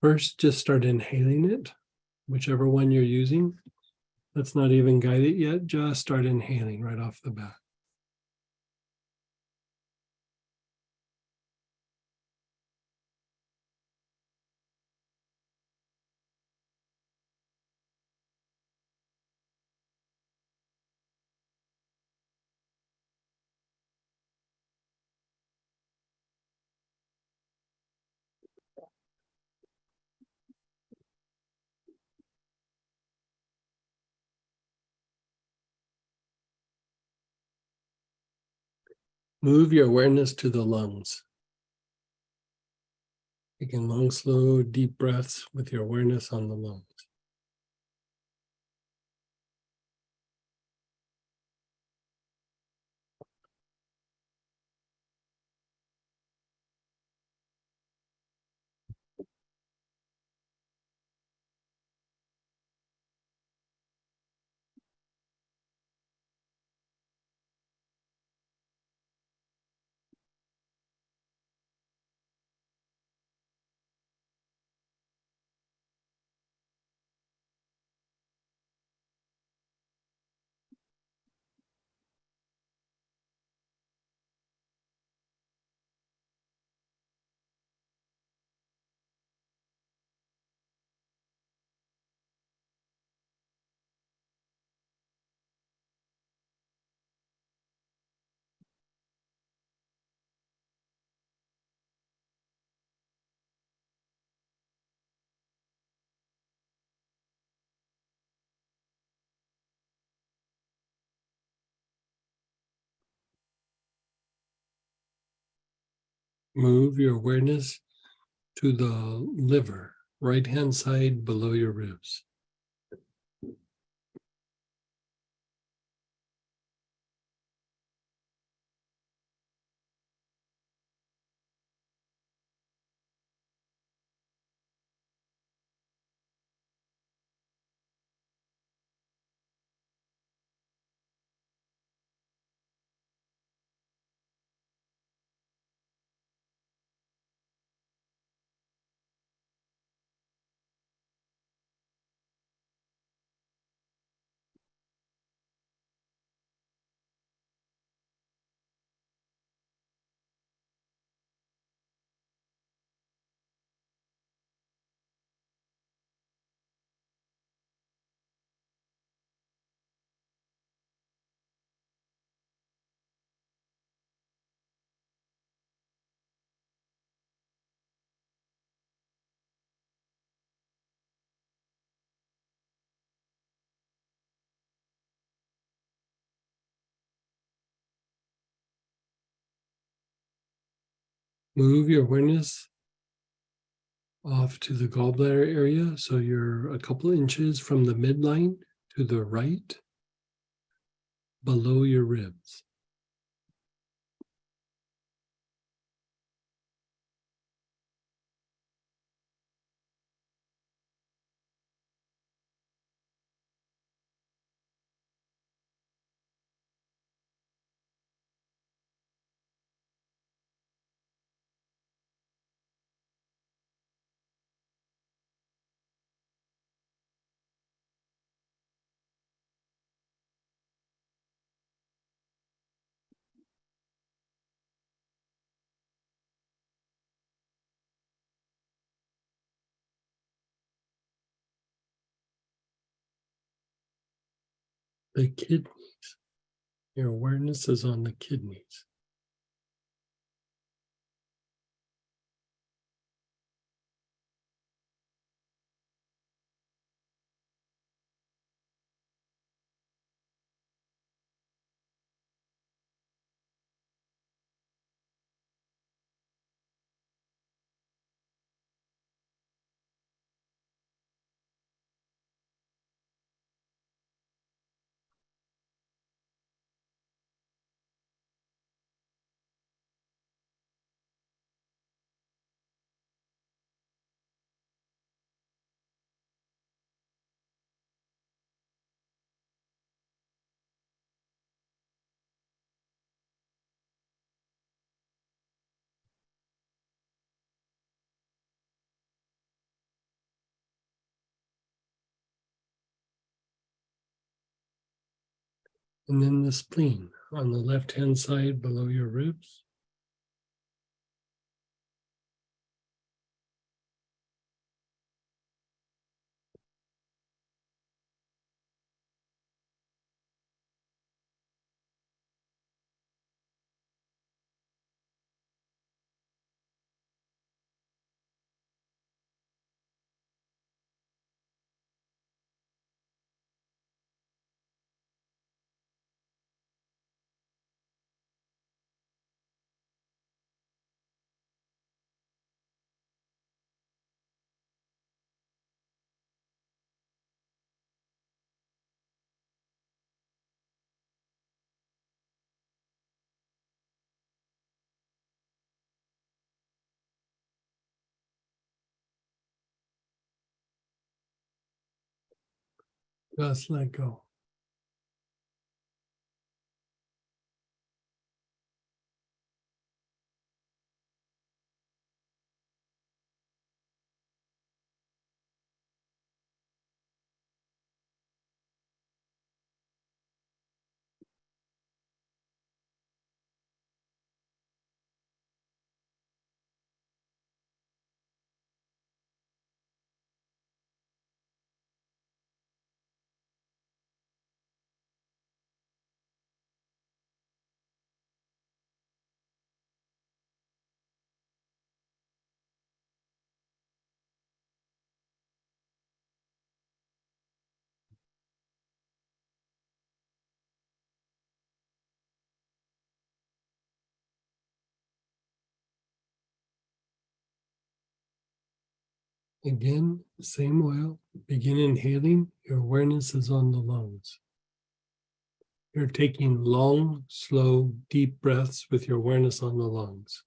First, just start inhaling it, whichever one you're using. Let's not even guide it yet, just start inhaling right off the bat. Move your awareness to the lungs. Taking long, slow, deep breaths with your awareness on the lungs. Move your awareness to the liver, right hand side below your ribs. Move your awareness off to the gallbladder area. So you're a couple inches from the midline to the right, below your ribs. the kidneys. Your awareness is on the kidneys. And then the spleen on the left-hand side below your ribs. Just let go. Again, same oil. Begin inhaling. Your awareness is on the lungs. You're taking long, slow, deep breaths with your awareness on the lungs.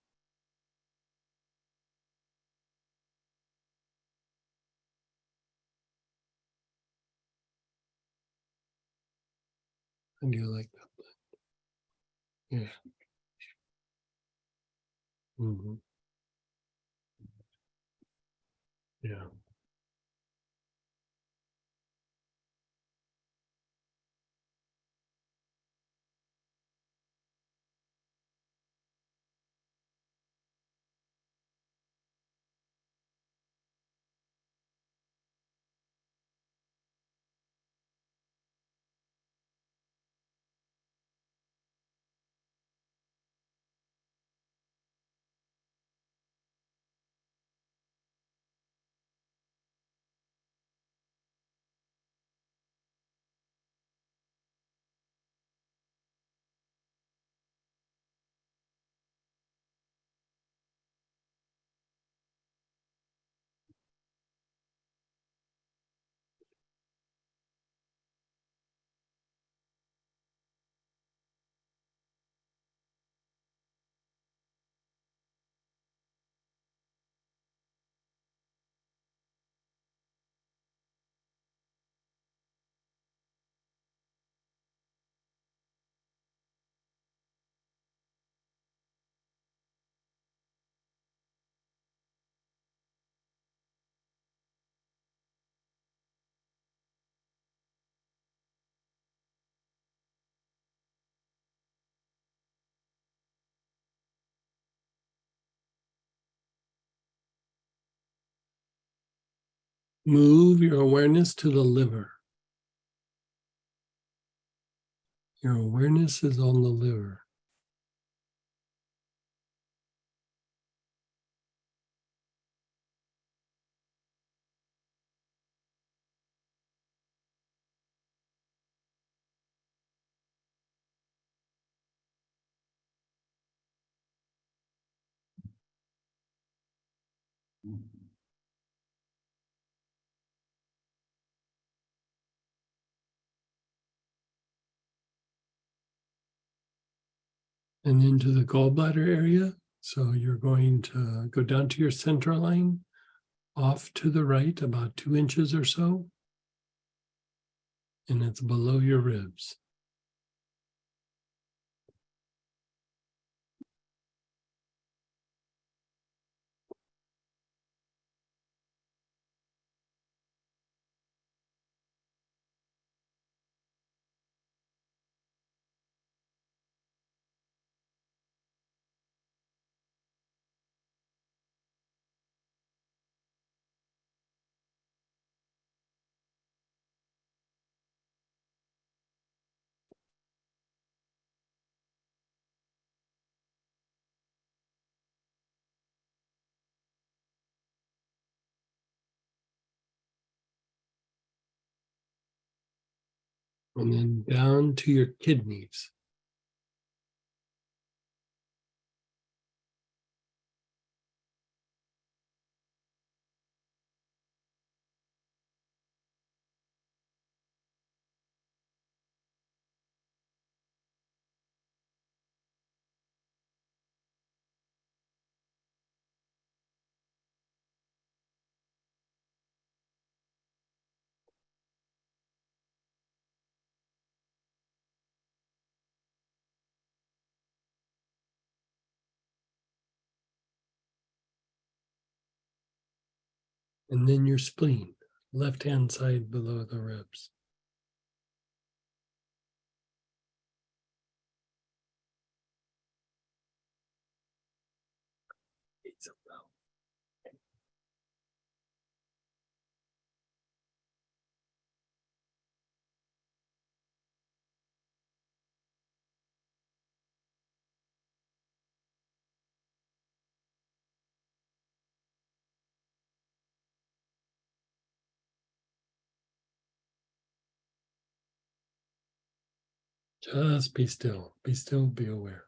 And you like that? Yeah. Mm-hmm. Yeah. Move your awareness to the liver. Your awareness is on the liver. And into the gallbladder area. So you're going to go down to your center line, off to the right about 2 inches or so. And it's below your ribs. And then down to your kidneys. And then your spleen, left hand side below the ribs. Just be still, be aware.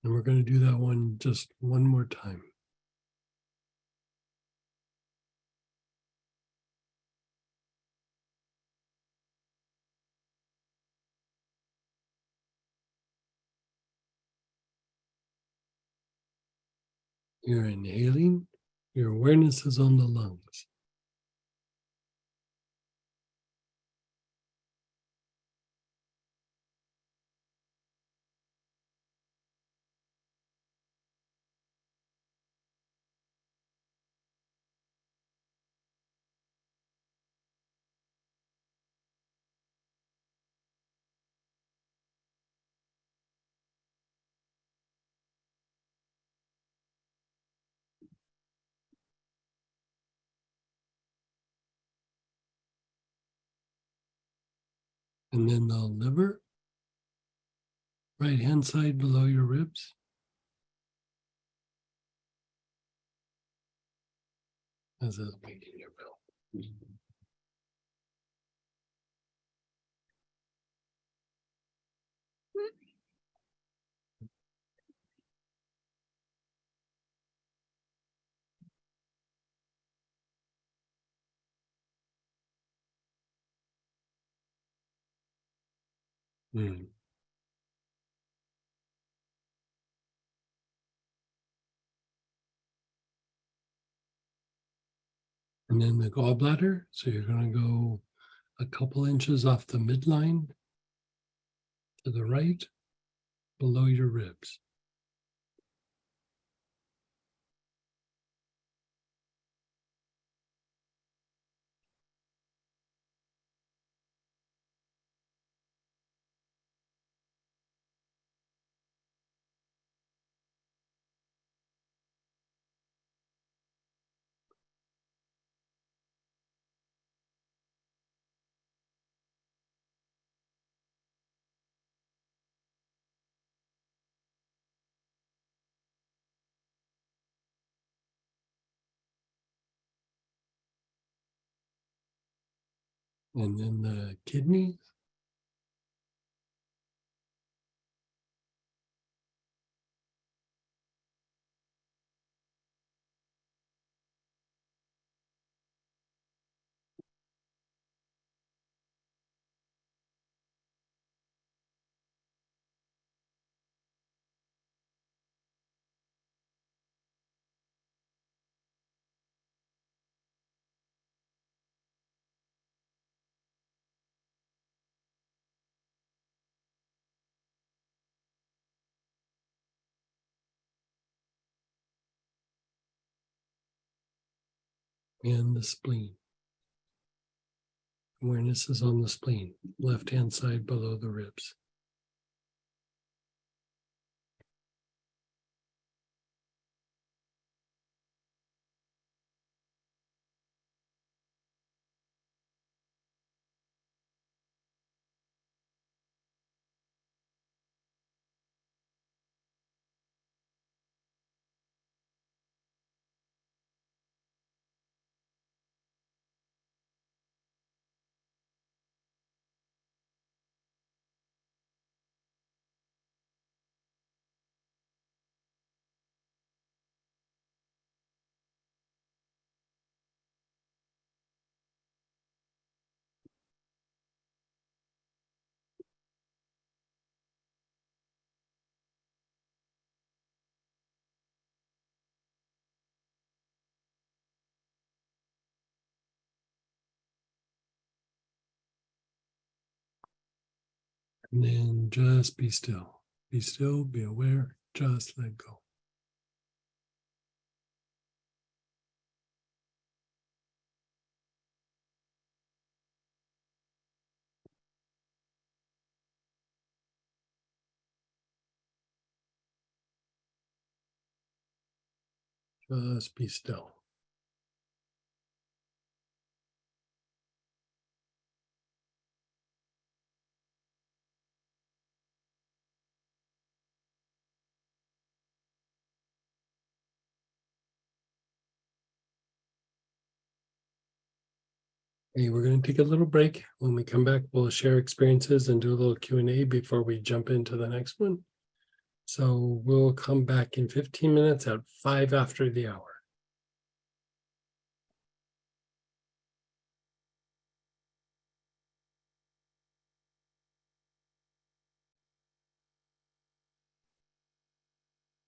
And we're going to do that one just one more time. You're inhaling, your awareness is on the lungs. And then the liver, right hand side below your ribs. As it's making your bell. Mm. And then the gallbladder. So you're going to go a couple inches off the midline to the right, below your ribs. And then the kidneys. And the spleen. Awareness is on the spleen, left-hand side below the ribs. And then just be still. Be still, be aware, just let go. Just be still. Okay, we're going to take a little break. When we come back, we'll share experiences and do a little Q&A before we jump into the next one. So we'll come back in 15 minutes at 5 after the hour.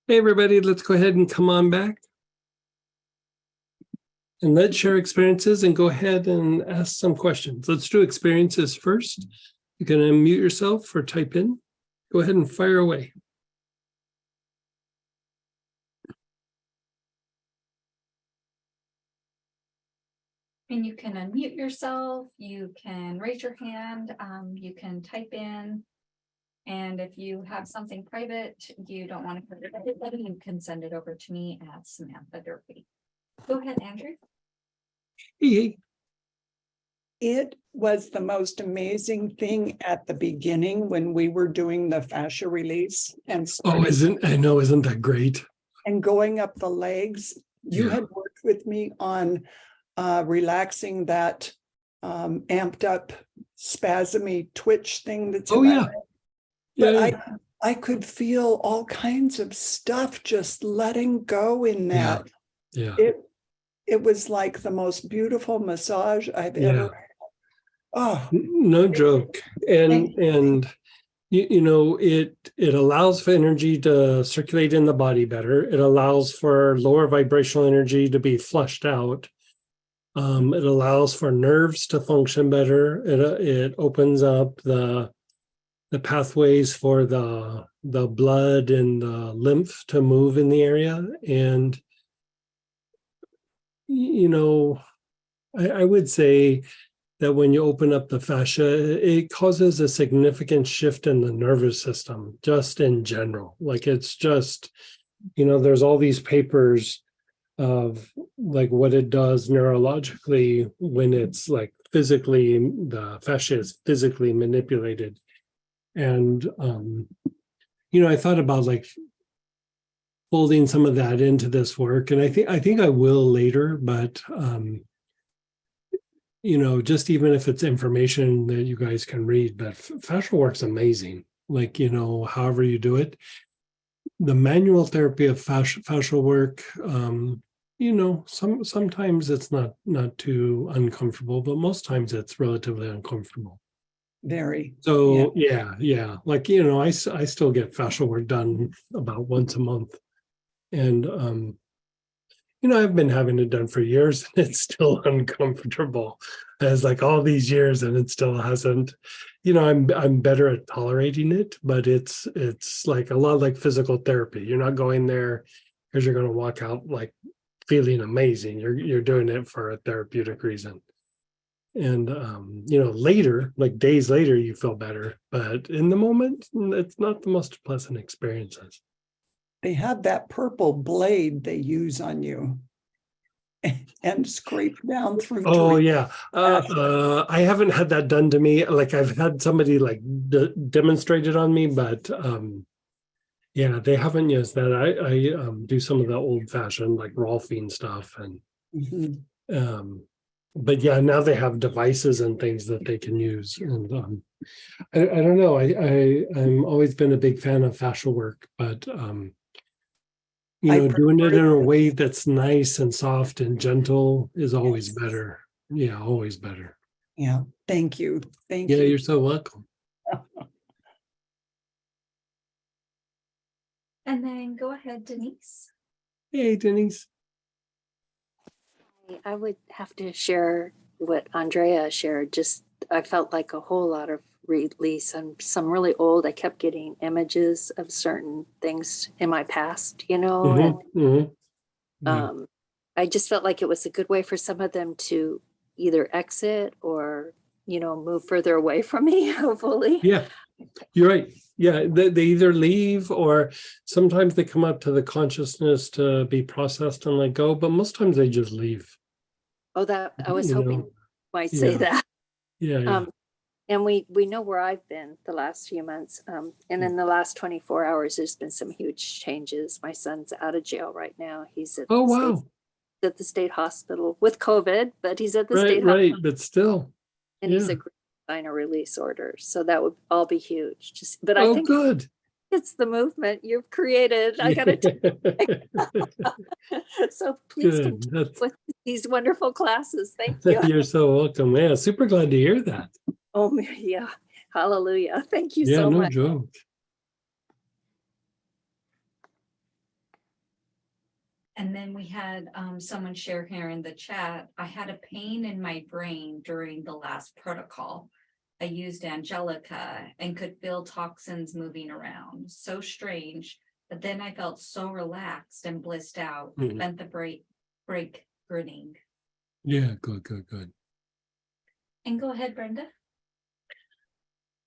Hey, everybody, let's go ahead and come on back. And let's share experiences and go ahead and ask some questions. Let's do experiences first. You can unmute yourself or type in. Go ahead and fire away. And you can unmute yourself, you can raise your hand, you can type in. And if you have something private, you don't want to put it to everybody, you can send it over to me at Samantha Durfee. Go ahead, Andrew. Hey, It was the most amazing thing at the beginning when we were doing the fascia release and oh, isn't that great? and going up the legs. You Yeah. had worked with me on relaxing that amped up spasmy twitch thing that's in Oh, my yeah. leg. But I could feel all kinds of stuff just letting go in Yeah. that. Yeah. It was like the most beautiful massage I've ever had. Oh, No joke. And you know, it allows for energy to circulate in the body better. It allows for lower vibrational energy to be flushed out. It allows for nerves to function better. It opens up the pathways for the blood and the lymph to move in the area. And you know, I would say that when you open up the fascia, it causes a significant shift in the nervous system, just in general. Like it's just, you know, there's all these papers of like what it does neurologically when it's like physically, the fascia is physically manipulated. And, you know, I thought about like folding some of that into this work. And I think I will later, but just even if it's information that you guys can read, but fascial work's amazing. Like, however you do it, the manual therapy of fascial work, sometimes it's not too uncomfortable, but most times it's relatively uncomfortable. Very. So yeah. Like, I still get fascial work done about once a month. And I've been having it done for years and it's still uncomfortable. As like all these years and it still hasn't, I'm better at tolerating it, but it's like a lot like physical therapy. You're not going there because you're going to walk out like feeling amazing. You're doing it for a therapeutic reason. And later, like days later, you feel better, but in the moment, it's not the most pleasant experiences. They have that purple blade they use on you and scrape down through. Oh trees. yeah, I haven't had that done to me. Like I've had somebody like demonstrate it on me, but yeah, they haven't used that. I do some of the old fashioned like Rolfing stuff, and Mhm. but yeah, now they have devices and things that they can use, and I don't know. I'm always been a big fan of fascial work, but I doing it prefer in a way that's nice and soft and gentle is always Yes. better. Yeah, always better. Yeah, thank you. Thank Yeah, you. you're so welcome. And then go ahead, Denise. Hey, Denise. I would have to share what Andrea shared. Just, I felt like a whole lot of release. I'm some really old. I kept getting images of certain things in my past, and Yeah. I just felt like it was a good way for some of them to either exit or, move further away from me, hopefully. Yeah, you're right. Yeah, they either leave or sometimes they come up to the consciousness to be processed and let go, but most times they just leave. Oh, that I was You hoping know, you might say yeah. that. Yeah. And we know where I've been the last few months. And in the last 24 hours, there's been some huge changes. My son's out of jail right now. He's at Oh, the wow. state hospital with COVID, but he's at the Right, state right. hospital, But still, and he's yeah. agreed to sign a release order. So that would all be huge. But I Oh, think good. it's the movement you've created. I gotta so please Good. continue with these wonderful classes. Thank you. You're so welcome. Yeah, super glad to hear that. Oh yeah. Hallelujah. Thank you Yeah, so no much. joke. And then we had someone share here in the chat. I had a pain in my brain during the last protocol. I used Angelica and could feel toxins moving around. So strange. But then I felt so relaxed and blissed out. Mhm. Spent the break grinning. Yeah, good. And go ahead, Brenda.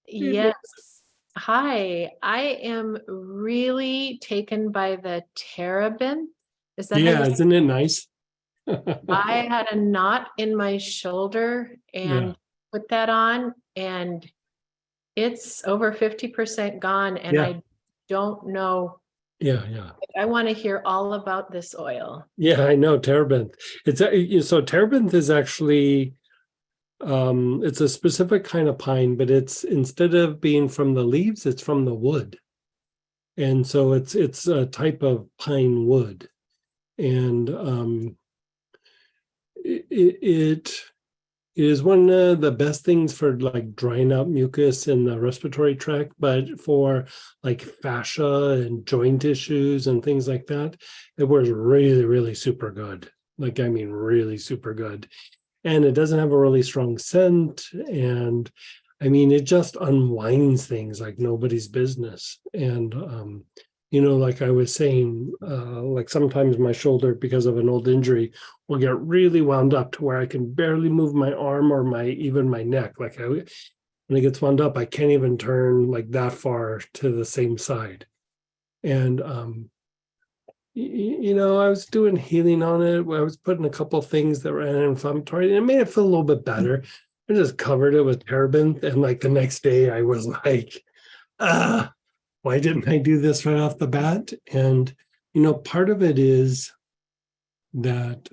Yes. Hi, I am really taken by the terebinth. Is that how Yeah, you isn't it nice? I had a knot in my shoulder and Yeah. put that on, and it's over 50% gone. And Yeah. I don't know. Yeah. I want to hear all about this oil. Yeah, I know terebinth. It's so terebinth is actually it's a specific kind of pine, but it's instead of being from the leaves, it's from the wood. And so it's a type of pine wood. And it is one of the best things for like drying out mucus in the respiratory tract, but for like fascia and joint issues and things like that, it works really, really super good. Like, I mean, really super good. And it doesn't have a really strong scent. And I mean, it just unwinds things like nobody's business. And, like I was saying, like sometimes my shoulder, because of an old injury, will get really wound up to where I can barely move my arm or even my neck. Like when it gets wound up, I can't even turn like that far to the same side. And I was doing healing on it. I was putting a couple things that were anti-inflammatory, and it made it feel a little bit better. I just covered it with terebinth, and like the next day, I was like, why didn't I do this right off the bat? And part of it is that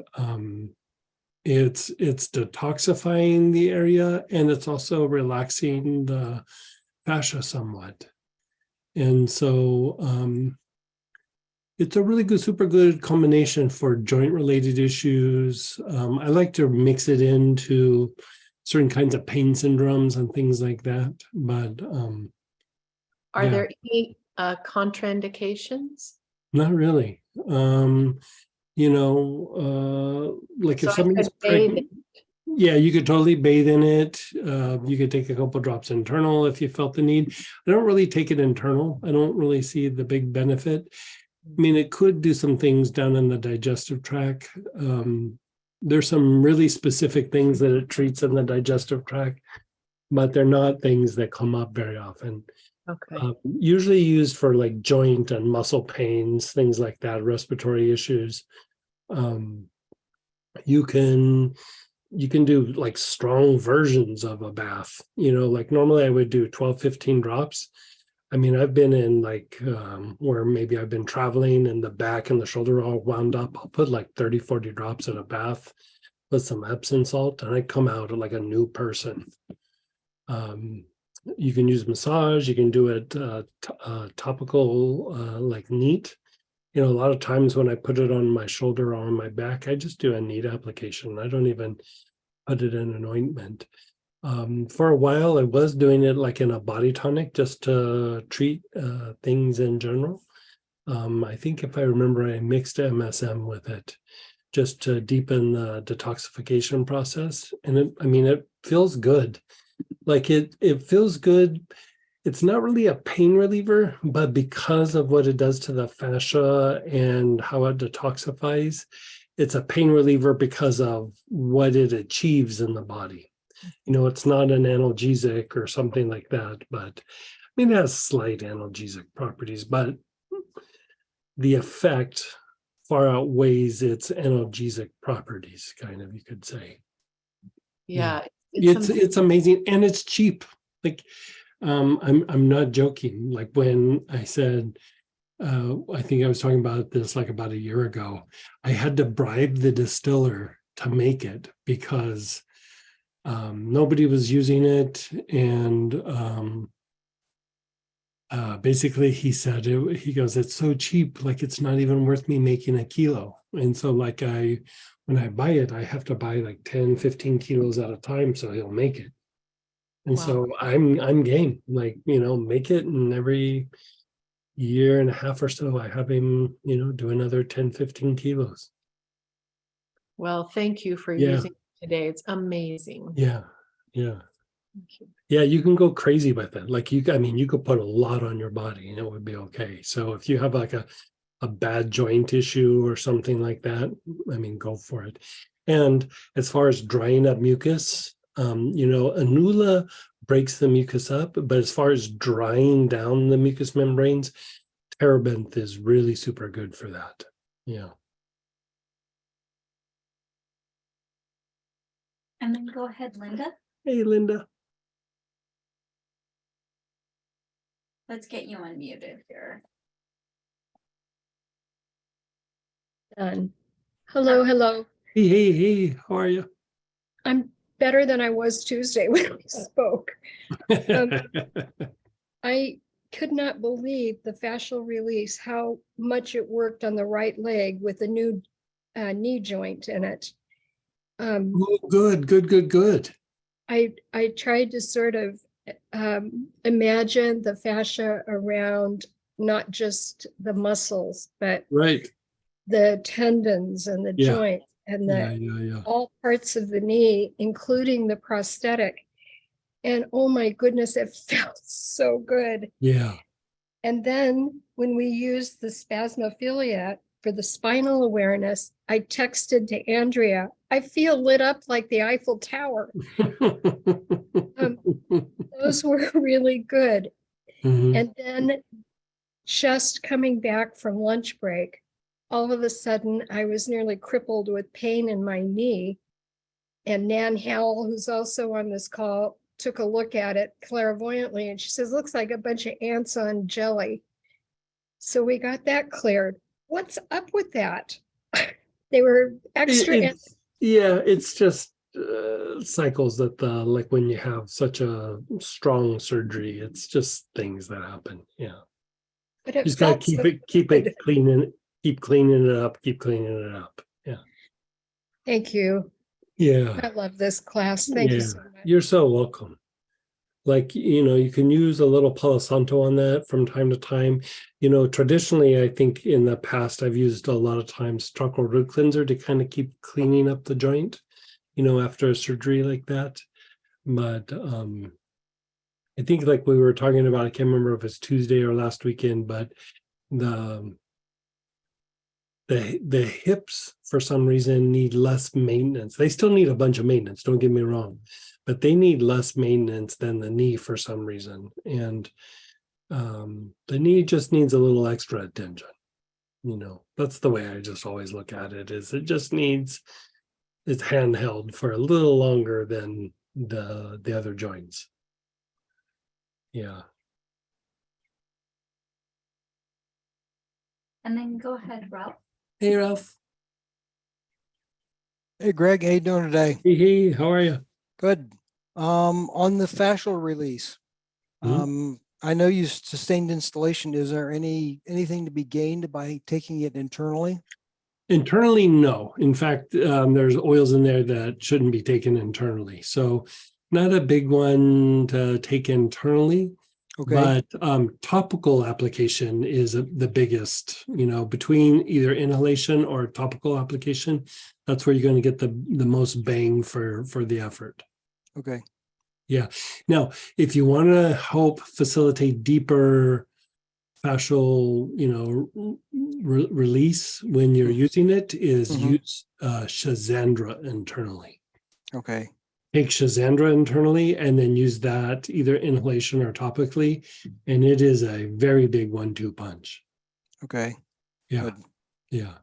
it's detoxifying the area, and it's also relaxing the fascia somewhat. And so it's a really good, super good combination for joint related issues. I like to mix it into certain kinds of pain syndromes and things like that. But Are yeah. there any contraindications? Not really. Like So if I somebody's could bathe pregnant, yeah, you could totally bathe in it. You could take a couple drops internal if you felt the need. I don't really take it internal. I don't really see the big benefit. I mean, it could do some things down in the digestive tract. There's some really specific things that it treats in the digestive tract, but they're not things that come up very often. Okay. Usually used for like joint and muscle pains, things like that, respiratory issues. You can do like strong versions of a bath, like normally I would do 12, 15 drops. I mean, I've been in like where maybe I've been traveling and the back and the shoulder all wound up. I'll put like 30, 40 drops in a bath with some Epsom salt, and I come out like a new person. You can use massage, you can do it topical, like neat. A lot of times when I put it on my shoulder or on my back, I just do a neat application. I don't even put it in an ointment. For a while, I was doing it like in a body tonic just to treat things in general. I think if I remember, I mixed MSM with it just to deepen the detoxification process. And it feels good. Like it feels good. It's not really a pain reliever, but because of what it does to the fascia and how it detoxifies, it's a pain reliever because of what it achieves in the body. It's not an analgesic or something like that, but it has slight analgesic properties, but the effect far outweighs its analgesic properties, kind of, you could say. Yeah. It's amazing, and it's cheap. Like I'm not joking. Like when I said, I think I was talking about this like about a year ago, I had to bribe the distiller to make it because nobody was using it, and basically he said he goes, it's so cheap, like it's not even worth me making a kilo. And so like when I buy it, I have to buy like 10, 15 kilos at a time, so he'll make it. And Wow. so I'm game, like, make it, and every year and a half or so I have him, do another 10, 15 kilos. Well, thank you for Yeah. using it today. It's amazing. Yeah. Thank you. Yeah, you can go crazy with it. Like you could put a lot on your body and it would be okay. So if you have like a bad joint issue or something like that, go for it. And as far as drying up mucus, Anula breaks the mucus up, but as far as drying down the mucous membranes, terebinth is really super good for that. Yeah. And then go ahead, Linda. Hey, Linda. Let's get you unmuted here. Done. Hello. Hey, how are you? I'm better than I was Tuesday when we spoke. I could not believe the fascial release, how much it worked on the right leg with the new knee joint in it. Oh, good. I tried to sort of imagine the fascia around not just the muscles, but Right. the tendons and the Yeah. joint and the Yeah. all parts of the knee, including the prosthetic. And oh my goodness, it felt so good. Yeah. And then when we used the spasmophilia for the spinal awareness, I texted to Andrea, I feel lit up like the Eiffel Tower. Those were really good. Mhm. And then just coming back from lunch break, all of a sudden I was nearly crippled with pain in my knee. And Nan Howell, who's also on this call, took a look at it clairvoyantly, and she says, looks like a bunch of ants on jelly. So we got that cleared. What's up with that? They were extra. Yeah, it's just cycles that like when you have such a strong surgery, it's just things that happen. Yeah. But You it just gotta felt so keep good. it cleaning, keep cleaning it up, keep cleaning it up. Yeah. Thank you. Yeah. I love this class. Thank you Yeah. so much. You're so welcome. Like, you can use a little Palo Santo on that from time to time. Traditionally, I think in the past, I've used a lot of times charcoal root cleanser to kind of keep cleaning up the joint, after a surgery like that. But I think like we were talking about, I can't remember if it's Tuesday or last weekend, but the the hips for some reason need less maintenance. They still need a bunch of maintenance, don't get me wrong, but they need less maintenance than the knee for some reason. And the knee just needs a little extra attention. That's the way I just always look at it, is it just needs it's handheld for a little longer than the other joints. Yeah. And then go ahead, Ralph. Hey, Ralph. Hey Greg, how you doing today? Hey, how are you? Good. On the fascial release, Mhm. I know you sustained installation. Is there anything to be gained by taking it internally? Internally, no. In fact, there's oils in there that shouldn't be taken internally. So not a big one to take internally, Okay, but topical application is the biggest, between either inhalation or topical application. That's where you're going to get the most bang for the effort. okay, Yeah. Now, if you want to help facilitate deeper fascial, release when you're using it, is Mhm. use Shazandra internally. okay, Take Shazandra internally and then use that either inhalation or topically, and it is a very big 1-2 punch. okay. Yeah, Good. yeah,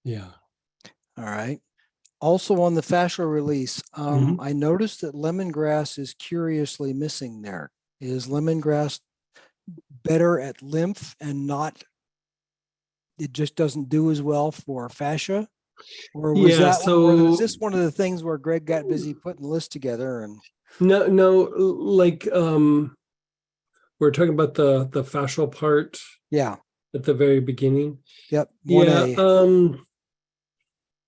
yeah. All right. Also on the fascial release, Mhm. I noticed that lemongrass is curiously missing there. Is lemongrass better at lymph and not, it just doesn't do as well for fascia? Or was Yeah, that, or is so this one of the things where Greg got busy putting the list together and? no, like we're talking about the fascial part Yeah, at the very beginning. yep, Yeah, 1A.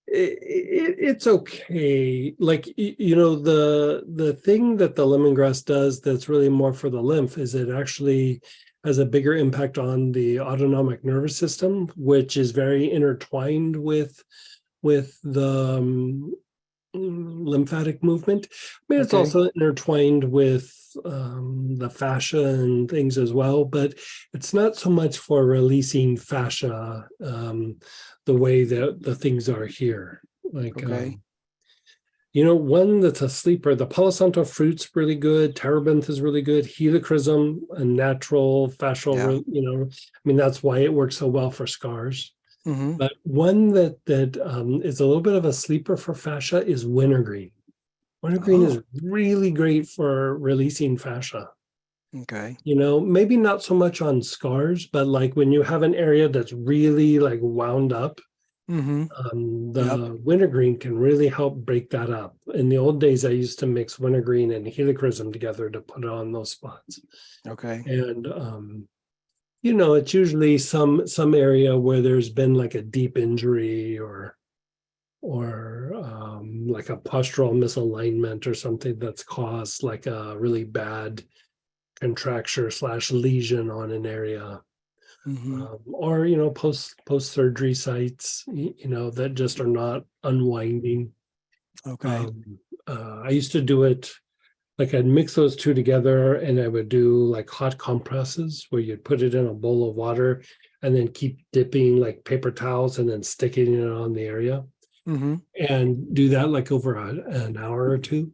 it's okay. Like the thing that the lemongrass does that's really more for the lymph is it actually has a bigger impact on the autonomic nervous system, which is very intertwined with the lymphatic movement. I mean, it's Okay, also intertwined with the fascia and things as well, but it's not so much for releasing fascia the way that the things are here. Like, okay, one that's a sleeper, the Palo Santo fruit's really good, terebinth is really good, helichrysum, a natural fascial, yeah. I mean, that's why it works so well for scars. Mm-hmm. But one that is a little bit of a sleeper for fascia is wintergreen. Wintergreen Oh, is really great for releasing fascia. okay. Maybe not so much on scars, but like when you have an area that's really like wound up, Mm-hmm. Yep. the wintergreen can really help break that up. In the old days, I used to mix wintergreen and helichrysum together to put on those spots. Okay. And it's usually some area where there's been like a deep injury or like a postural misalignment or something that's caused like a really bad contracture / lesion on an area, Mm-hmm. or post surgery sites that just are not unwinding. Okay. I used to do it like I'd mix those two together and I would do like hot compresses where you'd put it in a bowl of water and then keep dipping like paper towels and then sticking it on the area Mm-hmm. and do that like over an hour or two.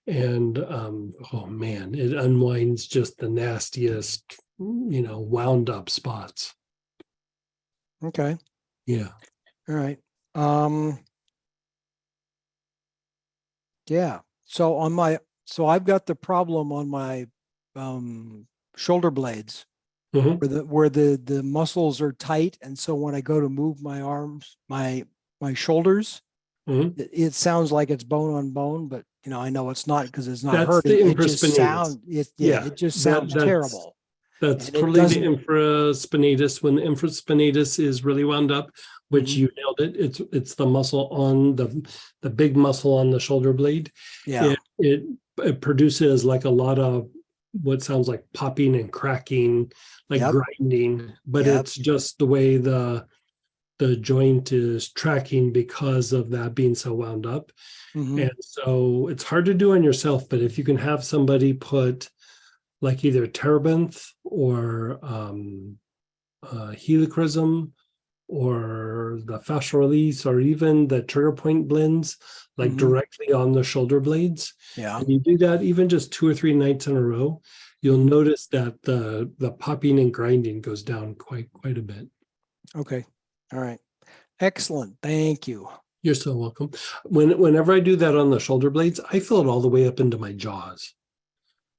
And oh man, it unwinds just the nastiest, wound up spots. Okay. Yeah. All right. Yeah. So I've got the problem on my shoulder blades Mhm. where the muscles are tight. And so when I go to move my arms, my my shoulders. Mhm. It sounds like it's bone on bone, but I know it's not because it's not That's hurting. the It just infraspinatus. it just sounds that's terrible. That's And it totally the doesn't- infraspinatus. When the infraspinatus is really wound up, which Mhm. you nailed it, it's the muscle on the big muscle on the shoulder blade. Yeah. It produces like a lot of what sounds like popping and cracking, like Yep. grinding, but Yep. it's just the way the joint is tracking because of that being so wound up. Mhm. And so it's hard to do on yourself, but if you can have somebody put like either terebinth or helichrysum or the fascial release or even the trigger point blends, like Mhm. directly on the shoulder blades, Yeah. and you do that even just 2 or 3 nights in a row, you'll notice that the popping and grinding goes down quite a bit. Okay. All right. Excellent. Thank you. You're so welcome. Whenever I do that on the shoulder blades, I feel it all the way up into my jaws.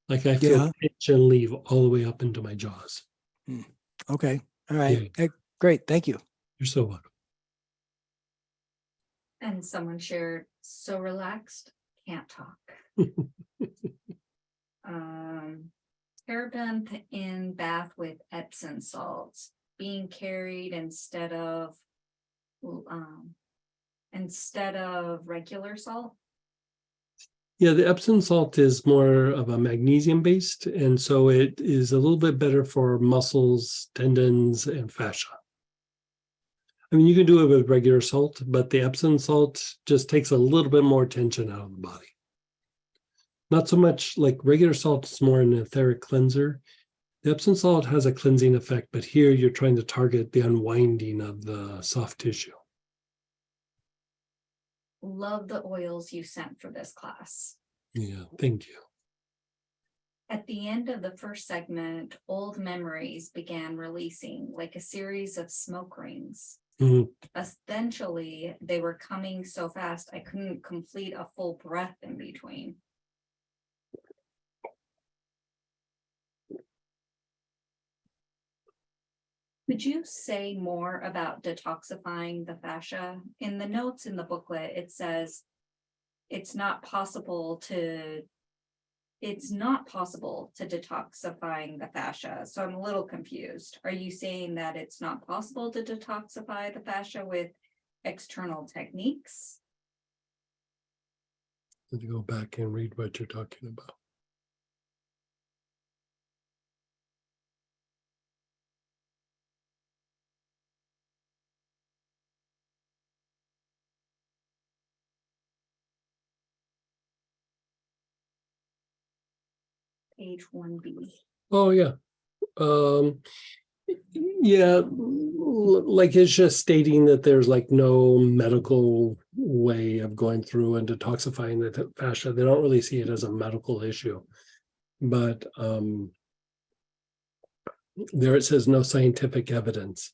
Like I feel Yeah. tension leave all the way up into my jaws. Okay. All right. Great. Thank you. You're so welcome. And someone shared, so relaxed, can't talk. Terebinth in bath with Epsom salts, being carried instead of regular salt. Yeah, the Epsom salt is more of a magnesium based, and so it is a little bit better for muscles, tendons, and fascia. I mean, you can do it with regular salt, but the Epsom salt just takes a little bit more tension out of the body. Not so much like regular salt is more an etheric cleanser. The Epsom salt has a cleansing effect, but here you're trying to target the unwinding of the soft tissue. Love the oils you sent for this class. Yeah, thank you. At the end of the first segment, old memories began releasing like a series of smoke rings. Mhm. Essentially, they were coming so fast I couldn't complete a full breath in between. Could you say more about detoxifying the fascia? In the notes in the booklet, it says it's not possible to detoxifying the fascia. So I'm a little confused. Are you saying that it's not possible to detoxify the fascia with external techniques? Let me go back and read what you're talking about. Page 1B. Oh, yeah. Yeah, like it's just stating that there's like no medical way of going through and detoxifying the fascia. They don't really see it as a medical issue. But there it says no scientific evidence.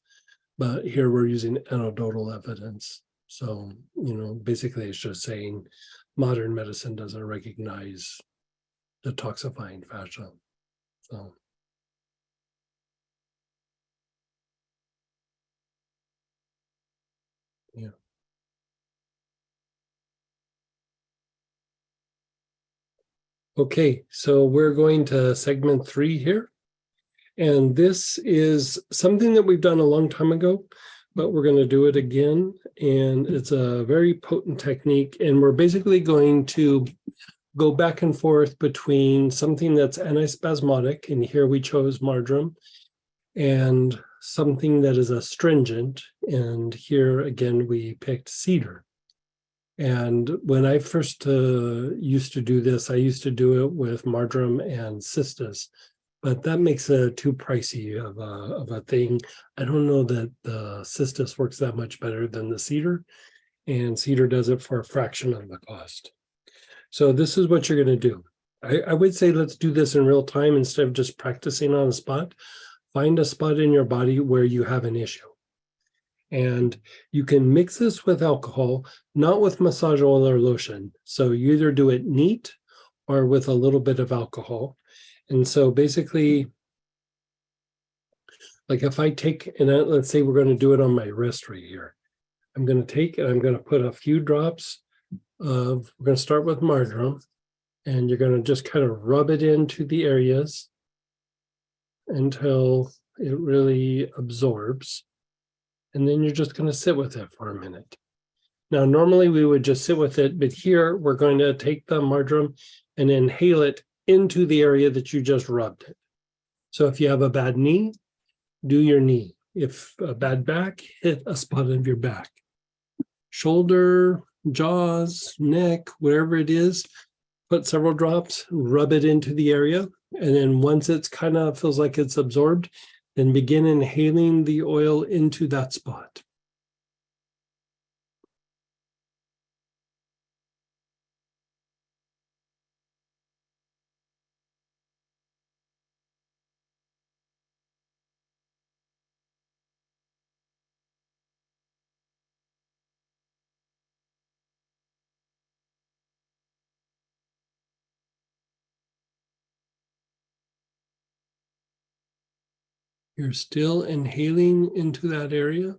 But here we're using anecdotal evidence. So, basically it's just saying modern medicine doesn't recognize detoxifying fascia. So. Yeah. Okay, so we're going to segment 3 here. And this is something that we've done a long time ago, but we're going to do it again. And it's a very potent technique. And we're basically going to go back and forth between something that's antispasmodic, and here we chose marjoram, and something that is astringent. And here again, we picked cedar. And when I first used to do this, I used to do it with marjoram and cistus, but that makes it too pricey of a thing. I don't know that the cistus works that much better than the cedar, and cedar does it for a fraction of the cost. So this is what you're going to do. I would say let's do this in real time instead of just practicing on a spot. Find a spot in your body where you have an issue. And you can mix this with alcohol, not with massage oil or lotion. So you either do it neat or with a little bit of alcohol. And so basically, like if I take, and let's say we're going to do it on my wrist right here. I'm going to take and I'm going to put a few drops of, we're going to start with marjoram, and you're going to just kind of rub it into the areas until it really absorbs. And then you're just going to sit with it for a minute. Now, normally we would just sit with it, but here we're going to take the marjoram and inhale it into the area that you just rubbed it. So if you have a bad knee, do your knee. If a bad back, hit a spot of your back. Shoulder, jaws, neck, wherever it is, put several drops, rub it into the area. And then once it's kind of feels like it's absorbed, then begin inhaling the oil into that spot. You're still inhaling into that area.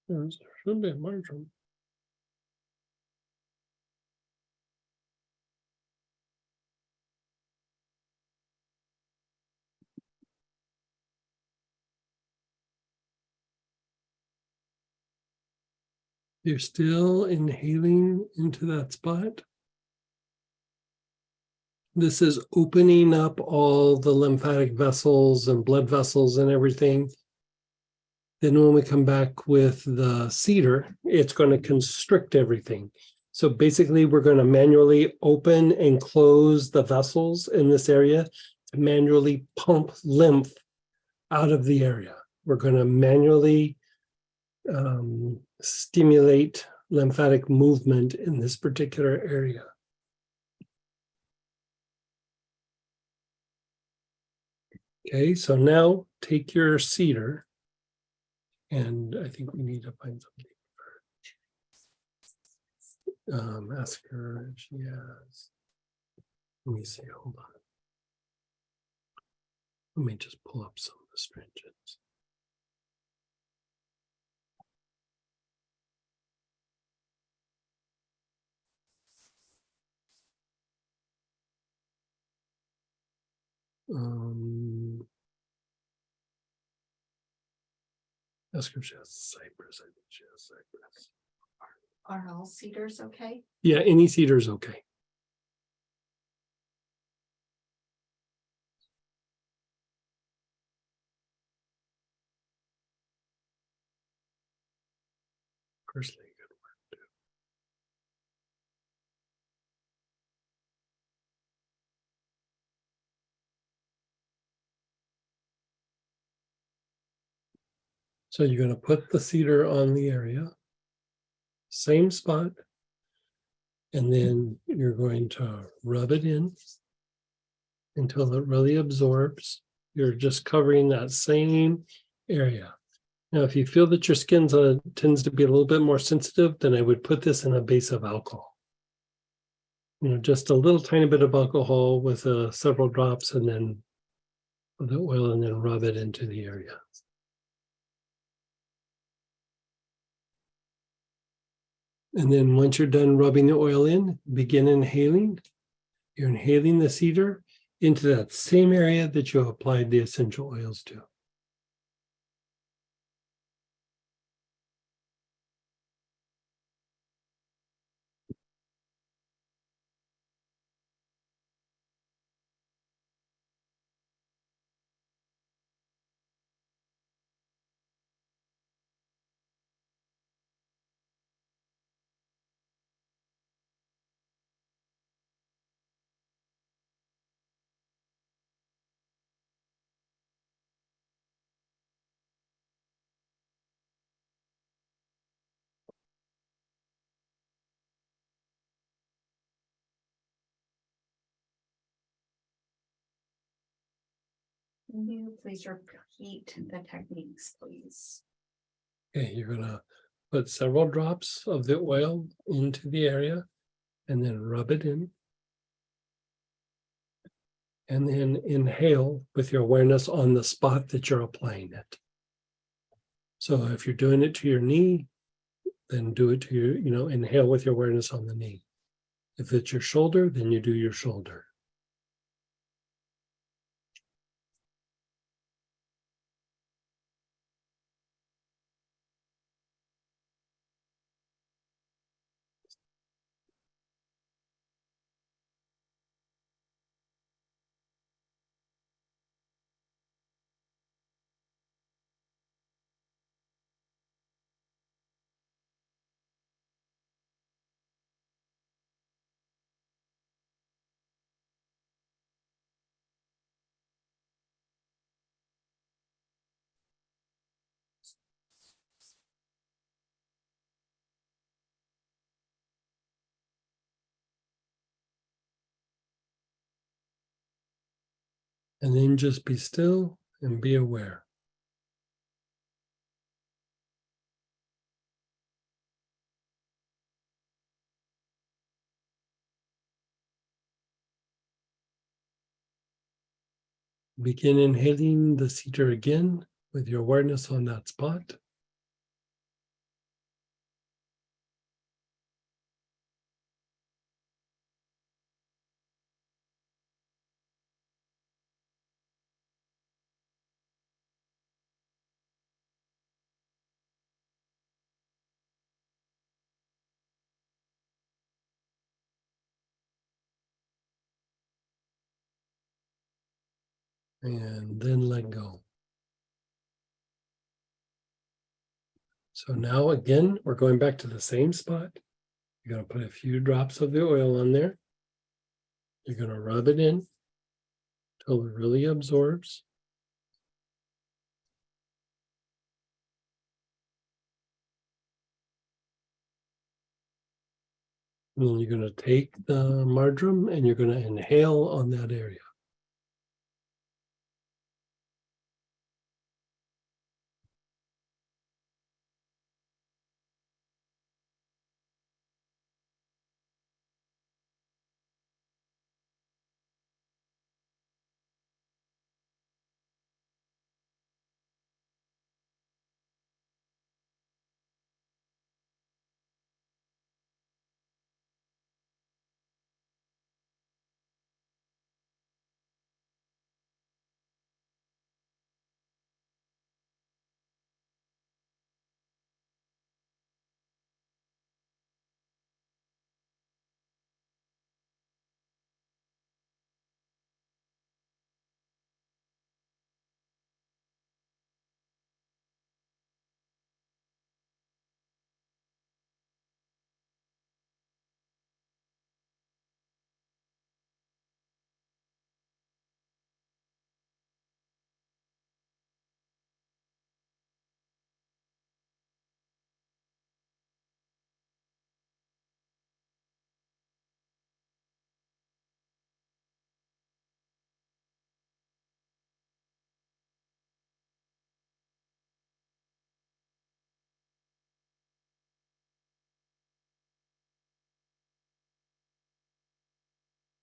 There should be a margin. You're still inhaling into that spot. This is opening up all the lymphatic vessels and blood vessels and everything. Then when we come back with the cedar, it's going to constrict everything. So basically, we're going to manually open and close the vessels in this area to manually pump lymph out of the area. We're going to manually stimulate lymphatic movement in this particular area. Okay, so now take your cedar, and I think we need to find something. Ask her if she has. Let me see, hold on. Let me just pull up some of the stringents. Ask her if she has cypress. I think she has cypress. Are all cedars okay? Yeah, any cedar is okay. Parsley, good work too. So you're going to put the cedar on the area, same spot, and then you're going to rub it in until it really absorbs. You're just covering that same area. Now, if you feel that your skin tends to be a little bit more sensitive, then I would put this in a base of alcohol. Just a little tiny bit of alcohol with several drops, and then the oil, and then rub it into the area. And then once you're done rubbing the oil in, begin inhaling. You're inhaling the cedar into that same area that you applied the essential oils to. Can you please repeat the techniques, please? Okay, you're gonna put several drops of the oil into the area and then rub it in. And then inhale with your awareness on the spot that you're applying it. So if you're doing it to your knee, then do it to your, inhale with your awareness on the knee. If it's your shoulder, then you do your shoulder. And then just be still and be aware. Begin inhaling the cedar again with your awareness on that spot. And then let go. So now again, we're going back to the same spot. You're going to put a few drops of the oil on there. You're going to rub it in till it really absorbs. And then you're going to take the marjoram and you're going to inhale on that area.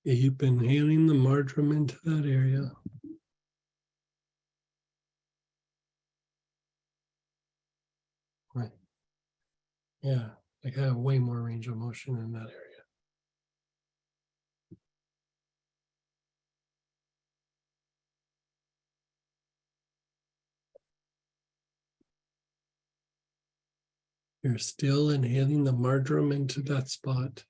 Keep inhaling the marjoram into that area. Right. Yeah, like I have way more range of motion in that area. You're still inhaling the marjoram into that spot.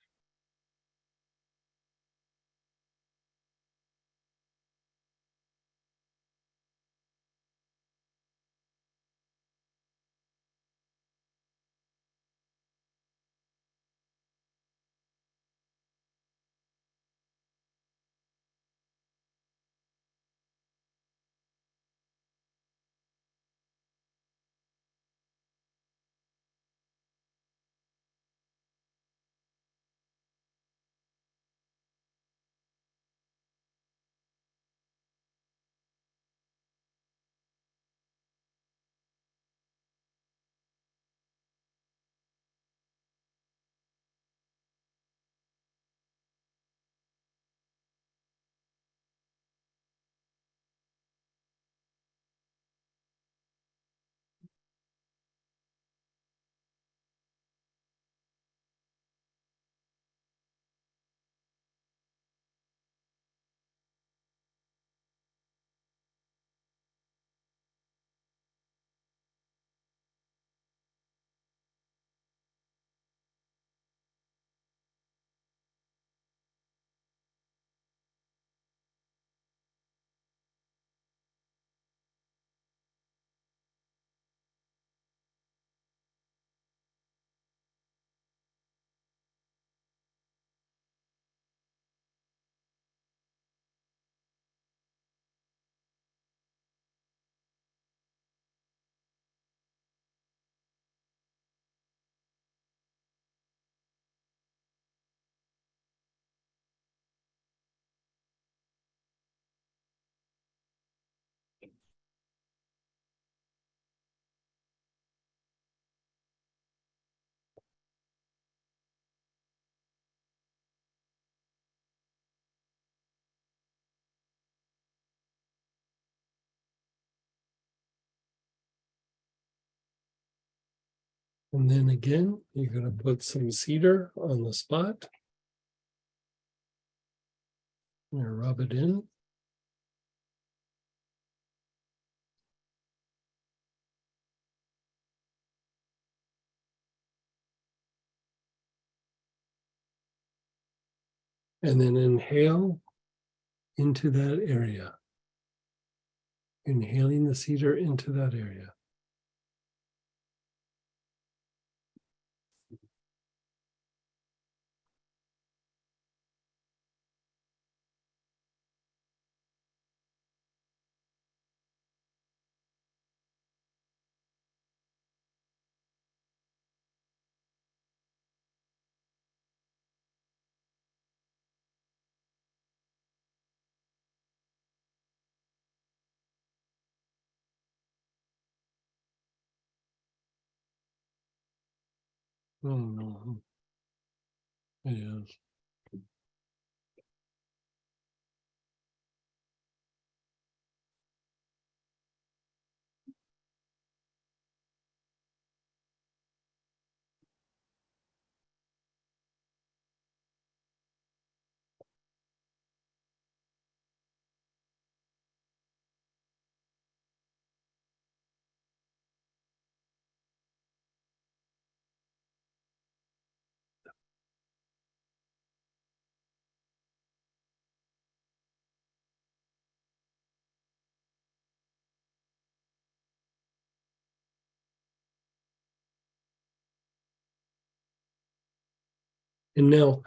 And then again, you're going to put some cedar on the spot. You rub it in. And then inhale into that area. Inhaling the cedar into that area. Oh no. It is. And now,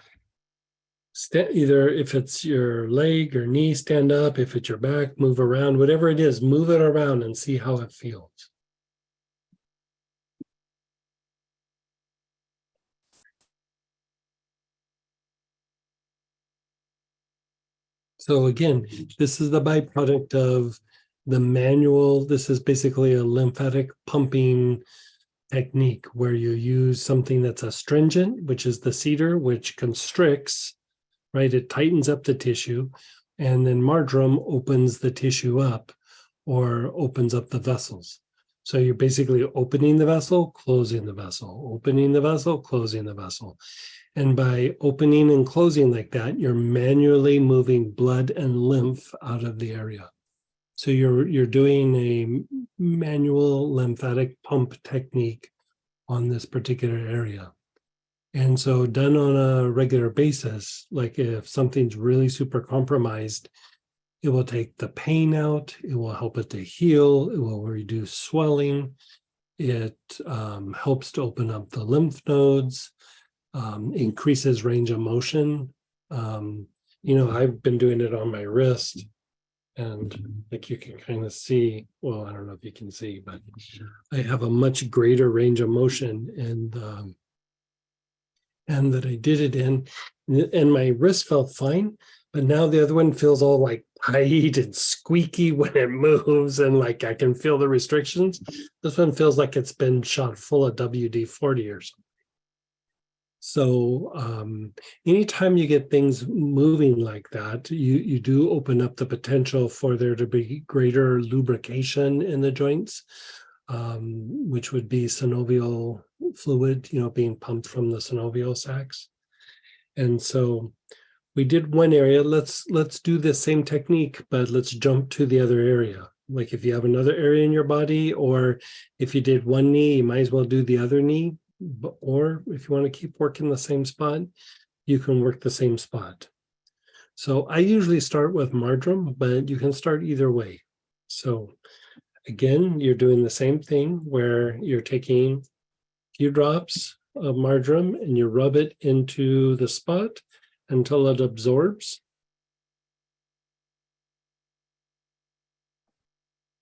either if it's your leg or knee, stand up. If it's your back, move around. Whatever it is, move it around and see how it feels. So again, this is the byproduct of the manual. This is basically a lymphatic pumping technique where you use something that's astringent, which is the cedar, which constricts, right? It tightens up the tissue. And then marjoram opens the tissue up or opens up the vessels. So you're basically opening the vessel, closing the vessel, opening the vessel, closing the vessel. And by opening and closing like that, you're manually moving blood and lymph out of the area. So you're doing a manual lymphatic pump technique on this particular area. And so done on a regular basis, like if something's really super compromised, it will take the pain out, it will help it to heal, it will reduce swelling, it helps to open up the lymph nodes, increases range of motion. I've been doing it on my wrist, and like you can kind of see, well, I don't know if you can see, but I have a much greater range of motion and that I did it in, and my wrist felt fine, but now the other one feels all like tight and squeaky when it moves, and like I can feel the restrictions. This one feels like it's been shot full of WD-40 or something. So anytime you get things moving like that, you do open up the potential for there to be greater lubrication in the joints, which would be synovial fluid, being pumped from the synovial sacs. And so we did one area. Let's do the same technique, but let's jump to the other area. Like if you have another area in your body, or if you did one knee, you might as well do the other knee. Or if you want to keep working the same spot, you can work the same spot. So I usually start with marjoram, but you can start either way. So again, you're doing the same thing where you're taking a few drops of marjoram and you rub it into the spot until it absorbs.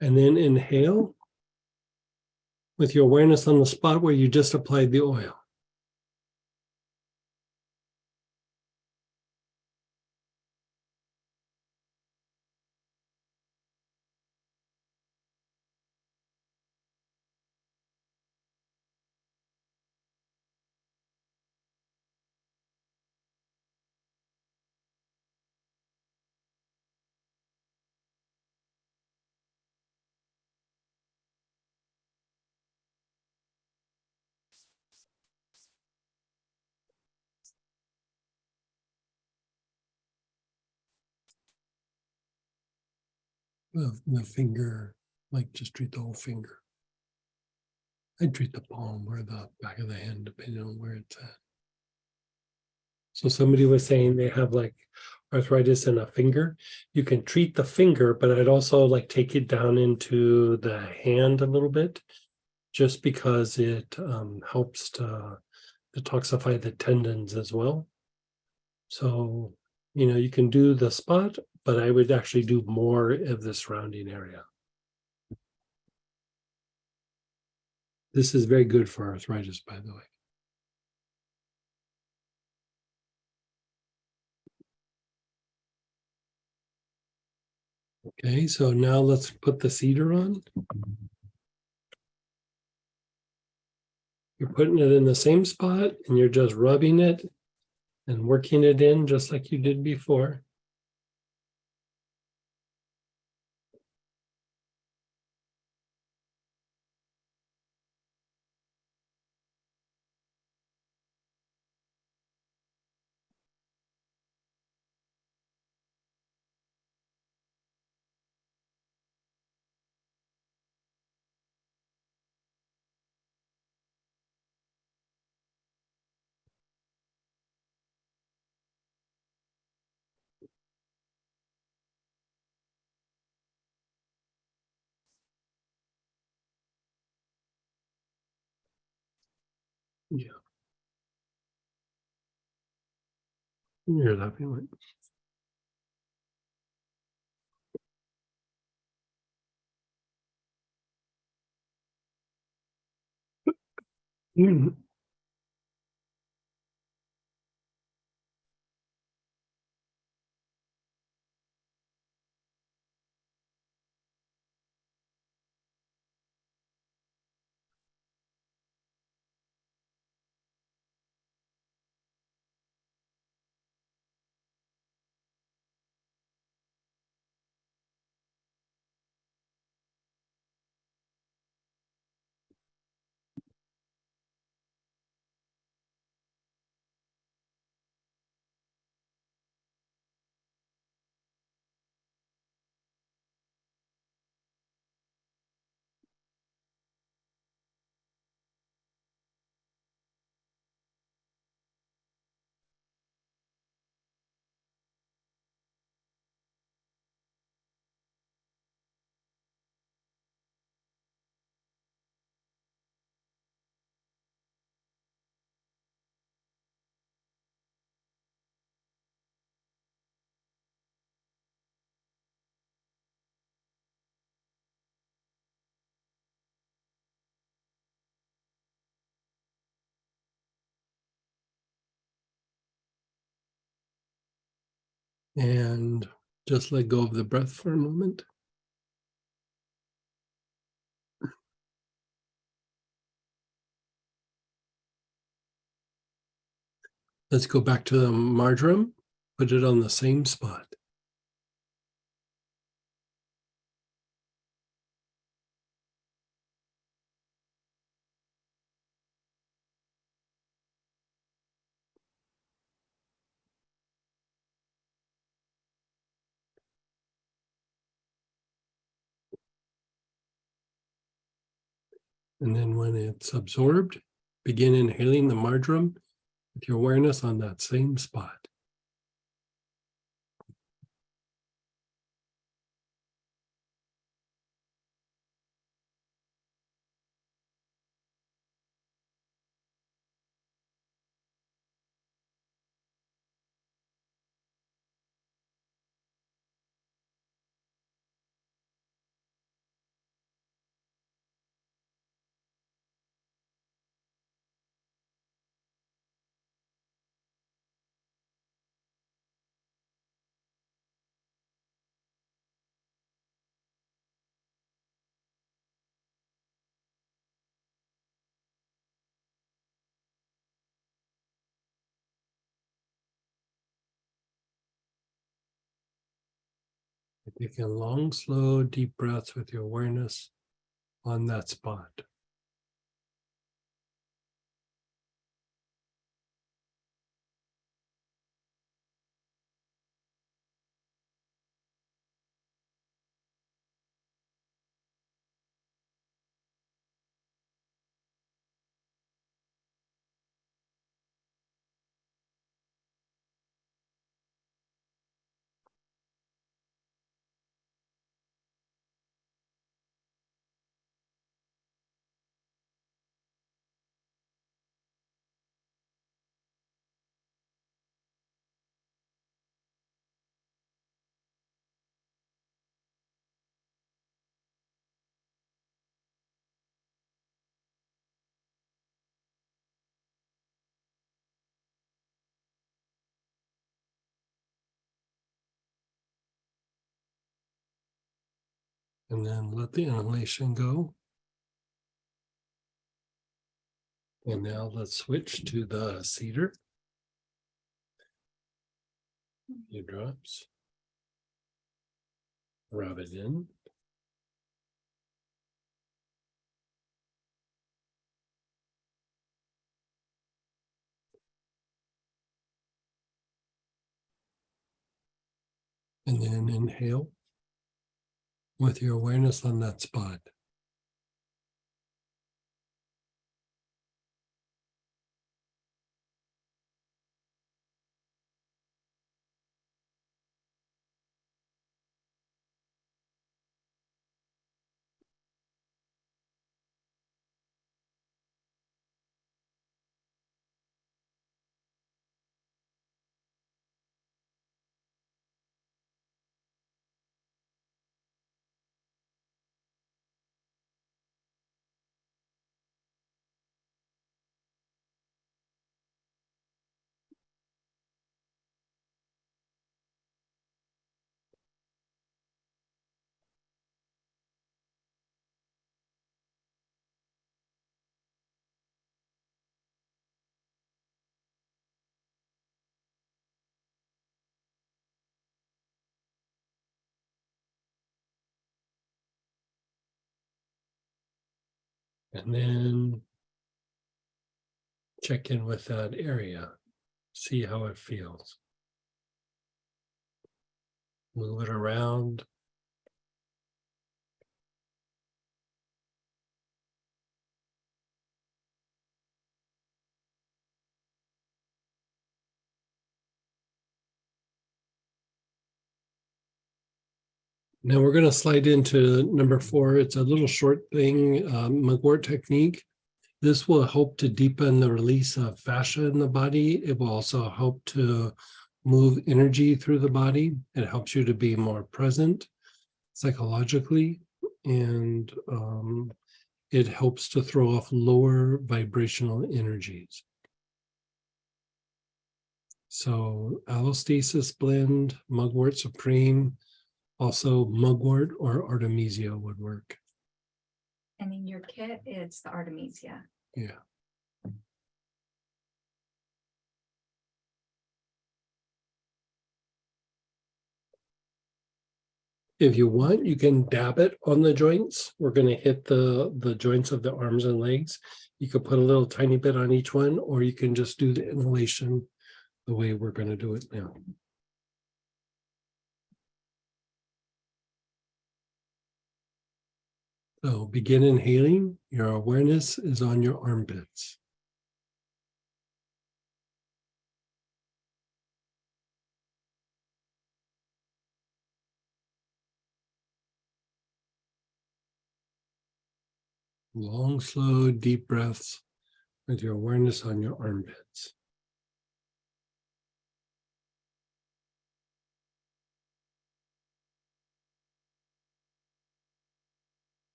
And then inhale with your awareness on the spot where you just applied the oil. the finger, like just treat the whole finger. I treat the palm or the back of the hand, depending on where it's at. So somebody was saying they have like arthritis in a finger. You can treat the finger, but I'd also like take it down into the hand a little bit, just because it helps to detoxify the tendons as well. So, you can do the spot, but I would actually do more of the surrounding area. This is very good for arthritis, by the way. Okay, so now let's put the cedar on. You're putting it in the same spot and you're just rubbing it and working it in just like you did before. Yeah. You're laughing with. And just let go of the breath for a moment. Let's go back to the marjoram, put it on the same spot. And then when it's absorbed, begin inhaling the marjoram with your awareness on that same spot. Taking long, slow, deep breaths with your awareness on that spot. And then let the inhalation go. And now let's switch to the cedar. Few drops. Rub it in. And then inhale with your awareness on that spot. And then check in with that area. See how it feels. Move it around. Now we're going to slide into number 4. It's a little short thing, mugwort technique. This will help to deepen the release of fascia in the body. It will also help to move energy through the body. It helps you to be more present psychologically, and it helps to throw off lower vibrational energies. So allostasis blend, mugwort supreme, also mugwort or artemisia would work. And in your kit, it's the Artemisia. Yeah. If you want, you can dab it on the joints. We're going to hit the joints of the arms and legs. You could put a little tiny bit on each one, or you can just do the inhalation the way we're going to do it now. So begin inhaling. Your awareness is on your armpits. Long, slow, deep breaths with your awareness on your armpits.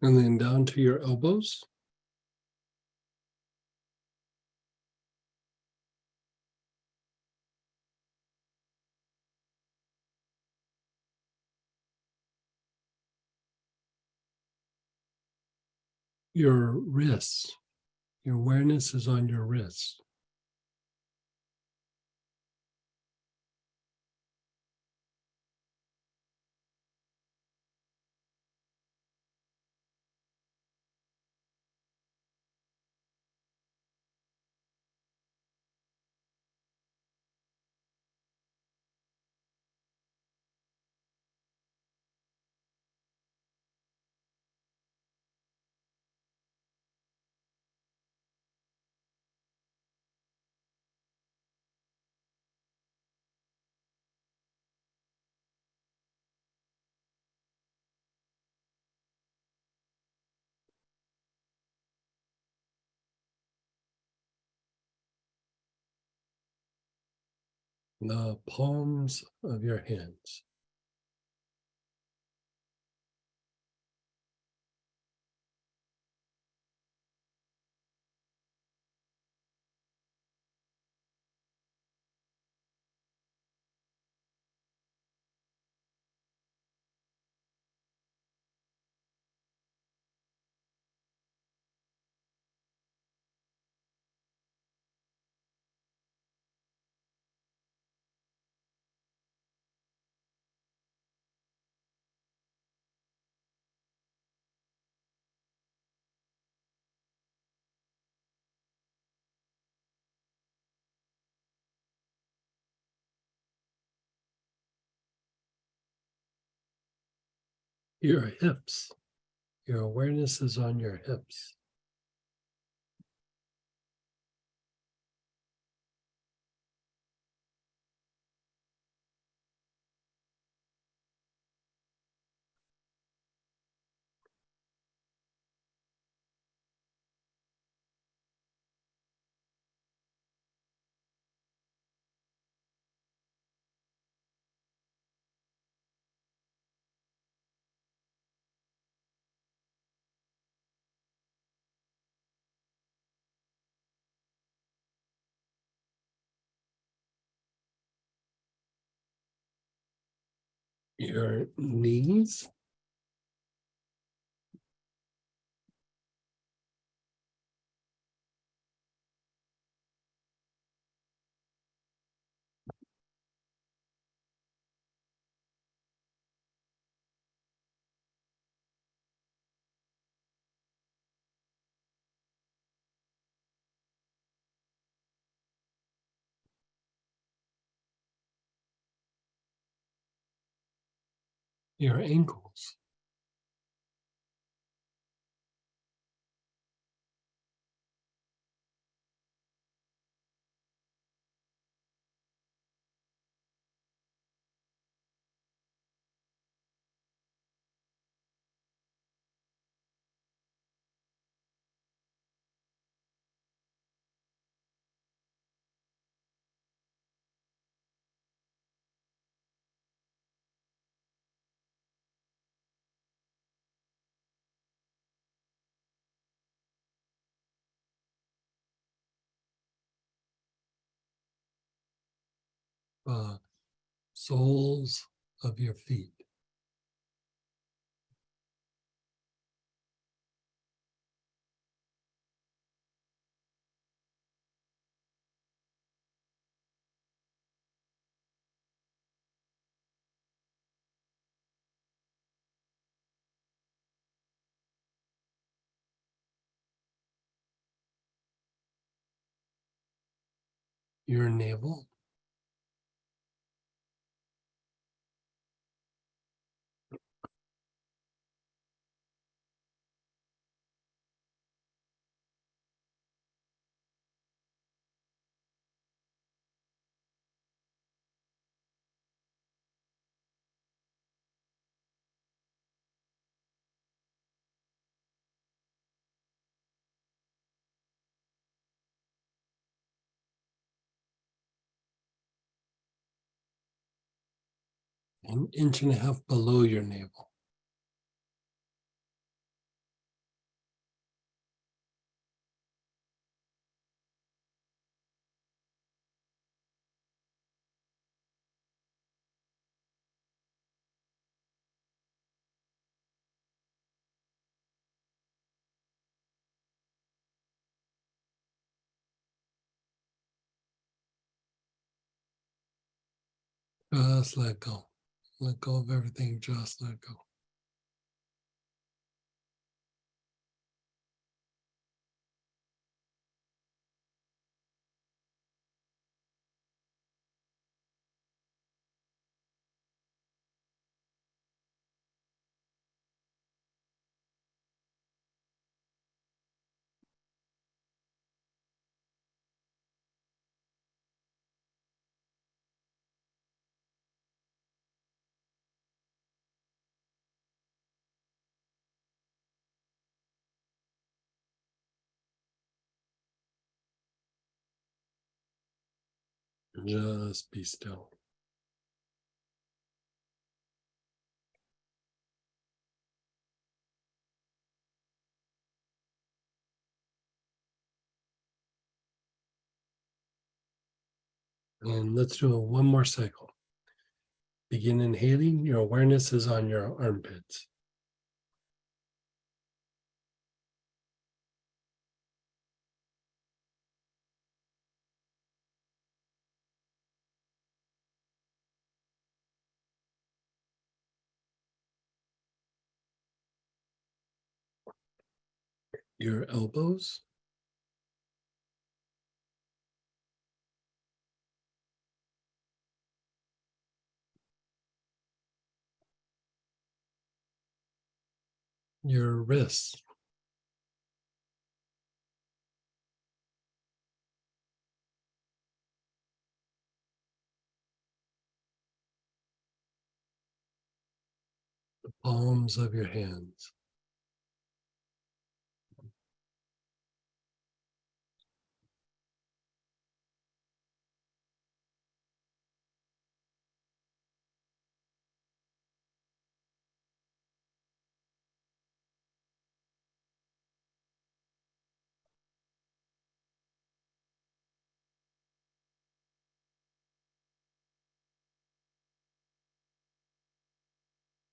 And then down to your elbows. Your wrists. Your awareness is on your wrists. The palms of your hands. Your hips. Your awareness is on your hips. Your knees. Your ankles. Soles of your feet. Your navel. An inch and a half below your navel. Just let go. Let go of everything. Just let go. Just be still. And let's do one more cycle. Begin inhaling. Your awareness is on your armpits. Your elbows. your wrists, the palms of your hands,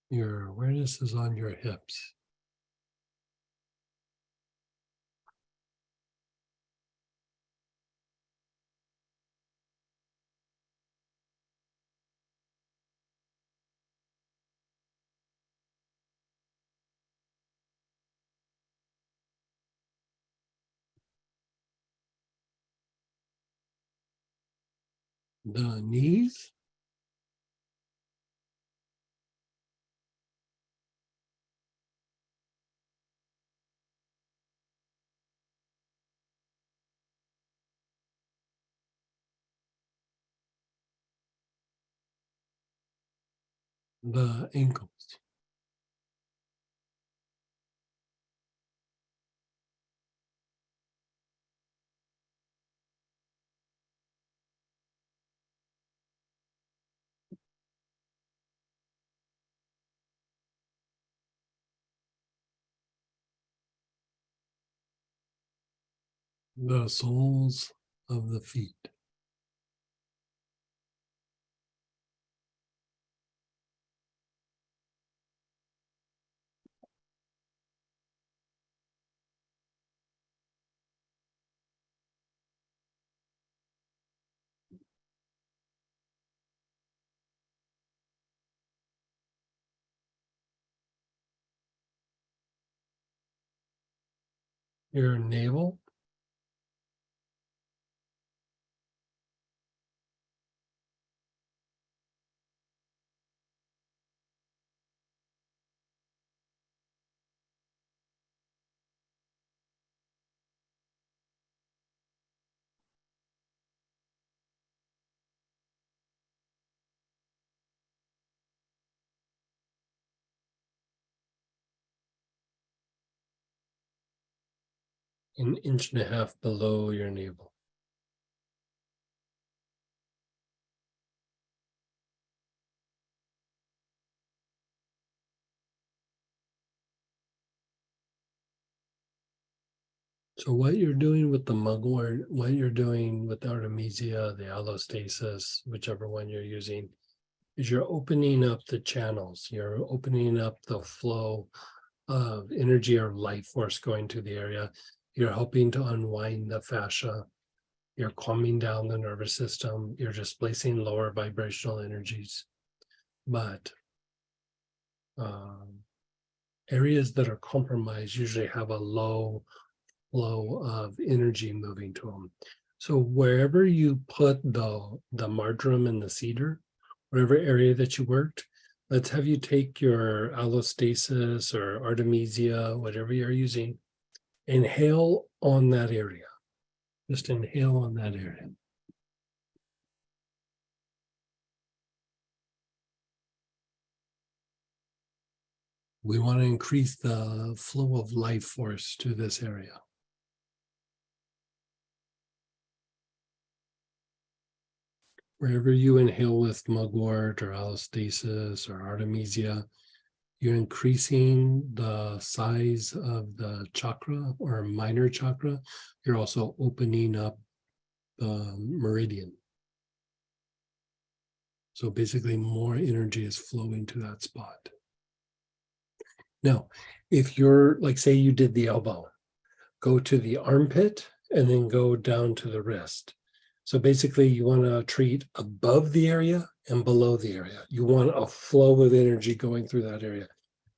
your awareness is on your hips, the knees, the ankles, the soles of the feet, your navel, an inch and a half below your navel. So what you're doing with the mugwort, what you're doing with the artemisia, the allostasis, whichever one you're using, is you're opening up the channels. You're opening up the flow of energy or life force going to the area. You're helping to unwind the fascia. You're calming down the nervous system. You're displacing lower vibrational energies. But areas that are compromised usually have a low flow of energy moving to them. So wherever you put the marjoram and the cedar, whatever area that you worked, let's have you take your allostasis or artemisia, whatever you're using, inhale on that area. Just inhale on that area. We want to increase the flow of life force to this area. Wherever you inhale with mugwort or allostasis or artemisia, you're increasing the size of the chakra or minor chakra. You're also opening up the meridian. So basically more energy is flowing to that spot. Now, if you're like, say you did the elbow, go to the armpit and then go down to the wrist. So basically you want to treat above the area and below the area. You want a flow of energy going through that area.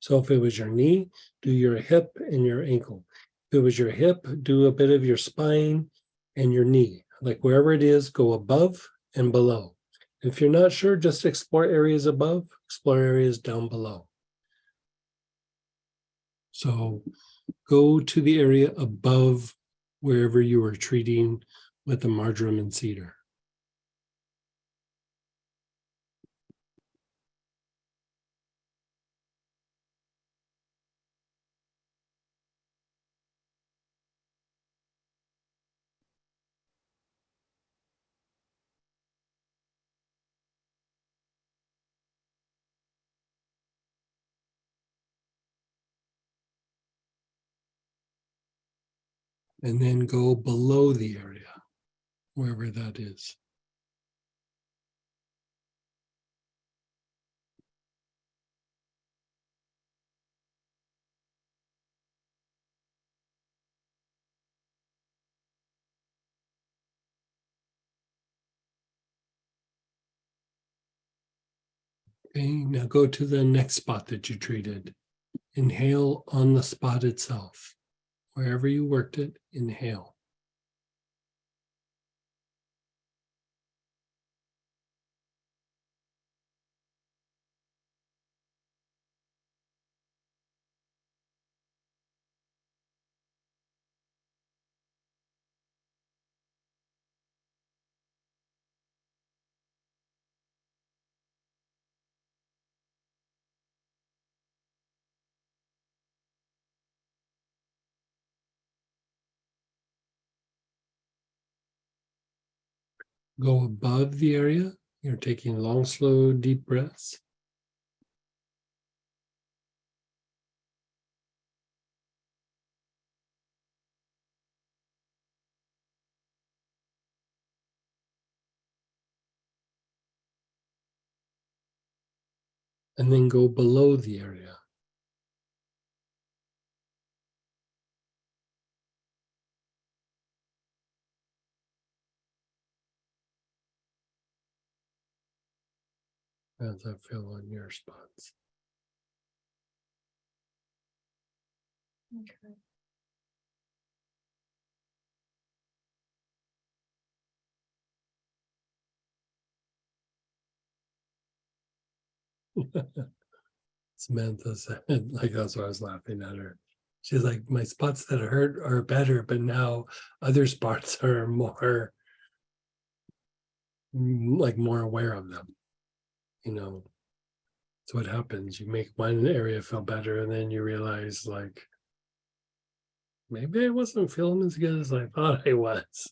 So if it was your knee, do your hip and your ankle. If it was your hip, do a bit of your spine and your knee. Like wherever it is, go above and below. If you're not sure, just explore areas above, explore areas down below. So go to the area above wherever you were treating with the marjoram and cedar. And then go below the area, wherever that is. Okay, now go to the next spot that you treated. Inhale on the spot itself. Wherever you worked it, inhale. Go above the area. You're taking long, slow, deep breaths. And then go below the area. How's that feel on your spots? Okay. Samantha said, like that's why I was laughing at her. She's like, my spots that hurt are better, but now other spots are more like more aware of them. You know, that's what happens. You make one area feel better, and then you realize, like, maybe I wasn't feeling as good as I thought I was.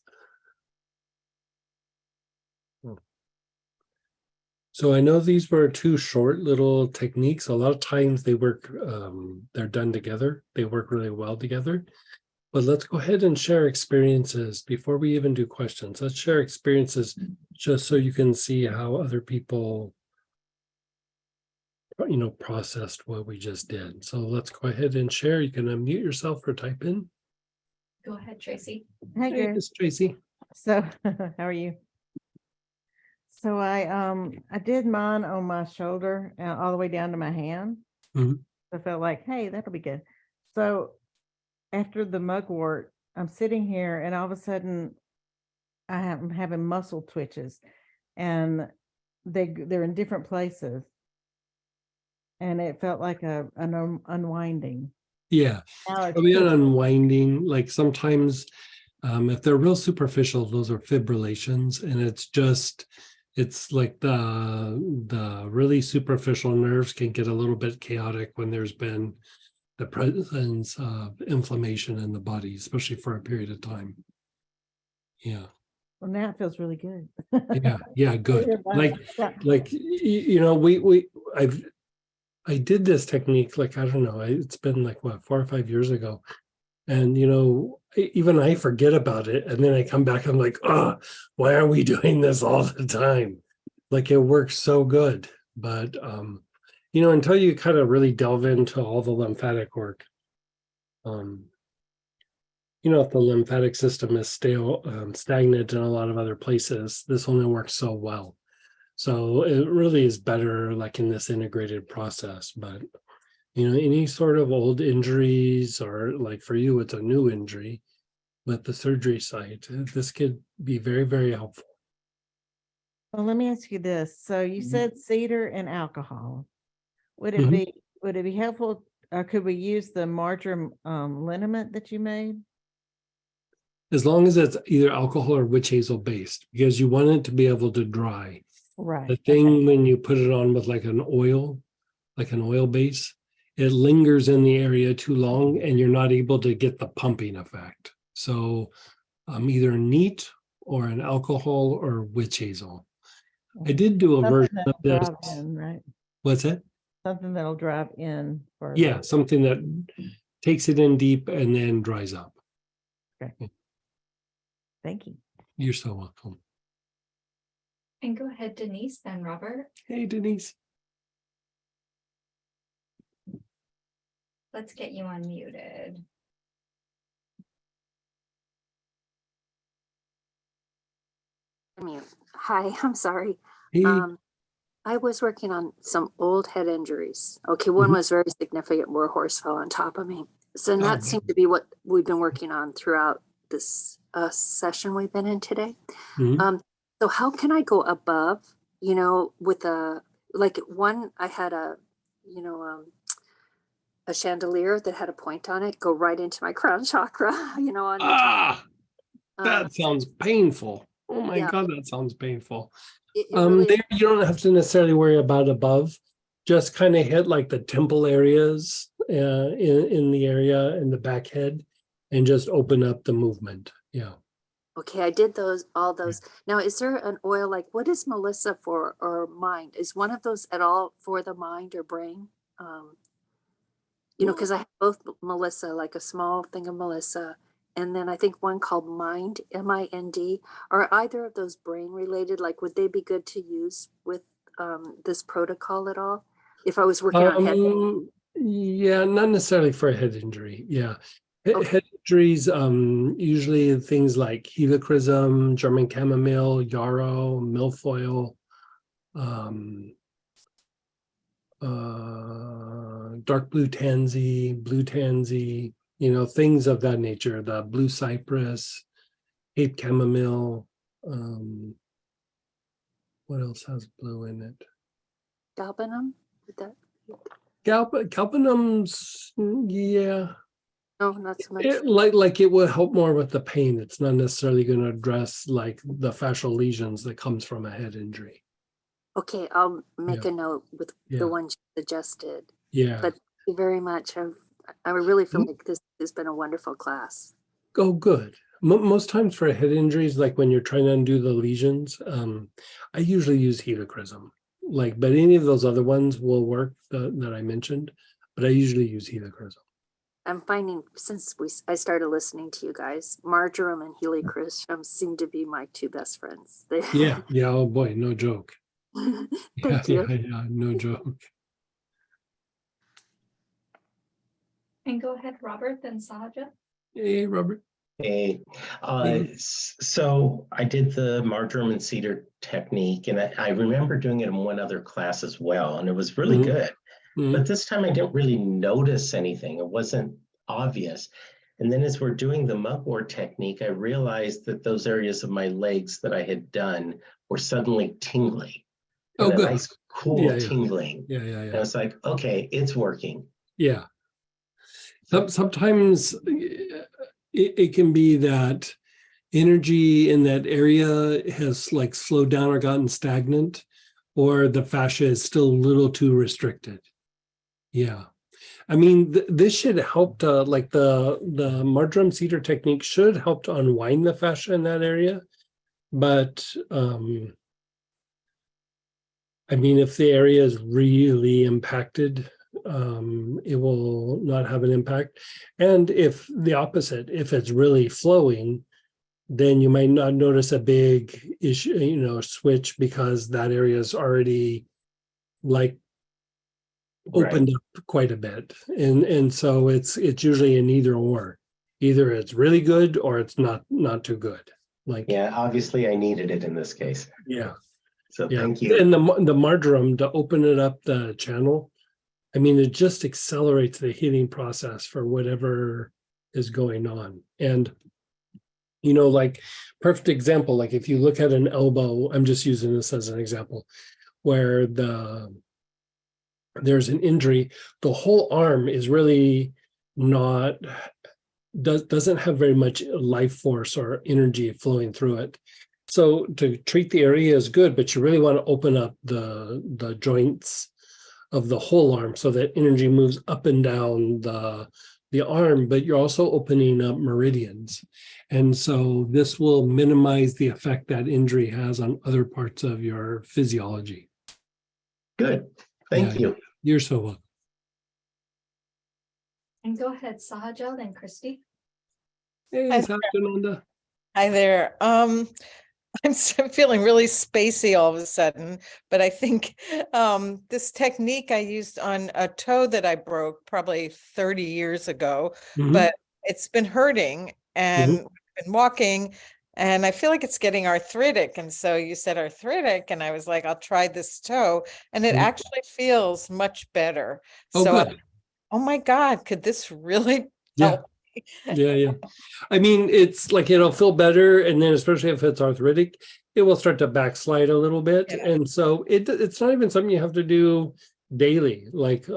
So I know these were two short little techniques. A lot of times they work, they're done together. They work really well together. But let's go ahead and share experiences before we even do questions. Let's share experiences just so you can see how other people, processed what we just did. So let's go ahead and share. You can unmute yourself or type in. Go ahead, Tracy. Hi, Hey, Drew. Miss Tracy. So, how are you? So I did mine on my shoulder and all the way down to my hand. Mhm. I felt like, hey, that'll be good. So after the mugwort, I'm sitting here and all of a sudden I'm having muscle twitches and they're in different places. And it felt like an unwinding. Yeah, Now it's probably an just- unwinding. Like sometimes, if they're real superficial, those are fibrillations, and it's like the really superficial nerves can get a little bit chaotic when there's been the presence of inflammation in the body, especially for a period of time. Yeah. Well, now it feels really good. Yeah, good. Yeah. I did this technique, like, I don't know, it's been like what, 4 or 5 years ago. And even I forget about it. And then I come back, I'm like, oh, why are we doing this all the time? Like, it works so good. But until you kind of really delve into all the lymphatic work, if the lymphatic system is stagnant in a lot of other places, this only works so well. So it really is better like in this integrated process. But any sort of old injuries, or like for you, it's a new injury with the surgery site, this could be very, very helpful. Well, let me ask you this. So you Mhm. said cedar and alcohol. Would it Mhm. be helpful could we use the marjoram liniment that you made? As long as it's either alcohol or witch hazel based, because you want it to be able to dry. Right. The thing when you put it on with like an oil base, it lingers in the area too long and you're not able to get the pumping effect. So either neat or an alcohol or witch hazel. I did do a Something version of that'll this. drive in, right? What's that? Something that'll drive in further. Yeah, something that takes it in deep and then dries up. Thank you. You're so welcome. And go ahead, Denise, then Robert. Hey, Denise. Let's get you unmuted. Mute. Hi, I'm sorry. Hey, I was working on some old head injuries. Okay, one Mhm. was very significant where a horse fell on top of me. So Oh, that seemed to be what we've been working on throughout this session we've been in today. Mhm. So how can I go above, with like one, I had a chandelier that had a point on it, go right into my crown chakra, on the top. That sounds painful. Oh my Yeah. God, that sounds painful. It really, There you don't have to necessarily worry about above. Just kind of hit like the temple areas in the area in the back head and just open up the movement. Yeah. okay, I did all those. Now, is there an oil, like what is Melissa for, or mind? Is one of those at all for the mind or brain? Because I have both Melissa, like a small thing of Melissa, and then I think one called Mind, MIND. Are either of those brain related? Like, would they be good to use with this protocol at all? If I was working on head. Yeah, not necessarily for a head injury. Yeah. Okay. Head injuries, usually things like helichrysum, German chamomile, yarrow, milfoil, dark blue tansy, things of that nature, the blue cypress, Cape chamomile. What else has blue in it? Galbanum? Would that? Galbanums, yeah. No, not so much. Like it will help more with the pain. It's not necessarily going to address like the fascial lesions that comes from a head injury. Okay, I'll make Yeah. a note with Yeah. the one you suggested. Yeah. But thank you very much. I really feel like this has been a wonderful class. Oh, good. Most times for head injuries, like when you're trying to undo the lesions, I usually use helichrysum. But any of those other ones will work that I mentioned, but I usually use helichrysum. I'm finding since I started listening to you guys, marjoram and helichrysum seem to be my two best friends. Yeah. Oh boy, no joke. Thank you. Yeah, no joke. And go ahead, Robert, then Sahaja. Hey, Robert. Hey, so I did the marjoram and cedar technique, and I remember doing it in one other class as well, and it was really good. But this time I didn't really notice anything. It wasn't obvious. And then as we're doing the mugwort technique, I realized that those areas of my legs that I had done were suddenly tingling. Oh, good. Nice, cool tingling. Yeah. And I was like, okay, it's working. Yeah. Sometimes it can be that energy in that area has like slowed down or gotten stagnant, or the fascia is still a little too restricted. Yeah. I mean, this should help to, like the marjoram cedar technique should help to unwind the fascia in that area. But I mean, if the area is really impacted, it will not have an impact. And if the opposite, if it's really flowing, then you might not notice a big issue, switch, because that area is already like opened up quite a bit. And so it's usually an either or. Either it's really good or it's not too good. Yeah, obviously I needed it in this case. Yeah. So thank you. And the marjoram, to open it up the channel, I mean, it just accelerates the healing process for whatever is going on. And, like perfect example, like if you look at an elbow, I'm just using this as an example, where the there's an injury, the whole arm is really not, doesn't have very much life force or energy flowing through it. So to treat the area is good, but you really want to open up the joints of the whole arm so that energy moves up and down the arm, but you're also opening up meridians. And so this will minimize the effect that injury has on other parts of your physiology. Good. Thank you. You're so welcome. And go ahead, Sahaja, then Christy. Hey, Hi Satyananda. Hi there. I'm feeling really spacey all of a sudden, but I think this technique I used on a toe that I broke probably 30 years ago, but it's been hurting and been walking, and I feel like it's getting arthritic. And so you said arthritic, and I was like, I'll try this toe, and it actually feels much better. Oh, So, good. oh my God, could this really Yeah. help? Yeah. I mean, it's like it'll feel better, and then especially if it's arthritic, it will start to backslide a little bit. Yeah. And so it's not even something you have to do daily. Like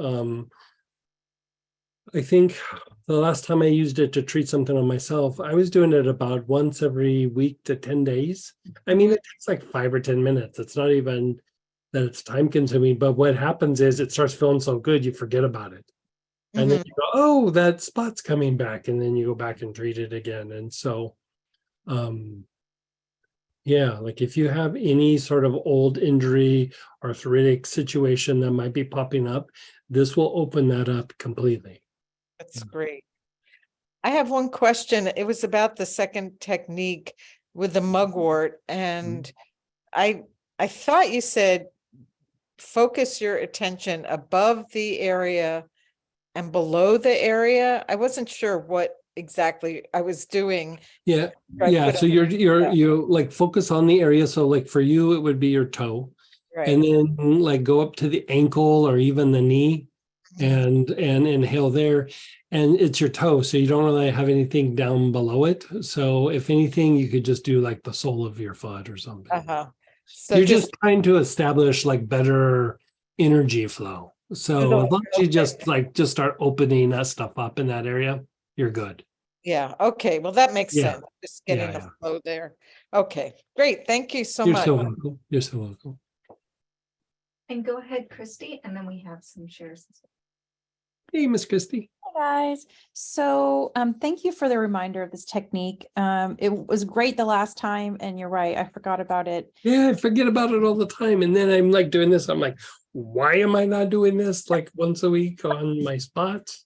I think the last time I used it to treat something on myself, I was doing it about once every week to 10 days. I mean, it takes like 5 or 10 minutes. It's not even that it's time consuming, but what happens is it starts feeling so good, you forget about it. And then you go, oh, that spot's coming back. And then you go back and treat it again. And so, yeah, like if you have any sort of old injury, arthritic situation that might be popping up, this will open that up completely. That's great. I have one question. It was about the second technique with the mugwort, and I thought you said focus your attention above the area and below the area. I wasn't sure what exactly I was doing. Yeah. So you like focus on the area. So like for you, it would be your toe, and then like go up to the ankle or even the knee, and inhale there. And it's your toe, so you don't really have anything down below it. So if anything, you could just do like the sole of your foot or something. So you're just trying to establish like better energy flow. So as long as you just start opening that stuff up in that area, you're good. Yeah. Okay. Well, that makes Yeah. sense. Just getting Yeah, the flow there. Okay. Great. Thank you so You're much. so welcome. You're so welcome. And go ahead, Christy, and then we have some shares. Hey, Miss Christy. Hi, guys. So thank you for the reminder of this technique. It was great the last time, and you're right, I forgot about it. Yeah, I forget about it all the time. And then I'm like doing this. I'm like, why am I not doing this like once a week on my spots?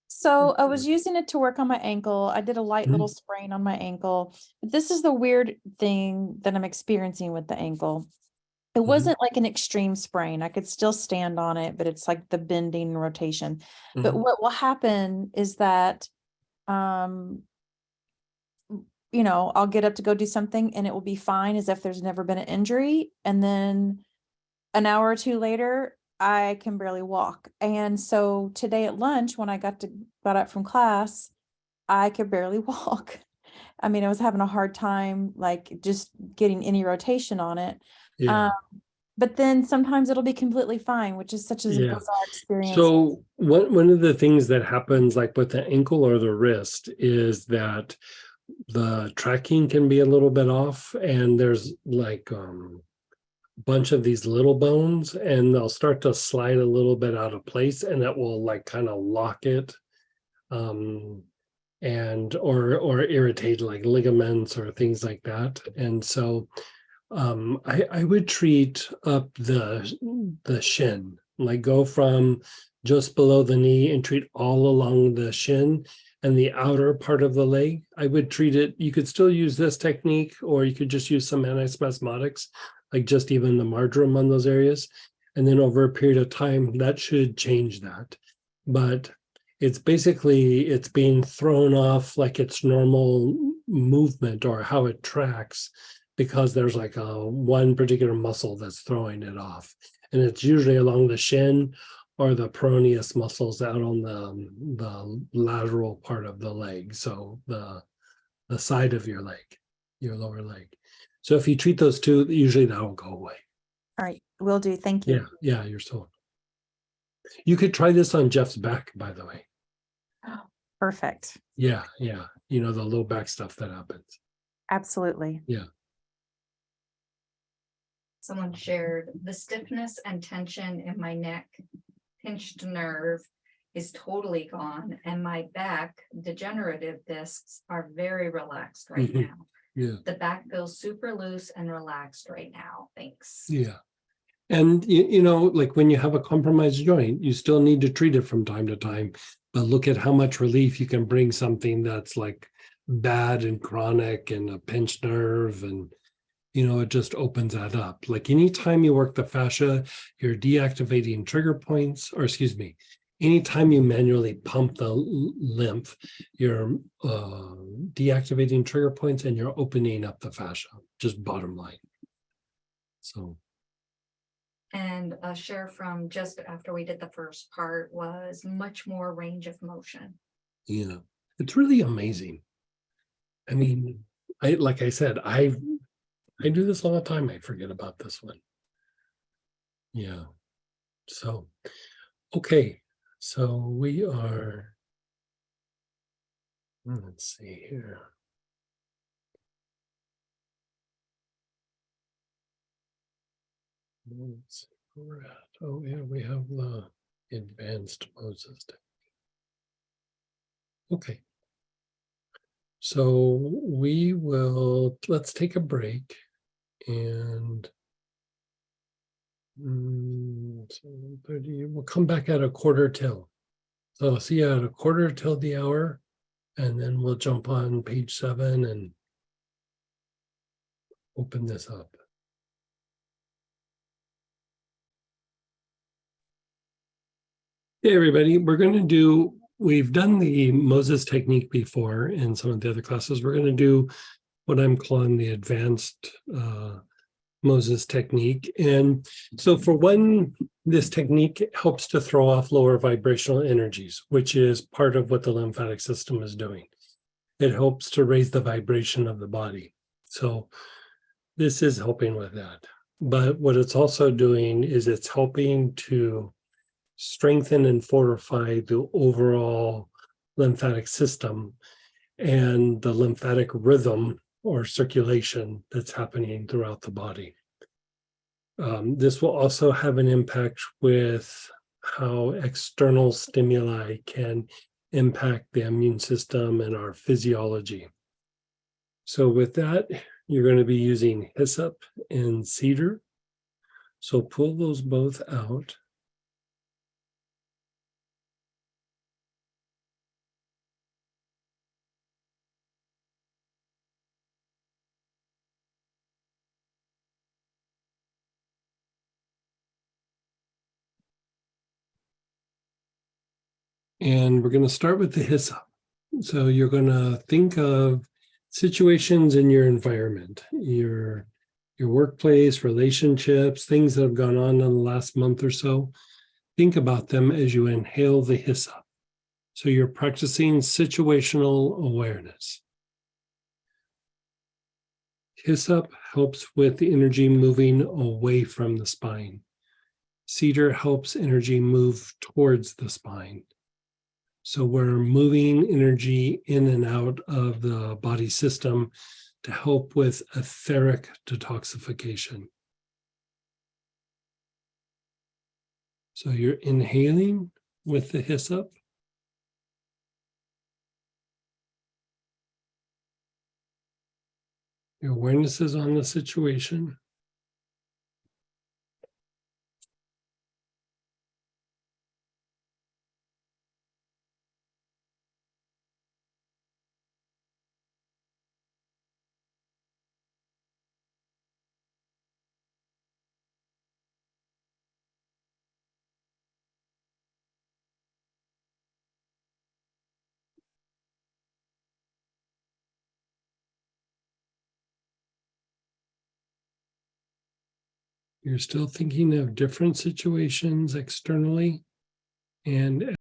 So I was using it to work on my ankle. I did a light little sprain on my ankle. But this is the weird thing that I'm experiencing with the ankle. It wasn't like an extreme sprain. I could still stand on it, but it's like the bending and rotation. But what will happen is that, I'll get up to go do something and it will be fine as if there's never been an injury. And then an hour or two later, I can barely walk. And so today at lunch, when I got up from class, I could barely walk. I mean, I was having a hard time, like just getting any rotation on it. Yeah. But then sometimes it'll be completely fine, which is such a bizarre experience. So one of the things that happens like with the ankle or the wrist is that the tracking can be a little bit off, and there's like bunch of these little bones, and they'll start to slide a little bit out of place, and that will like kind of lock it and or irritate like ligaments or things like that. And so I would treat up the shin, like go from just below the knee and treat all along the shin and the outer part of the leg. I would treat it. You could still use this technique, or you could just use some antispasmodics, like just even the marjoram on those areas. And then over a period of time, that should change that. But it's basically, it's being thrown off like its normal movement or how it tracks, because there's like one particular muscle that's throwing it off. And it's usually along the shin or the peroneus muscles out on the lateral part of the leg. So the side of your leg, your lower leg. So if you treat those two, usually that will go away. All right. Will do. Thank you. Yeah, you're so. You could try this on Jeff's back, by the way. Perfect. Yeah. You know, the low back stuff that happens. Absolutely. Yeah. Someone shared the stiffness and tension in my neck, pinched nerve is totally gone, and my back degenerative discs are very relaxed right Mhm. now. Yeah. The back feels super loose and relaxed right now. Thanks. Yeah. And you know, like when you have a compromised joint, you still need to treat it from time to time. But look at how much relief you can bring something that's like bad and chronic and a pinched nerve, and you know, it just opens that up. Like anytime you work the fascia, you're deactivating trigger points, or excuse me, anytime you manually pump the lymph, you're deactivating trigger points and you're opening up the fascia, just bottom line. So. And a share from just after we did the first part was much more range of motion. Yeah, it's really amazing. I mean, like I said, I do this all the time. I forget about this one. Yeah. So, okay. So we are, let's see here. Let's see where we're at. Oh yeah, we have the advanced Moses. Okay. So let's take a break and 7:30, we'll come back at a quarter till. So I'll see you at a quarter till the hour, and then we'll jump on page 7 and open this up. Hey everybody, we've done the Moses technique before in some of the other classes. We're going to do what I'm calling the advanced Moses technique. And so for one, this technique helps to throw off lower vibrational energies, which is part of what the lymphatic system is doing. It helps to raise the vibration of the body. So this is helping with that. But what it's also doing is it's helping to strengthen and fortify the overall lymphatic system and the lymphatic rhythm or circulation that's happening throughout the body. This will also have an impact with how external stimuli can impact the immune system and our physiology. So with that, you're going to be using hyssop and cedar. So pull those both out. And we're going to start with the hyssop. So you're going to think of situations in your environment, your workplace, relationships, things that have gone on in the last month or so. Think about them as you inhale the hyssop. So you're practicing situational awareness. Hyssop helps with the energy moving away from the spine. Cedar helps energy move towards the spine. So we're moving energy in and out of the body system to help with etheric detoxification. So you're inhaling with the hyssop. Your awareness is on the situation. You're still thinking of different situations externally, and